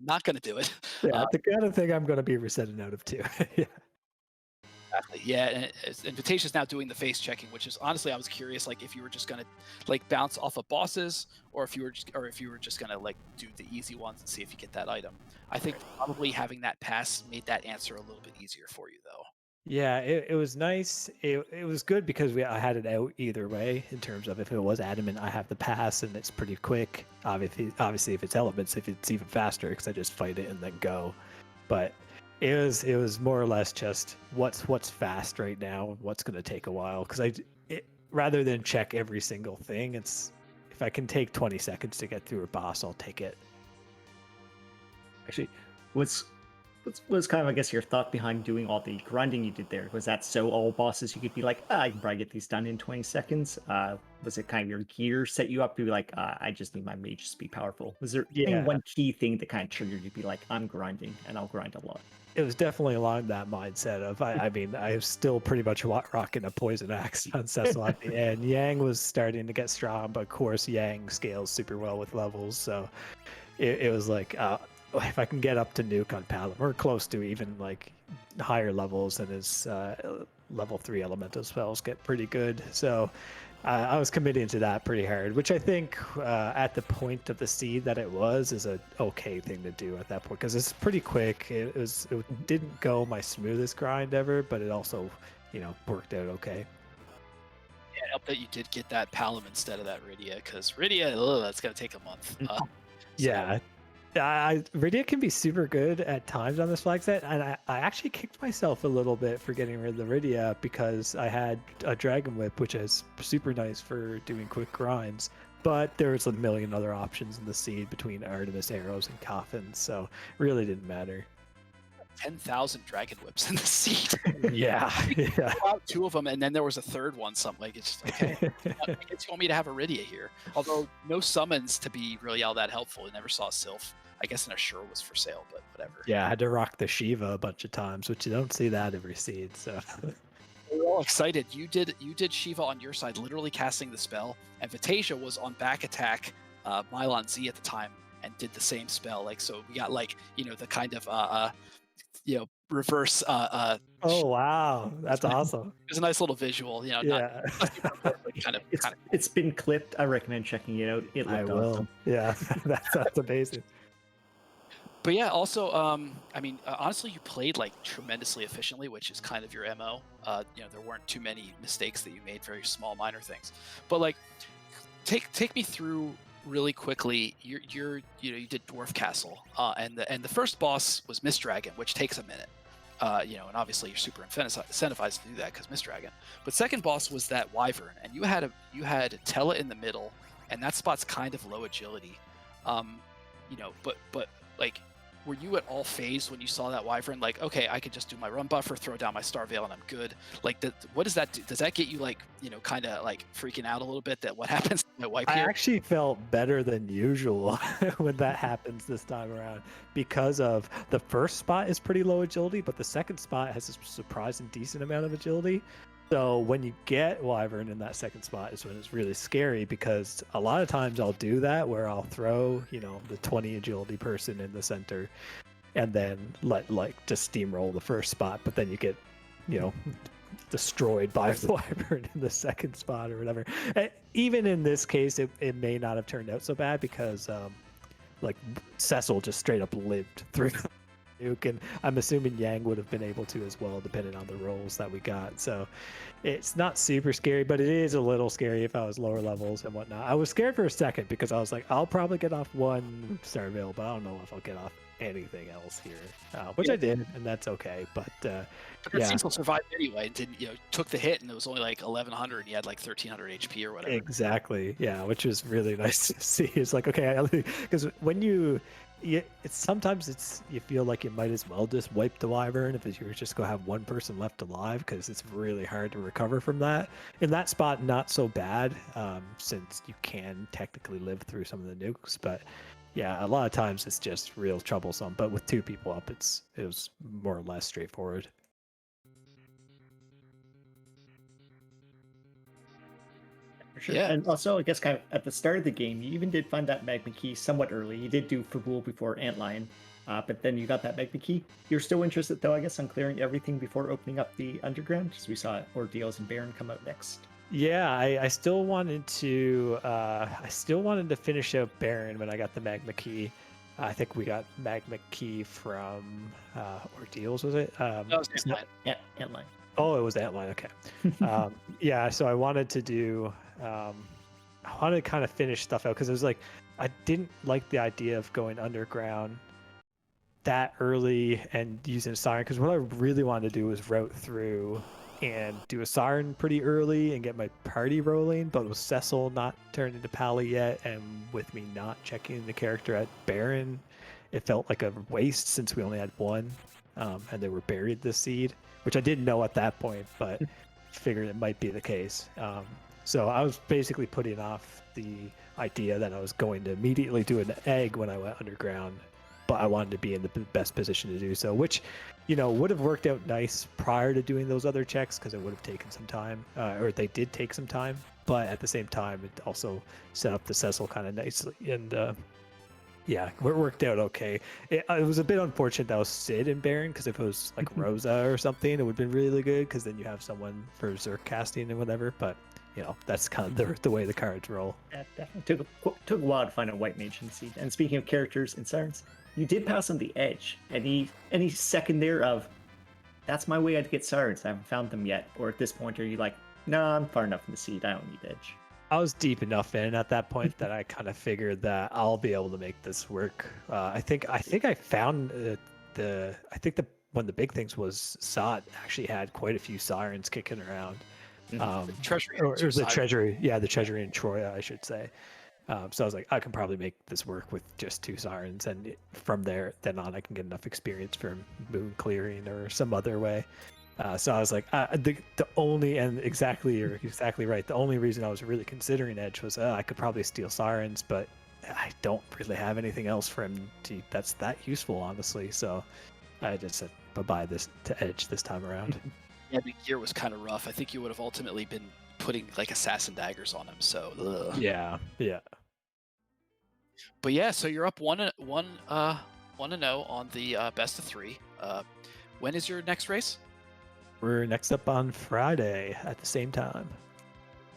not going to do it. Yeah, the kind of thing I'm going to be resetting out of too. Yeah. Exactly. Yeah, and Vitasia's now doing the face checking, which is honestly, I was curious, like if you were just gonna bounce off of bosses, or if you were just gonna do the easy ones and see if you get that item. I think probably having that pass made that answer a little bit easier for you, though. Yeah, it was nice. It was good because I had it out either way in terms of if it was adamant, I have the pass and it's pretty quick. Obviously, if it's elements, if it's even faster because I just fight it and then go. But it was more or less just what's fast right now and what's going to take a while, because rather than check every single thing, it's if I can take 20 seconds to get through a boss, I'll take it. Actually, what's kind of, I guess, your thought behind doing all the grinding you did there? Was that so all bosses you could be like, I can probably get these done in 20 seconds? Was it kind of your gear set you up to be like, I just need my mages to be powerful? Was there one key thing that kind of triggered you to be like, I'm grinding and I'll grind a lot? It was definitely along that mindset of, I mean, I was still pretty much rocking a poison axe on Cecil at the end. Yang was starting to get strong, but of course Yang scales super well with levels, so it was like, if I can get up to Nuke on Paladin, or close to even higher levels, and his level 3 elemental spells get pretty good. So I was committing to that pretty hard, which I think at the point of the seed that it was is a okay thing to do at that point, because it's pretty quick. It didn't go my smoothest grind ever, but it also worked out okay. Yeah, I hope that you did get that Palom instead of that Rydia, because Rydia, that's gonna take a month. Yeah. Rydia can be super good at times on this flag set, and I actually kicked myself a little bit for getting rid of the Rydia because I had a Dragon Whip, which is super nice for doing quick grinds, but there's a million other options in the seed between Artemis arrows and coffins, so it really didn't matter. 10,000 Dragon Whips in the seed. Yeah. Two of them, and then there was a third one. Something it's just, okay. I guess you want me to have a Rydia here, although no summons to be really all that helpful. I never saw Sylph. I guess an Assure was for sale, but whatever. Yeah, I had to rock the Shiva a bunch of times, which you don't see that every seed. So we're all excited. You did Shiva on your side, literally casting the spell, and Vitasia was on back attack Mylon Z at the time and did the same spell. So we got the kind of reverse. Oh wow, that's awesome. It was a nice little visual. Yeah. It's been clipped. I recommend checking it out. I will. Yeah, that's amazing. But yeah, also, I mean, honestly, you played like tremendously efficiently, which is kind of your MO. There weren't too many mistakes that you made, very small, minor things. But like, take me through really quickly. You did Dwarf Castle, and the first boss was Mist Dragon, which takes a minute. And obviously you're super incentivized to do that because Mist Dragon. But second boss was that Wyvern, and you had Tella in the middle, and that spot's kind of low agility. But like, were you at all phased when you saw that Wyvern? Like, okay, I could just do my run buffer, throw down my Star Veil, and I'm good. Like, what does that do? Does that get you like, kind of like freaking out a little bit that what happens when I wipe I here? actually felt better than usual when that happens this time around, because of the first spot is pretty low agility, but the second spot has a surprising decent amount of agility. So when you get Wyvern in that second spot is when it's really scary, because a lot of times I'll do that where I'll throw, the 20 agility person in the center and then just steamroll the first spot, but then you get, destroyed by Wyvern in the second spot or whatever. Even in this case, it may not have turned out so bad because Cecil just straight up lived through nuke, and I'm assuming Yang would have been able to as well, depending on the rolls that we got. So it's not super scary, but it is a little scary if I was lower levels and whatnot. I was scared for a second because I was like, I'll probably get off one Star Veil, but I don't know if I'll get off anything else here, which I did, and that's okay. But Cecil survived anyway. Took the hit, and it was only like 1100, and he had like 1300 HP or whatever. Exactly, yeah, which was really nice to see. It's like, okay, because when sometimes you feel like you might as well just wipe the Wyvern if you're just gonna have one person left alive, because it's really hard to recover from that. In that spot, not so bad, since you can technically live through some of the nukes, but yeah, a lot of times it's just real troublesome. But with two people up, it was more or less straightforward. For sure. Yeah. And also, I guess kind of at the start of the game, you even did find that Magma Key somewhat early. You did do Fabul before Antlion, but then you got that Magma Key. You're still interested, though, I guess, on clearing everything before opening up the Underground, because we saw Ordeals and Baron come out next. Yeah, I still wanted to finish out Baron when I got the Magma Key. I think we got Magma Key from Ordeals, was it? That was Antlion. Oh, it was Antlion. Okay. Yeah, so I wanted to do. I wanted to kind of finish stuff out because it was like I didn't like the idea of going underground that early and using a siren, because what I really wanted to do was route through and do a siren pretty early and get my party rolling. But with Cecil not turned into Pally yet, and with me not checking the character at Baron, it felt like a waste since we only had one, and they were buried this seed, which I didn't know at that point, but figured it might be the case. So I was basically putting off the idea that I was going to immediately do an egg when I went underground, but I wanted to be in the best position to do so, which, would have worked out nice prior to doing those other checks, because it would have taken some time, or they did take some time, but at the same time, it also set up the Cecil kind of nicely, and yeah, it worked out okay. It was a bit unfortunate that was Sid and Baron, because if it was like Rosa or something, it would have been really good, because then you have someone for Zerk casting and whatever, but that's kind of the way the cards roll. That definitely took a while to find a white mage in the seed. And speaking of characters and sirens, you did pass on the edge. Any second there of, that's my way to get sirens, I haven't found them yet? Or at this point, are you like, nah, I'm far enough in the seed, I don't need edge? I was deep enough in at that point that I kind of figured that I'll be able to make this work. I think I found one of the big things was Zot actually had quite a few sirens kicking around. Treasury, or the treasury, the treasury in Troya, I should say. So I was like, I can probably make this work with just 2 sirens, and from then on, I can get enough experience for moon clearing or some other way. So I was like, the only, and exactly right, the only reason I was really considering edge was I could probably steal sirens, but I don't really have anything else for him that's that useful, honestly. So I just said bye-bye to edge this time around. Yeah, the gear was kind of rough. I think you would have ultimately been putting like assassin daggers on him. So ugh. Yeah. But yeah, so you're up 1-0 on the best of 3. When is your next race? We're next up on Friday at the same time.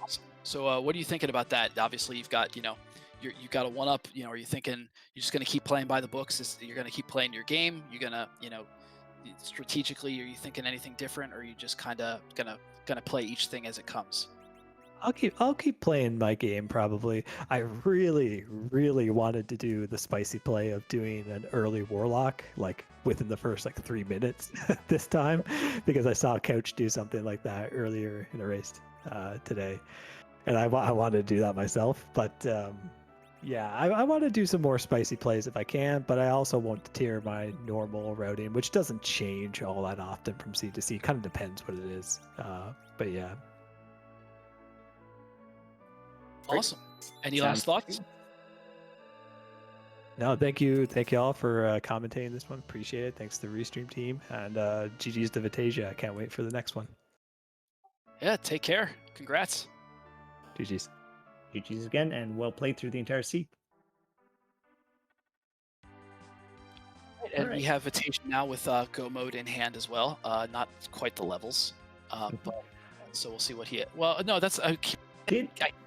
Awesome. So what are you thinking about that? Obviously, you've got you got to one up. Are you thinking you're just going to keep playing by the books? You're going to keep playing your game? You're going to, strategically, are you thinking anything different, or are you just kind of gonna play each thing as it comes? I'll keep playing my game probably. I really, really wanted to do the spicy play of doing an early warlock like within the first like 3 minutes this time, because I saw Couch do something like that earlier in a race today, and I wanted to do that myself. But yeah, I want to do some more spicy plays if I can, but I also won't deter my normal routing, which doesn't change all that often from seed to seed. Kind of depends what it is. But yeah. Awesome. Any last thoughts? No, thank you all for commentating this one. Appreciate it. Thanks to the Restream team, and GG's to Vitasia. I can't wait for the next one. Yeah, take care. Congrats. GG's. GG's again, and well played through the entire seat. And we have Vitasia now with Go mode in hand as well. Not quite the levels, but so we'll see what he. Well, no, that's I'm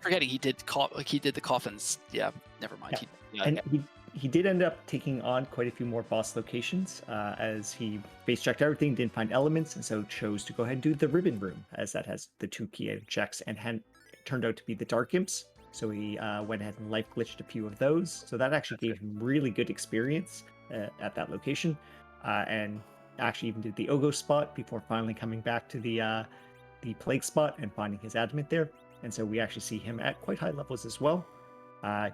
forgetting he did the coffins. Yeah, never mind. Yeah. And he did end up taking on quite a few more boss locations as he face checked everything, didn't find elements, and so chose to go ahead and do the ribbon room, as that has the 2 key item checks and turned out to be the dark imps. So he went ahead and life glitched a few of those. So that actually gave him really good experience at that location, and actually even did the Ogo spot before finally coming back to the plague spot and finding his adamant there. And so we actually see him at quite high levels as well.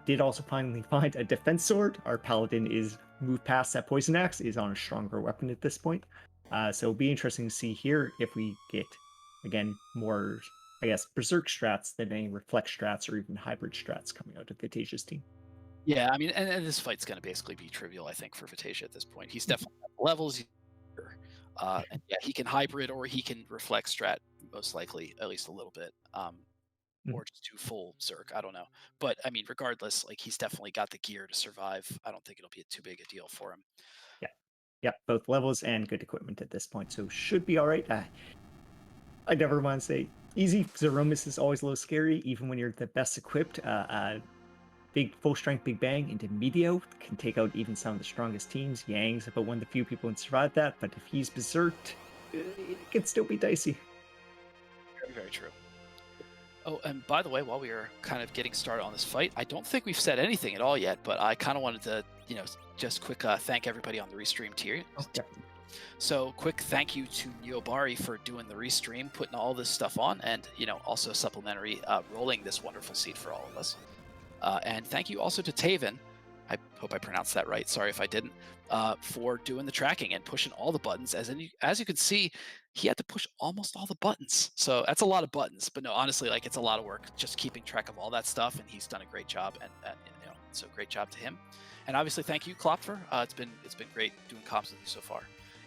Did also finally find a defense sword. Our paladin is moved past that poison axe, is on a stronger weapon at this point. So it'll be interesting to see here if we get, again, more, I guess, berserk strats than any reflect strats or even hybrid strats coming out of Vitasia's team. Yeah, I mean, and this fight's going to basically be trivial, I think, for Vitasia at this point. He's definitely at the levels. And yeah, he can hybrid or he can reflect strat, most likely, at least a little bit. Or just do full Zerk. I don't know. But I mean, regardless, like he's definitely got the gear to survive. I don't think it'll be too big a deal for him. Yeah, both levels and good equipment at this point. So should be all right. I never want to say easy. Zeromus is always a little scary, even when you're the best equipped. Big full strength Big Bang into Medio can take out even some of the strongest teams. Yang's about one of the few people who survived that. But if he's berserked, it can still be dicey. Very, very true. Oh, and by the way, while we are kind of getting started on this fight, I don't think we've said anything at all yet, but I kind of wanted to, just quick thank everybody on the Restream tier. Okay. So quick thank you to Neobari for doing the Restream, putting all this stuff on, and, also supplementary rolling this wonderful seed for all of us. And thank you also to Taven, I hope I pronounced that right, sorry if I didn't, for doing the tracking and pushing all the buttons. As you can see, he had to push almost all the buttons. So that's a lot of buttons, but no, honestly, like it's a lot of work just keeping track of all that stuff, and he's done a great job, and so great job to him. And obviously, thank you, Klopfer. It's been great doing comps with you so far.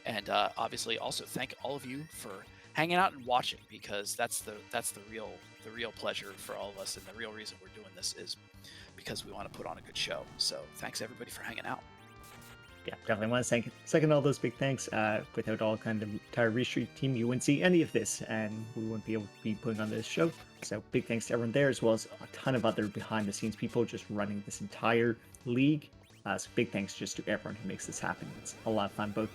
And obviously, also thank all of you for hanging out and watching, because that's the real pleasure for all of us, and the real reason we're doing this is because we want to put on a good show. So thanks everybody for hanging out. Yeah, definitely want to second all those big thanks. Without all kind of entire Restream team, you wouldn't see any of this, and we wouldn't be able to be putting on this show. So big thanks to everyone there, as well as a ton of other behind the scenes people just running this entire league. So big thanks just to everyone who makes this happen. It's a lot of fun, both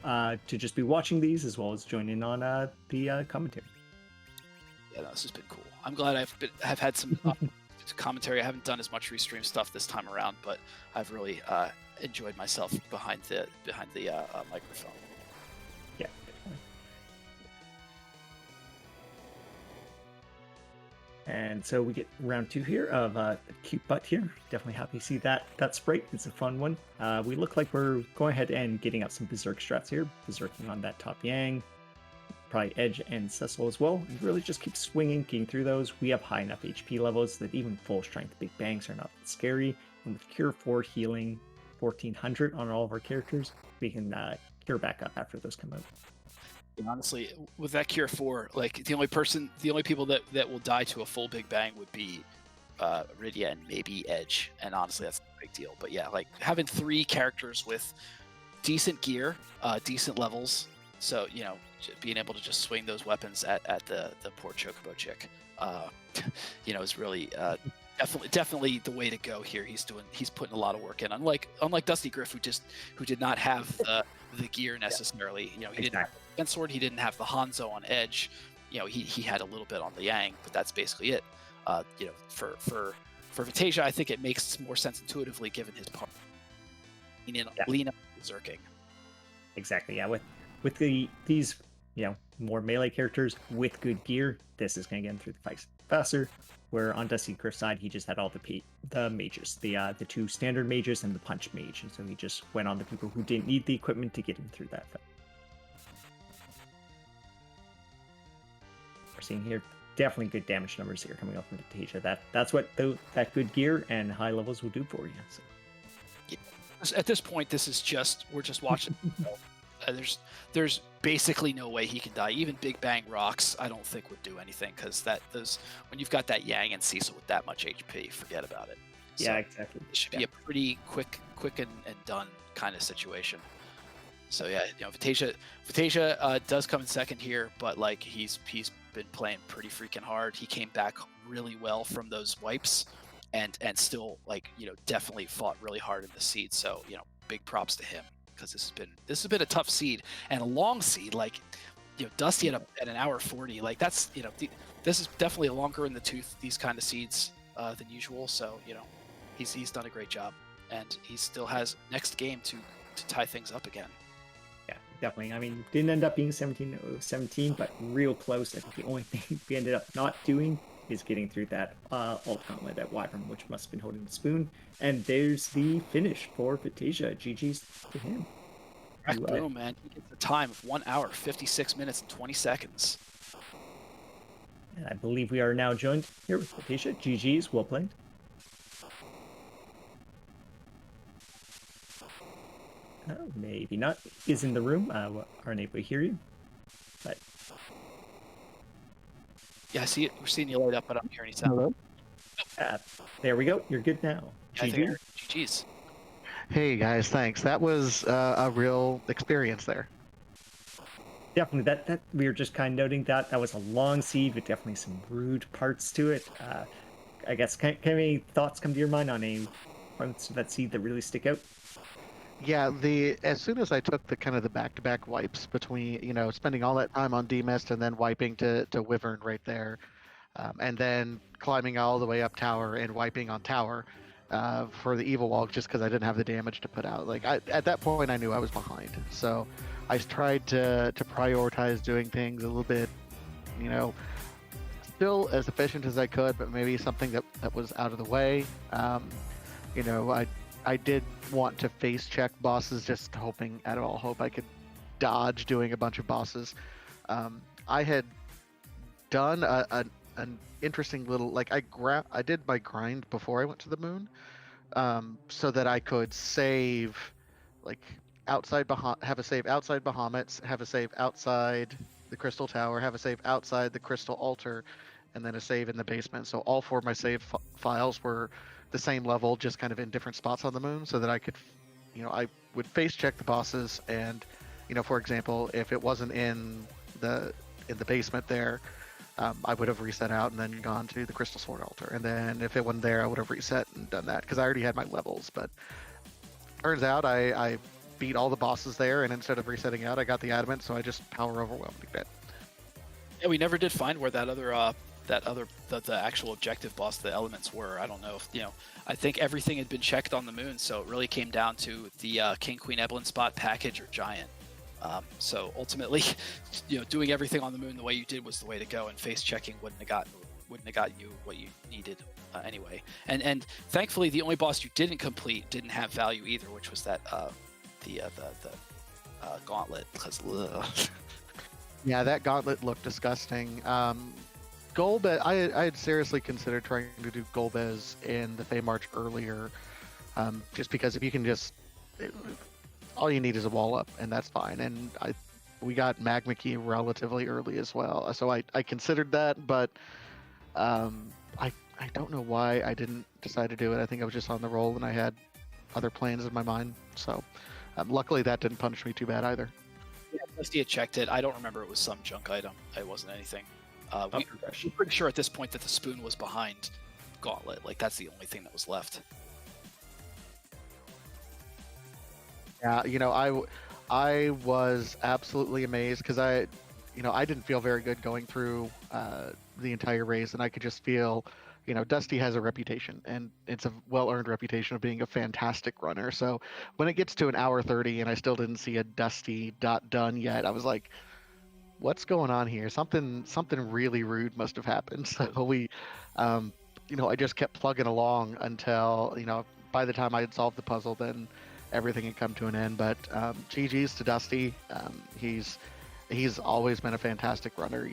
to just be watching these as well as joining in on the commentary. Yeah, no, this has been cool. I'm glad I've had some commentary. I haven't done as much Restream stuff this time around, but I've really enjoyed myself behind the microphone. Yeah, definitely. And so we get round 2 here of a cute butt here. Definitely happy to see that sprite. It's a fun one. We look like we're going ahead and getting up some berserk strats here. Berserking on that top Yang. Probably Edge and Cecil as well. And really just keep swinging, getting through those. We have high enough HP levels that even full strength Big Bangs are not that scary. And with Cure 4 healing 1400 on all of our characters, we can cure back up after those come out. And honestly, with that Cure 4, like the only people that will die to a full Big Bang would be Rydia and maybe Edge. And honestly, that's a big deal. But yeah, like having 3 characters with decent gear, decent levels. So, being able to just swing those weapons at the poor Chocobo chick, is really Definitely the way to go here. He's putting a lot of work in. Unlike Dustygriff, who did not have the gear necessarily. You know, he didn't have the defense sword, he didn't have the Hanzo on edge. You know, he had a little bit on the Yang, but that's basically it. You know, for Vitasia, I think it makes more sense intuitively given his part. Lean up berserking. Exactly. Yeah. With these more melee characters with good gear, this is going to get him through the fights faster. Where on Dustygriff's side, he just had all the mages, the 2 standard mages and the punch mage, and so he just went on the people who didn't need the equipment to get him through that fight. We're seeing here definitely good damage numbers here coming up from Vitasia. That's what that good gear and high levels will do for you. So. At this point, we're just watching. There's basically no way he can die. Even Big Bang Rocks, I don't think would do anything because when you've got that Yang and Cecil with that much HP, forget about it. So yeah, exactly. It should be a pretty quick and done kind of situation. So yeah, Vitasia does come in second here, but like he's been playing pretty freaking hard. He came back really well from those wipes, and still definitely fought really hard in the seed. So big props to him. Because this has been a tough seed and a long seed. Dusty at an hour 40. That's this is definitely longer in the tooth. These kind of seeds than usual. So he's done a great job, and he still has next game to tie things up again. Yeah, definitely. I mean, didn't end up being 17-17, but real close. I think the only thing we ended up not doing is getting through that ult gauntlet at Wyvern, which must have been holding the spoon. And there's the finish for Vitasia. GG's to him. Boom, man. He gets the time of 1 hour, 56 minutes, and 20 seconds. And I believe we are now joined here with Vitasia. GG's, well played. Maybe not. Is in the room. Aren't able to hear you. But yeah, I see it. We're seeing you light up, but I don't hear any sound. Hello? There we go. You're good now. GG's. Hey guys, thanks. That was a real experience there. Definitely. That we were just kind of noting that was a long seed with definitely some rude parts to it. I guess can any thoughts come to your mind on any parts of that seed that really stick out? Yeah, as soon as I took the back-to-back wipes between, spending all that time on D-Mist and then wiping to Wyvern right there, and then climbing all the way up tower and wiping on tower for the evil wall just because I didn't have the damage to put out. At that point, I knew I was behind. So I tried to prioritize doing things a little bit, still as efficient as I could, but maybe something that was out of the way. I did want to face check bosses, just hoping at all hope I could dodge doing a bunch of bosses. I had done an interesting little I did my grind before I went to the moon, so that I could save have a save outside Bahamut's, have a save outside the Crystal Tower, have a save outside the Crystal Altar, and then a save in the basement. So all 4 of my save files were the same level, just kind of in different spots on the moon, so that I could, I would face check the bosses, and for example, if it wasn't in the basement there, I would have reset out and then gone to the Crystal Sword Altar, and then if it wasn't there, I would have reset and done that because I already had my levels. But turns out I beat all the bosses there, and instead of resetting out, I got the adamant, so I just power overwhelmed a bit. Yeah, we never did find where the actual objective boss, the elements were. I don't know if I think everything had been checked on the moon, so it really came down to the King Queen Evelyn spot, package, or giant. So ultimately, doing everything on the moon the way you did was the way to go, and face checking wouldn't have gotten you what you needed anyway. And thankfully, the only boss you didn't complete didn't have value either, which was that the gauntlet. Because yeah, that gauntlet looked disgusting. Golbez, I had seriously considered trying to do Golbez in the Fey March earlier, just because if you can all you need is a wall up, and that's fine. And we got Magma Key relatively early as well, so I considered that, but I don't know why I didn't decide to do it. I think I was just on the roll, and I had other plans in my mind. So luckily that didn't punish me too bad either. Yeah, Dusty had checked it. I don't remember it was some junk item. It wasn't anything. We're pretty sure at this point that the spoon was behind gauntlet. Like that's the only thing that was left. Yeah, I was absolutely amazed because I didn't feel very good going through the entire race, and I could just feel, Dusty has a reputation, and it's a well-earned reputation of being a fantastic runner. So when it gets to an hour 30 and I still didn't see a Dusty dot done yet, I was like, what's going on here? Something really rude must have happened. So I just kept plugging along until, by the time I had solved the puzzle, then everything had come to an end. But GG's to Dusty. He's always been a fantastic runner.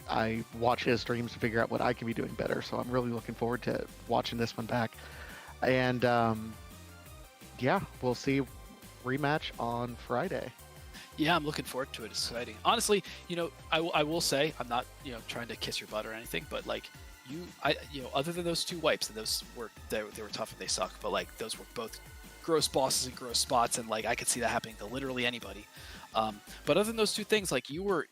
I watch his streams to figure out what I can be doing better. So I'm really looking forward to watching this one back. And yeah, we'll see rematch on Friday. Yeah, I'm looking forward to it. It's exciting. Honestly, I will say, I'm not, trying to kiss your butt or anything, but like other than those 2 wipes, and those were they were tough and they suck, but like those were both gross bosses and gross spots, and like I could see that happening to literally anybody. But other than those 2 things, like you were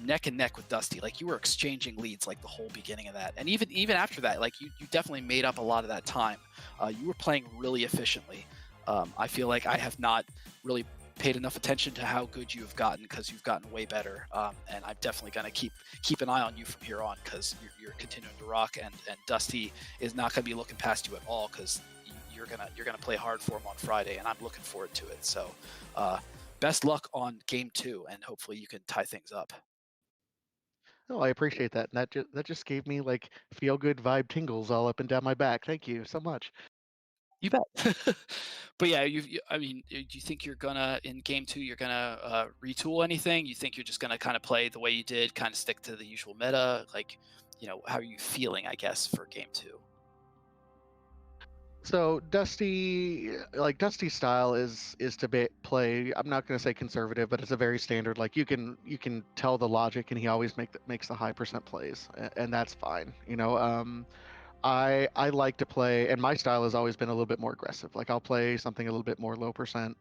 neck and neck with Dusty. Like you were exchanging leads like the whole beginning of that, and even after that, like you definitely made up a lot of that time. You were playing really efficiently. I feel like I have not really paid enough attention to how good you have gotten, because you've gotten way better, and I'm definitely going to keep an eye on you from here on, because you're continuing to rock, and Dusty is not going to be looking past you at all, because you're gonna play hard for him on Friday, and I'm looking forward to it. So best luck on game 2, and hopefully you can tie things up. Oh, I appreciate that. And that just gave me like feel good vibe tingles all up and down my back. Thank you so much. You bet. But yeah, I mean, do you think you're gonna, in game 2, you're gonna retool anything? You think you're just gonna kind of play the way you did, kind of stick to the usual meta? Like, how are you feeling, I guess, for game 2? So Dusty's style is to play. I'm not going to say conservative, but it's a very standard. Like you can tell the logic, and he always makes the high percent plays, and that's fine. I like to play, and my style has always been a little bit more aggressive. Like I'll play something a little bit more low percent,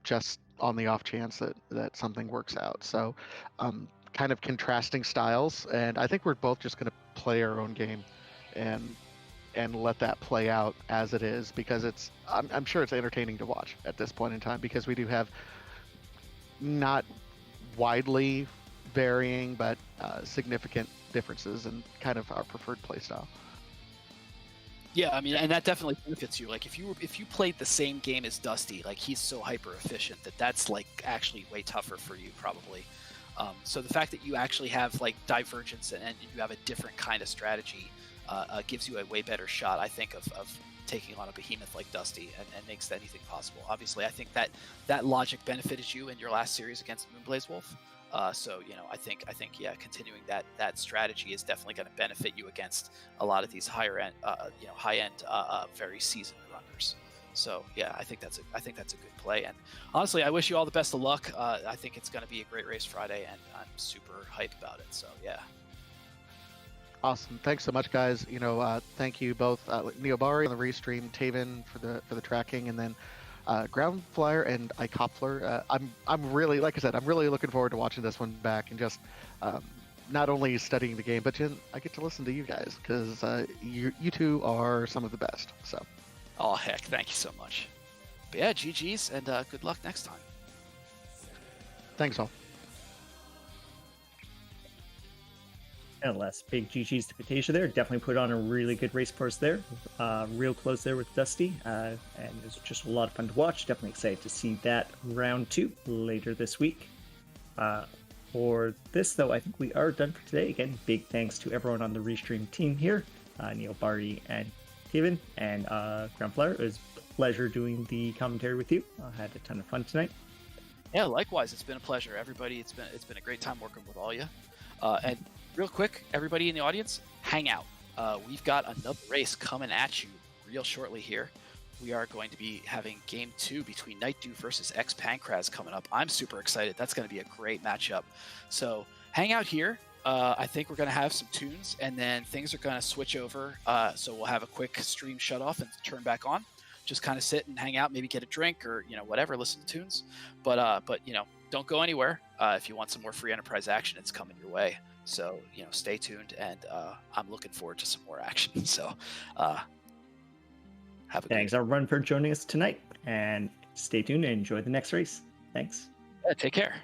just on the off chance that something works out. So, kind of contrasting styles, and I think we're both just going to play our own game, and let that play out as it is, because I'm sure it's entertaining to watch at this point in time, because we do have not widely varying but significant differences in kind of our preferred playstyle. Yeah, I mean, and that definitely benefits you. Like if you played the same game as Dusty, like he's so hyper efficient that's like actually way tougher for you probably. So the fact that you actually have like divergence and you have a different kind of strategy gives you a way better shot, I think, of taking on a behemoth like Dusty, and makes anything possible. Obviously, I think that logic benefited you in your last series against Moonblaze Wolf. So I think yeah, continuing that strategy is definitely going to benefit you against a lot of these higher end, high end, very seasoned runners. So yeah, I think that's a good play. And honestly, I wish you all the best of luck. I think it's going to be a great race Friday, and I'm super hyped about it. So yeah. Awesome. Thanks so much, guys. Thank you both, Neobari on the restream, Taven for the tracking, and then Ground Flyer and Icopler. I'm really, like I said, I'm really looking forward to watching this one back, and just not only studying the game, but I get to listen to you guys, because you two are some of the best. So. Oh heck, thank you so much. But yeah, GG's, and good luck next time. Thanks all. Nonetheless, big GG's to Vitasia there. Definitely put on a really good race for us there. Real close there with Dusty. And it was just a lot of fun to watch. Definitely excited to see that round 2 later this week. For this, though, I think we are done for today. Again, big thanks to everyone on the Restream team here. Neil, Barty, and Kevin, and Ground Flyer. It was a pleasure doing the commentary with you. I had a ton of fun tonight. Yeah, likewise. It's been a pleasure. Everybody, it's been a great time working with all you. And real quick, everybody in the audience, hang out. We've got another race coming at you real shortly here. We are going to be having game 2 between Night Dew versus X Pancraz coming up. I'm super excited. That's going to be a great matchup. So hang out here. I think we're going to have some tunes, and then things are going to switch over. So we'll have a quick stream shut off and turn back on. Just kind of sit and hang out, maybe get a drink or whatever, listen to tunes. But don't go anywhere. If you want some more free enterprise action, it's coming your way. So stay tuned, and I'm looking forward to some more action. So have a Thanks, everyone, for joining us tonight, and stay tuned and enjoy the next race. Thanks. take care.